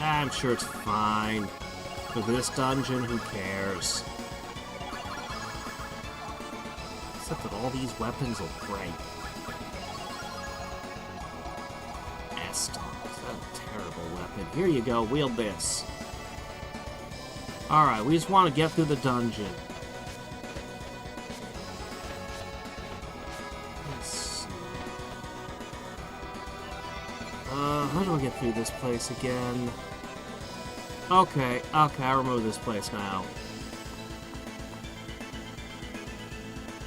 I'm sure it's fine. For this dungeon, who cares? Except that all these weapons will break. Estos, that's a terrible weapon. Here you go, wield this. Alright, we just want to get through the dungeon. Let's see. How do I get through this place again? Okay, I remove this place now.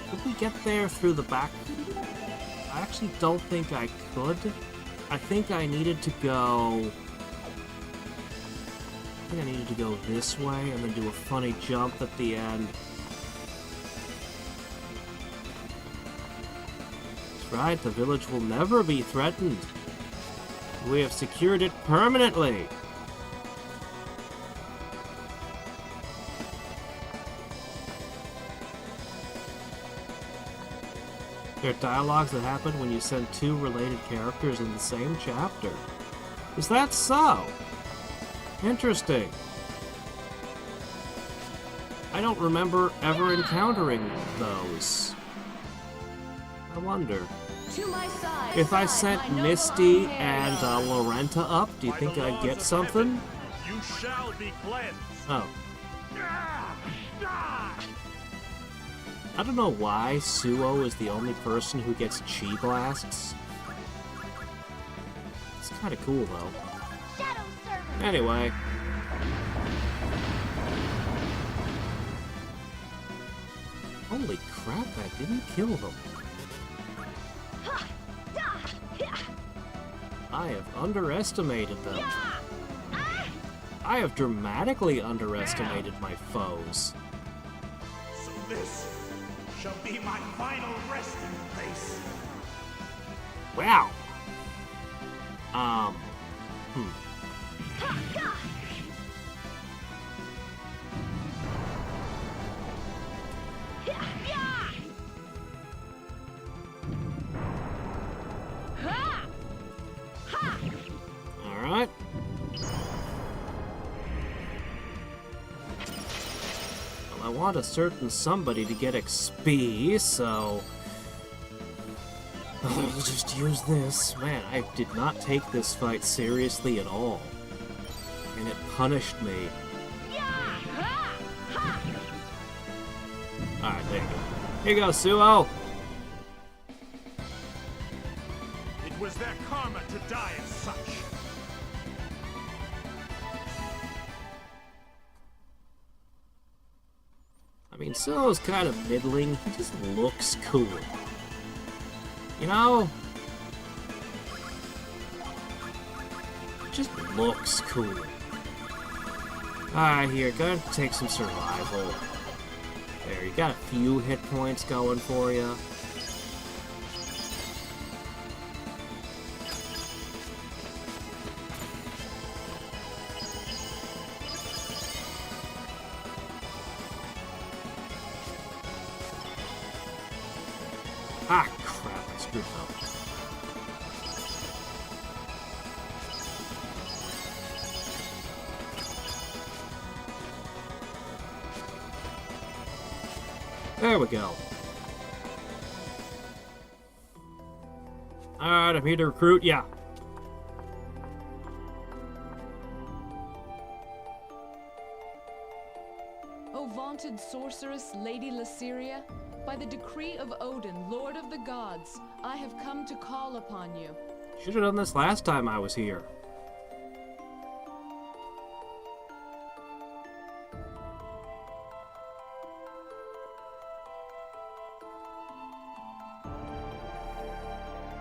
Could we get there through the back? I actually don't think I could. I think I needed to go... this way and then do a funny jump at the end. That's right, the village will never be threatened. We have secured it permanently. There are dialogues that happen when you send 2 related characters in the same chapter. Is that so? Interesting. I don't remember ever encountering those. I wonder. To my side. If I sent Misty and Lorenta up, do you think I'd get something? You shall be cleansed. Oh. I don't know why Suo is the only person who gets chi blasts. It's kind of cool, though. Anyway. Holy crap, that didn't kill them. I have underestimated them. I have dramatically underestimated my foes. So This shall be my final resting place. Wow. Alright. Well, I want a certain somebody to get XP, so I'll just use this. Man, I did not take this fight seriously at all. And it punished me. Alright, there you go. Here you go, Suo! It was their karma to die as such. I mean, Suo's kind of middling. He just looks cool. You know? Just looks cool. Alright, here, go take some survival. There, you got a few hit points going for you. Ah, crap, I screwed up. There we go. Alright, I'm here to recruit ya. O vaunted sorceress, Lady Lysiria, by the decree of Odin, Lord of the Gods, I have come to call upon you. Should have done this last time I was here.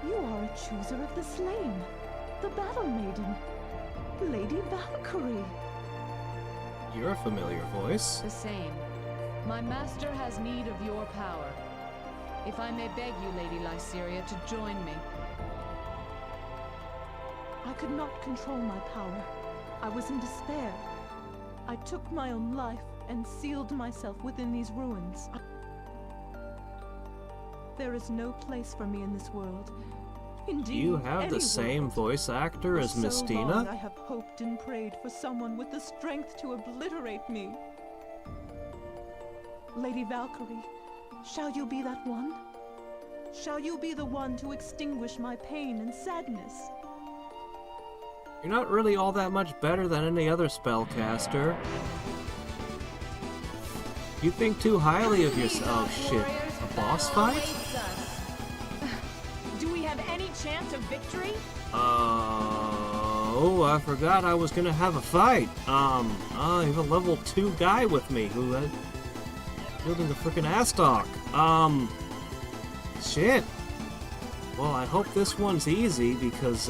You are a chooser of the slain, the battle maiden, Lady Valkyrie. You're a familiar voice. The same. My master has need of your power. If I may beg you, Lady Lysiria, to join me. I could not control my power. I was in despair. I took my own life and sealed myself within these ruins. There is no place for me in this world. Indeed, Do you have any the same world. voice actor For as Miss so Dina? long I have hoped and prayed for someone with the strength to obliterate me. Lady Valkyrie, shall you be that one? Shall you be the one to extinguish my pain and sadness? You're not really all that much better than any other spellcaster. You think too highly of yourself. Oh shit. A boss fight? Do we have any chance of victory? Oh, I forgot I was gonna have a fight. I have a level 2 guy with me who is wielding the frickin' Astok. Shit. Well, I hope this one's easy because,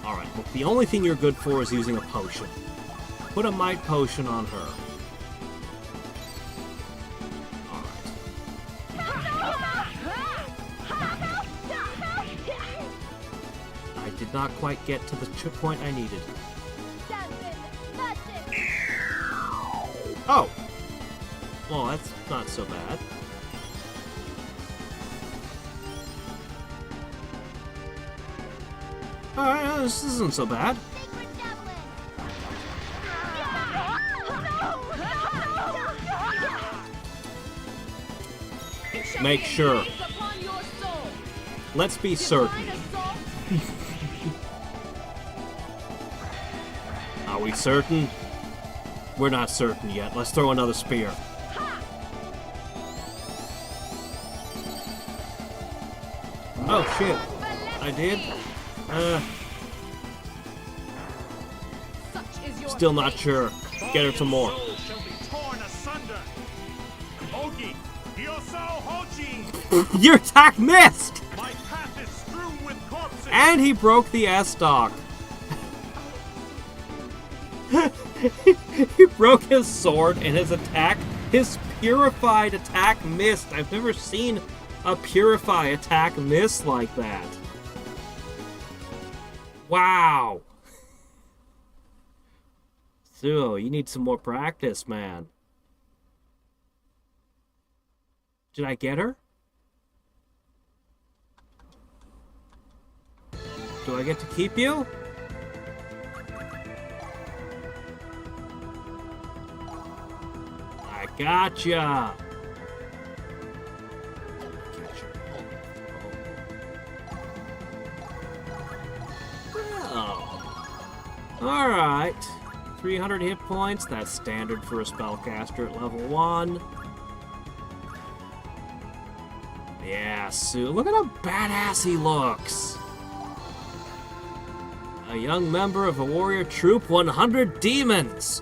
Alright, well, the only thing you're good for is using a potion. Put a might potion on her. I did not quite get to the point I needed. Oh! Well, that's not so bad. Alright, this isn't so bad. Make sure. Let's be certain. Are we certain? We're not certain yet. Let's throw another spear. Oh shit. I did? Still not sure. Get her some more. Soul shall be torn asunder. Ogi, Hyoso Hoji. Your attack missed! My path is strewn with corpses. And he broke the S-Stock. He broke his sword and his purified attack missed. I've never seen a purify attack miss like that. Wow. Suo, you need some more practice, man. Did I get her? Do I get to keep you? I gotcha! Oh. Alright. 300 hit points, that's standard for a spellcaster at level 1. Yeah, Sue, look at how badass he looks! A young member of a warrior troop, 100 demons!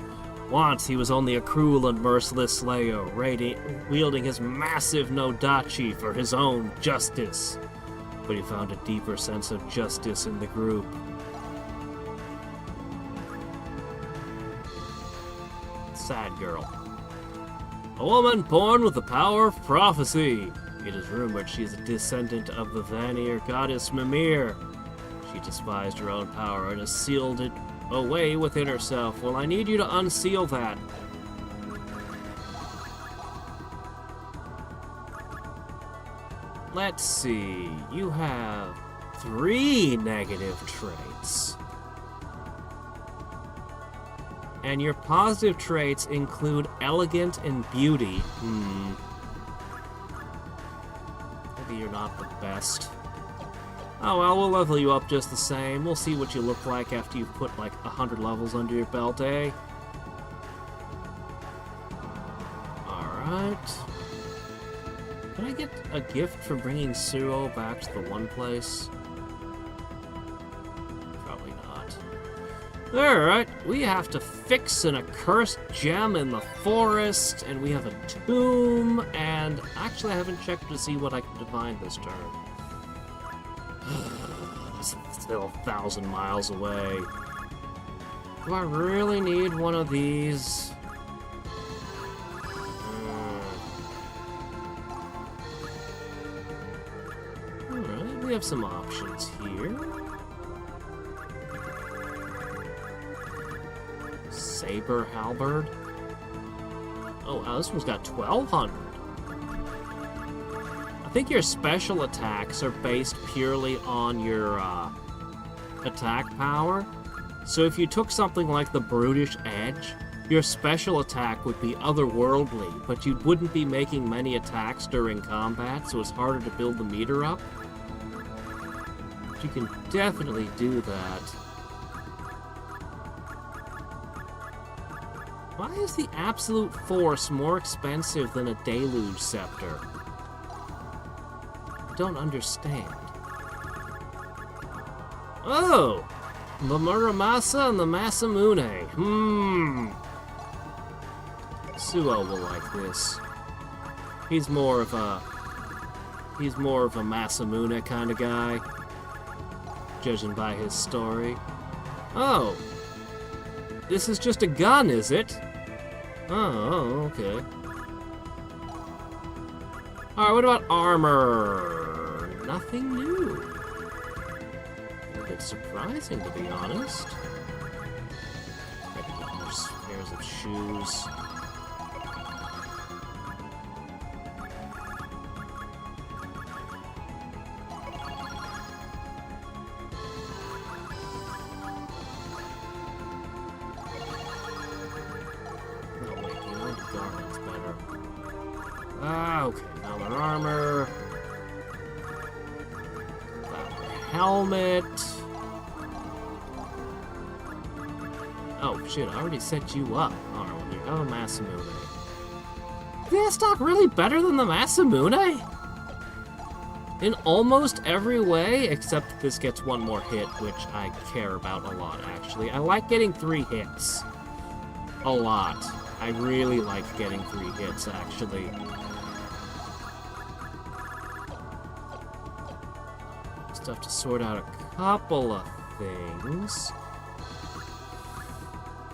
Once he was only a cruel and merciless slayer, wielding his massive Nodachi for his own justice. But he found a deeper sense of justice in the group. Sad girl. A woman born with the power of prophecy. It is rumored she is a descendant of the Vanir goddess Mimir. She despised her own power and has sealed it away within herself. Well, I need you to unseal that. Let's see. You have 3 negative traits. And your positive traits include elegant and beauty. Maybe you're not the best. Oh well, we'll level you up just the same. We'll see what you look like after you've put like 100 levels under your belt, eh? Alright. Can I get a gift for bringing Suo back to the one place? Probably not. Alright, we have to fix an accursed gem in the forest, and we have a tomb, and actually I haven't checked to see what I can divine this turn. It's still 1,000 miles away. Do I really need one of these? Alright, we have some options here. Saber Halberd. Oh, wow, this one's got 1,200. I think your special attacks are based purely on your attack power. So if you took something like the Brutish Edge, your special attack would be otherworldly, but you wouldn't be making many attacks during combat, so it's harder to build the meter up. But you can definitely do that. Why is the Absolute Force more expensive than a Deluge Scepter? Don't understand. Oh! The Muramasa and the Masamune. Suo will like this. He's more of a Masamune kind of guy, judging by his story. Oh! This is just a gun, is it? Oh, okay. Alright, what about armor? Nothing new. A bit surprising, to be honest. Maybe more pairs of shoes. No, wait, you know the garment's better. Ah, okay, now their armor. Helmet. Oh shit, I already set you up. Alright, well, you have a Masamune. Is that stock really better than the Masamune? In almost every way, except that this gets 1 more hit, which I care about a lot, actually. I like getting 3 hits. A lot. I really like getting 3 hits, actually. Have to sort out a couple of things.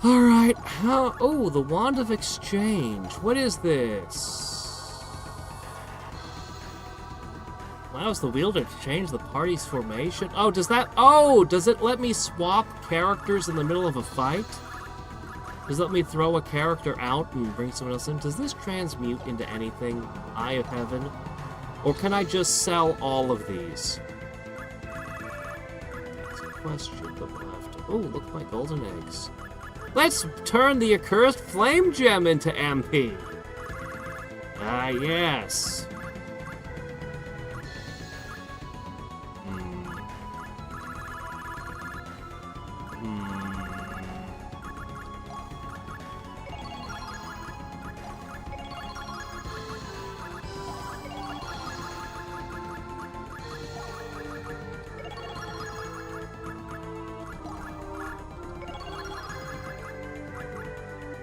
Alright, how... Oh, the Wand of Exchange. What is this? Allows the wielder to change the party's formation. Oh, does that... Oh, does it let me swap characters in the middle of a fight? Does it let me throw a character out and bring someone else in? Does this transmute into anything? Eye of Heaven? Or can I just sell all of these? That's a question, but we'll have to... Oh, look at my golden eggs. Let's turn the accursed flame gem into MP. Ah, yes.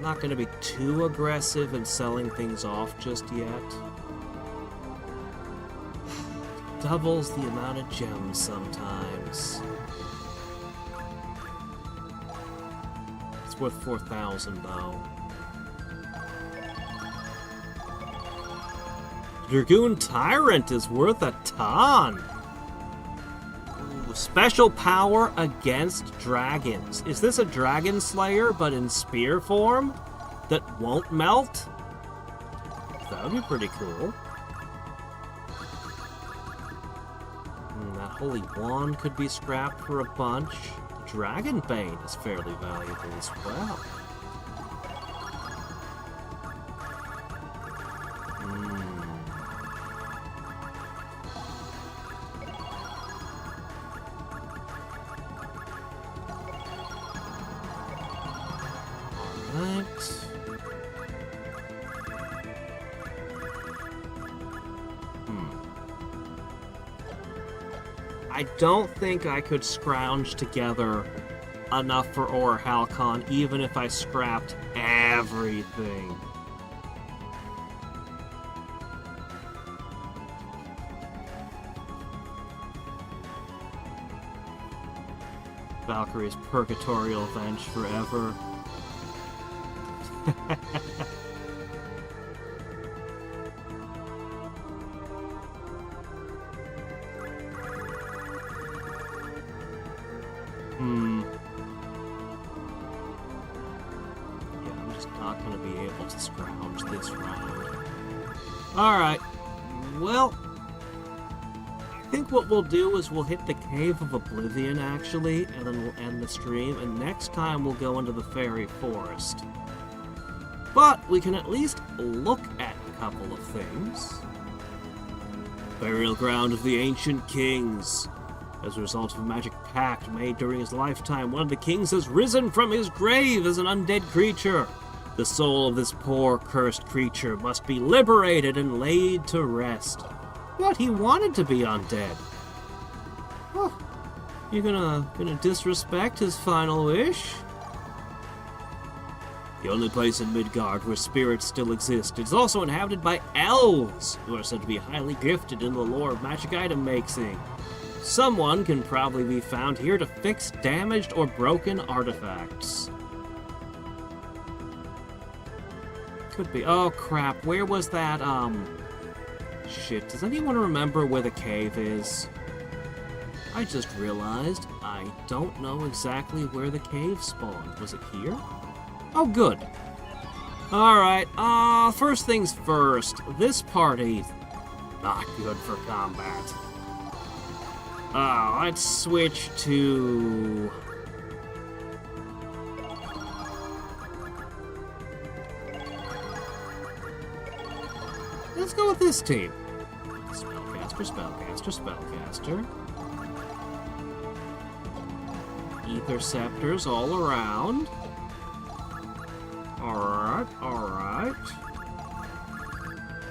Not going to be too aggressive in selling things off just yet. Doubles the amount of gems sometimes. It's worth 4,000 though. Dragoon Tyrant is worth a ton. Special power against dragons. Is this a dragon slayer, but in spear form? That won't melt? That would be pretty cool. That holy wand could be scrapped for a bunch. The Dragon Bane is fairly valuable as well. I don't think I could scrounge together enough for Orhalcon, even if I scrapped everything. Valkyrie's purgatorial venge forever. Yeah, I'm just not going to be able to scrounge this round. Alright, well, I think what we'll do is we'll hit the Cave of Oblivion, actually, and then we'll end the stream, and next time we'll go into the Fairy Forest. But we can at least look at a couple of things. Burial ground of the ancient kings. As a result of a magic pact made during his lifetime, one of the kings has risen from his grave as an undead creature. The soul of this poor, cursed creature must be liberated and laid to rest. What? He wanted to be undead. Oh, you're gonna disrespect his final wish? The only place in Midgard where spirits still exist is also inhabited by elves, who are said to be highly gifted in the lore of magic item making. Someone can probably be found here to fix damaged or broken artifacts. Could be. Oh crap, where was that, shit, does anyone remember where the cave is? I just realized I don't know exactly where the cave spawned. Was it here? Oh, good. Alright, first things first. This party's not good for combat. Let's switch to... Let's go with this team. Spellcaster, spellcaster, spellcaster. Ether scepters all around. Alright, alright.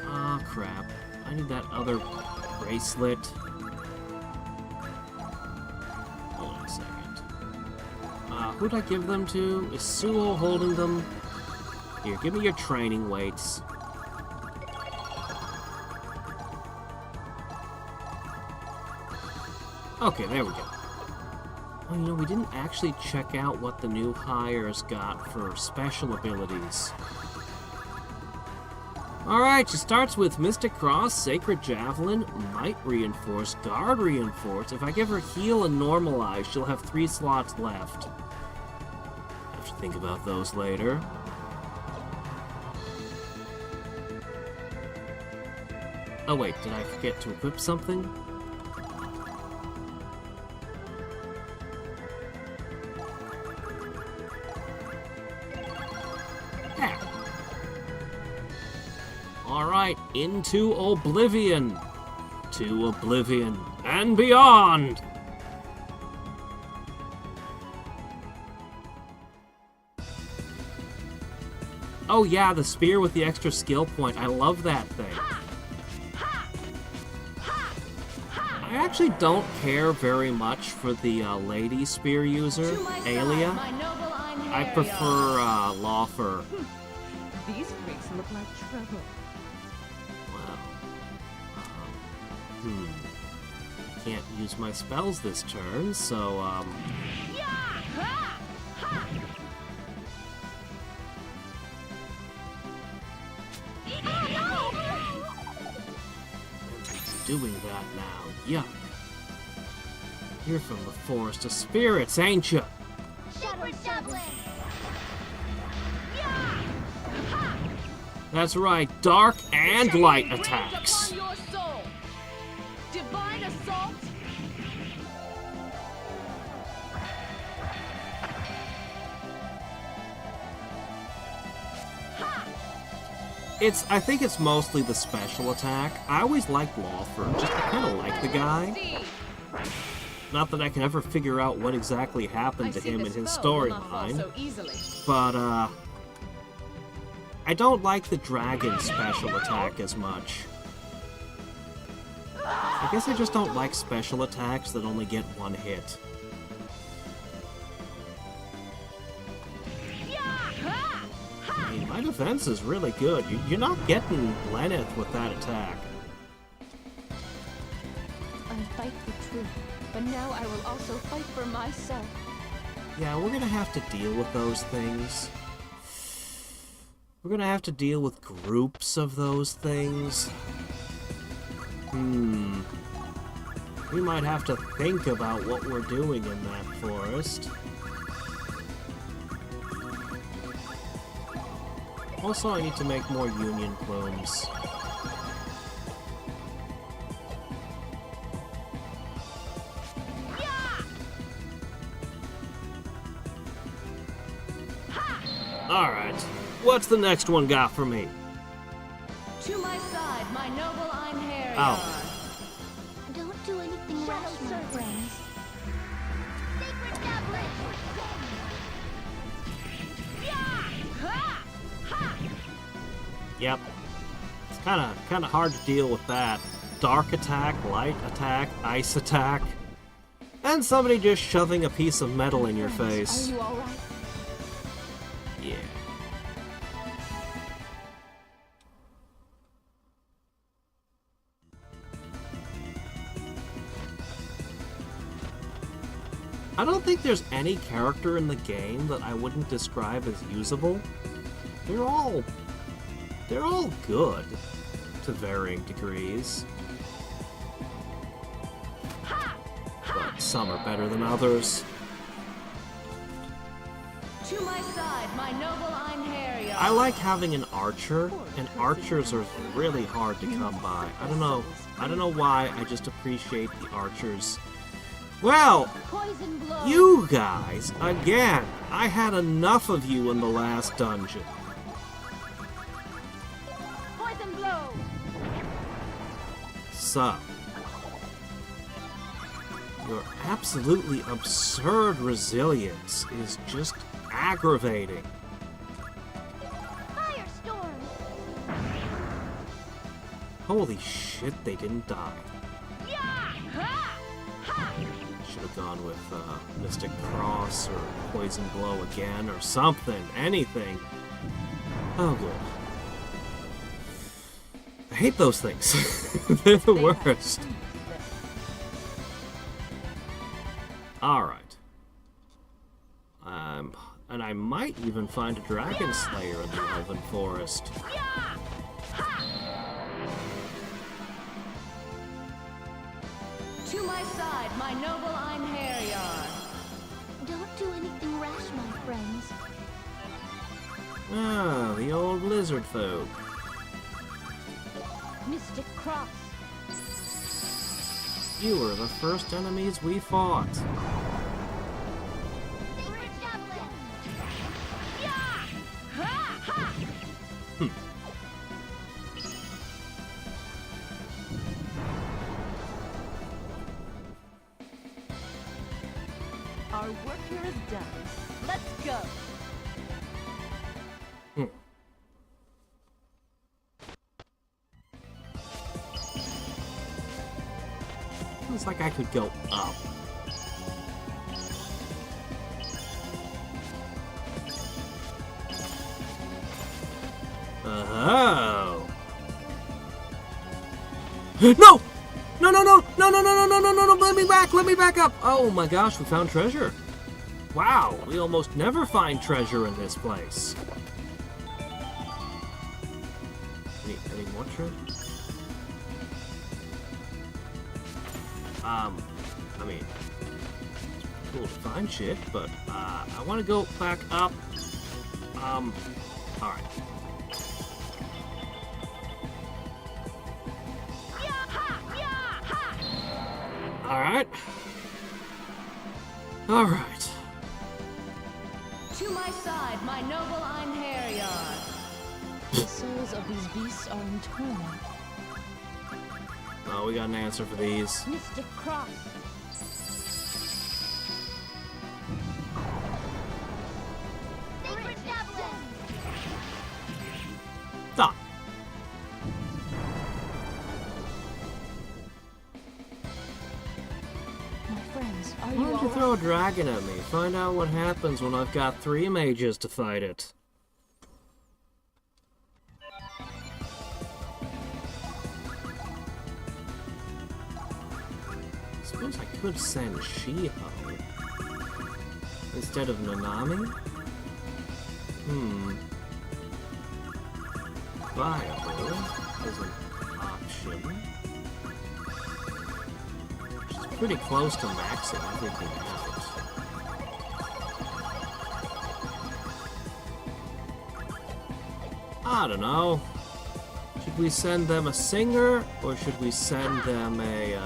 Ah, crap. I need that other bracelet. Hold on a second. Who'd I give them to? Is Suo holding them? Here, give me your training weights. Okay, there we go. Oh, you know, we didn't actually check out what the new hires got for special abilities. Alright, she starts with Mystic Cross, Sacred Javelin, Might Reinforce, Guard Reinforce. If I give her Heal and Normalize, she'll have 3 slots left. I have to think about those later. Oh wait, did I forget to equip something? Alright, into Oblivion. To Oblivion and beyond! Oh yeah, the spear with the extra skill point. I love that thing. I actually don't care very much for the lady spear user, Aelia. I prefer Lawfer. These freaks look like trouble. Can't use my spells this turn, so, doing that now. Yuck. You're from the Forest of Spirits, ain't ya? That's right, dark and light attacks. Divine Assault! I think it's mostly the special attack. I always liked Lawfer, just I kind of like the guy. Not that I can ever figure out what exactly happened to him in his storyline, but I don't like the dragon special attack as much. I guess I just don't like special attacks that only get 1 hit. I mean, my defense is really good. You're not getting Lenneth with that attack. I fight for truth, but now I will also fight for myself. Yeah, we're gonna have to deal with those things. We're gonna have to deal with groups of those things. We might have to think about what we're doing in that forest. Also, I need to make more union plumes. Alright, what's the next one got for me? To my side, my noble Einherjar. Oh. Don't do anything rash, my friends. Sacred Tablet! Yep. It's kinda hard to deal with that. Dark attack, light attack, ice attack. And somebody just shoving a piece of metal in your face. Are you alright? Yeah. I don't think there's any character in the game that I wouldn't describe as usable. They're all good to varying degrees. But some are better than others. To my side, my noble Einherjar. I like having an archer, and archers are really hard to come by. I don't know why, I just appreciate the archers. Well, Poison blow. you guys, again, I had enough of you in the last dungeon. Poison blow. So, your absolutely absurd resilience is just aggravating. Firestorm. Holy shit, they didn't die. Should have gone with Mystic Cross or Poison Blow again or something. Anything. Oh, good. I hate those things. They're the worst. Alright. And I might even find a dragon slayer in the Elven Forest. To my side, my noble Einherjar. Don't do anything rash, my friends. Ah, the old lizard folk. Mystic Cross. You were the first enemies we fought. Sacred Javelin. Our work here is done. Let's go. Feels like I could go up. Oh. No! No, no, no! No, no, no, no, no, no, no, no! Let me back! Let me back up! Oh my gosh, we found treasure. Wow, we almost never find treasure in this place. Any more treasure? I mean, it's cool to find shit, but, I want to go back up. Alright. Alright. Alright. To my side, my noble Einherjar. The souls of these beasts are in turmoil. Oh, we got an answer for these. Mystic Cross. Sacred Javelin. Stop. My friends, are Why you don't you all throw a dragon at me? Find out what happens when I've got 3 mages to fight it. I suppose I could send Shiho instead of Nanami? Viable is an option. She's pretty close to maxing everything out. I don't know. Should we send them a singer, or should we send them a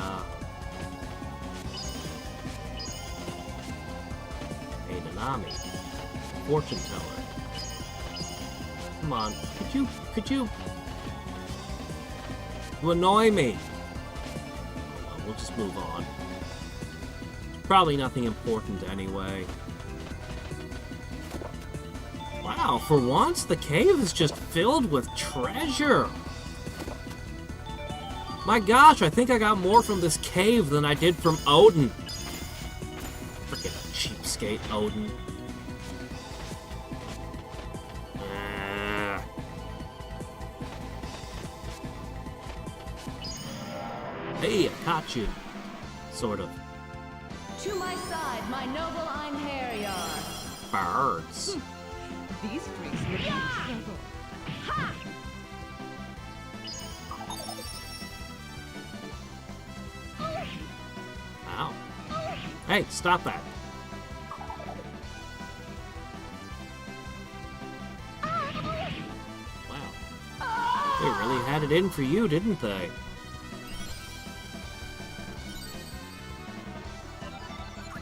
Nanami? Fortune teller. Come on, could you annoy me? Oh, well, we'll just move on. Probably nothing important anyway. Wow, for once, the cave is just filled with treasure. My gosh, I think I got more from this cave than I did from Odin. Frickin' cheapskate Odin. Hey, I caught you. Sort of. To my side, my noble Einherjar. Birds. These freaks look in trouble. Ow. Hey, stop that. Wow. They really had it in for you, didn't they?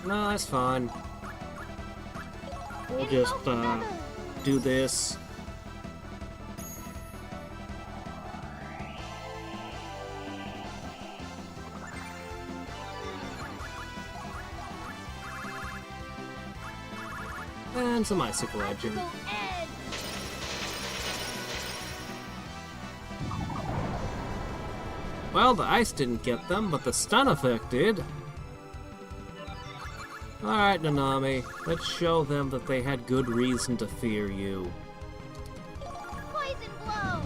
No, that's fine. We'll just, do this. And some icicle edging. Edge. Well, the ice didn't get them, but the stun effect did. Alright, Nanami, let's show them that they had good reason to fear you. Poison blow.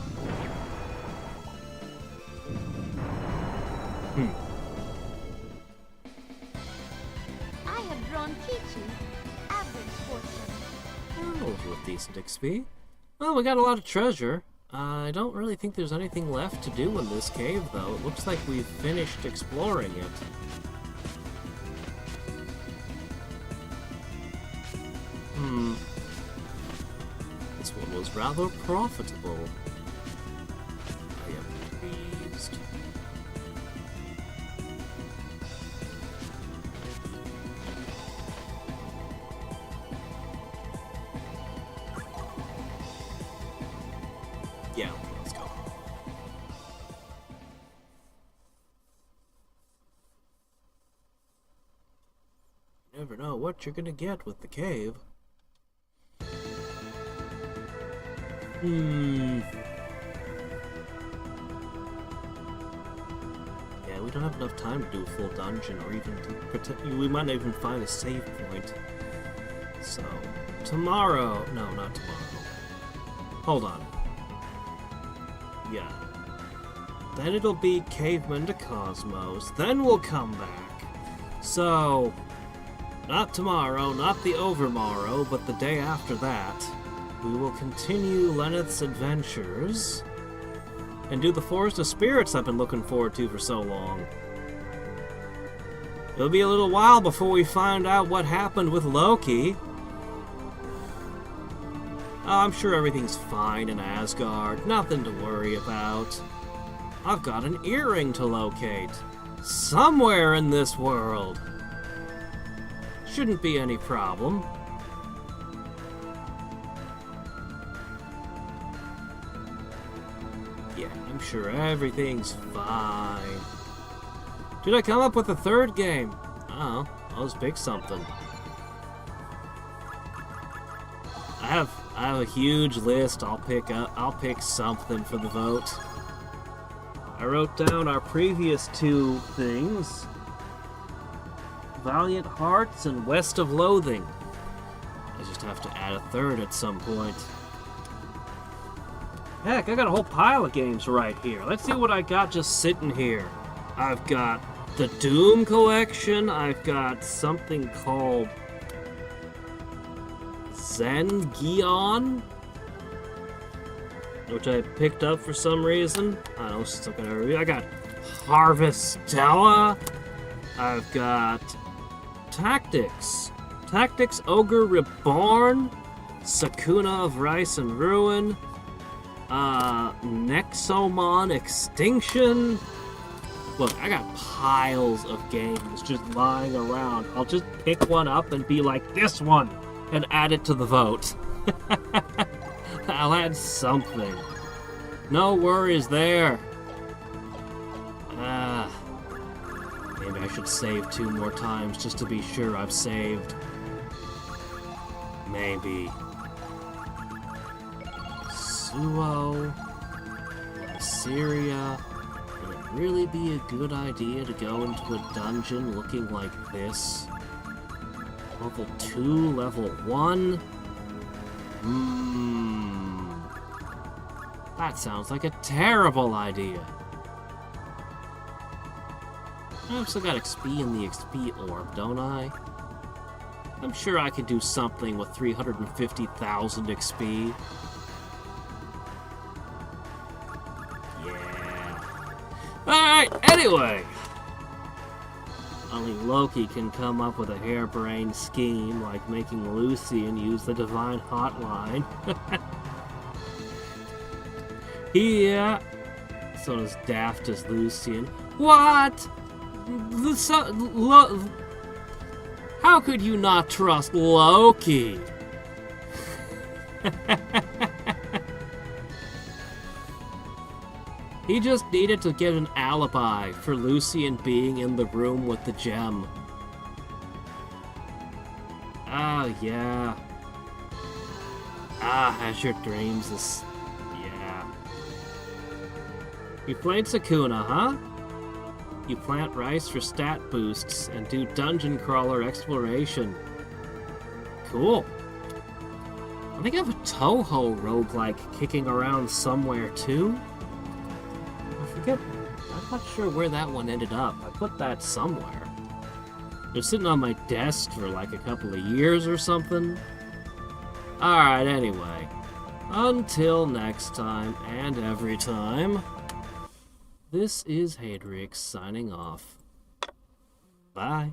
I have drawn Kichi. Average fortune. over with decent XP. Well, we got a lot of treasure. I don't really think there's anything left to do in this cave, though. It looks like we've finished exploring it. This one was rather profitable. I am pleased. Yeah, let's go. You never know what you're gonna get with the cave. Yeah, we don't have enough time to do a full dungeon, or even to pretend. We might not even find a save point. So, tomorrow. No, not tomorrow. Hold on. Yeah. Then it'll be Caveman to Cosmos. Then we'll come back. So, not tomorrow, not the overmorrow, but the day after that, we will continue Lenneth's adventures and do the Forest of Spirits I've been looking forward to for so long. It'll be a little while before we find out what happened with Loki. I'm sure everything's fine in Asgard, nothing to worry about. I've got an earring to locate. Somewhere in this world. Shouldn't be any problem. Yeah, I'm sure everything's fine. Did I come up with a third game? Oh, I'll just pick something. I have a huge list. I'll pick something for the vote. I wrote down our previous two things. Valiant Hearts and West of Loathing. I just have to add a third at some point. Heck, I got a whole pile of games right here. Let's see what I got just sitting here. I've got the Doom Collection. I've got something called Zengion, which I picked up for some reason. I don't know, it's not gonna review. I got Harvestella. I've got Tactics Ogre Reborn, Sakuna of Rice and Ruin, Nexomon Extinction. Look, I got piles of games just lying around. I'll just pick one up and be like, this one, and add it to the vote. I'll add something. No worries there. Maybe I should save 2 more times just to be sure I've saved. Maybe. Suo. Assyria. Would it really be a good idea to go into a dungeon looking like this? Level 2, level 1? That sounds like a terrible idea. I've still got XP in the XP orb, don't I? I'm sure I could do something with 350,000 XP. Yeah. Alright, anyway! Only Loki can come up with a harebrained scheme like making Lucian use the Divine Hotline. Yeah. So as daft as Lucian. What? How could you not trust Loki? He just needed to get an alibi for Lucian being in the room with the gem. Oh, yeah. Azure Dreams is... yeah. You played Sakuna, huh? You plant rice for stat boosts and do dungeon crawler exploration. Cool. I think I have a Toho roguelike kicking around somewhere too. I forget. I'm not sure where that one ended up. I put that somewhere. It was sitting on my desk for like a couple of years or something. Alright, anyway. Until next time, and every time, this is Hadriex signing off. Bye.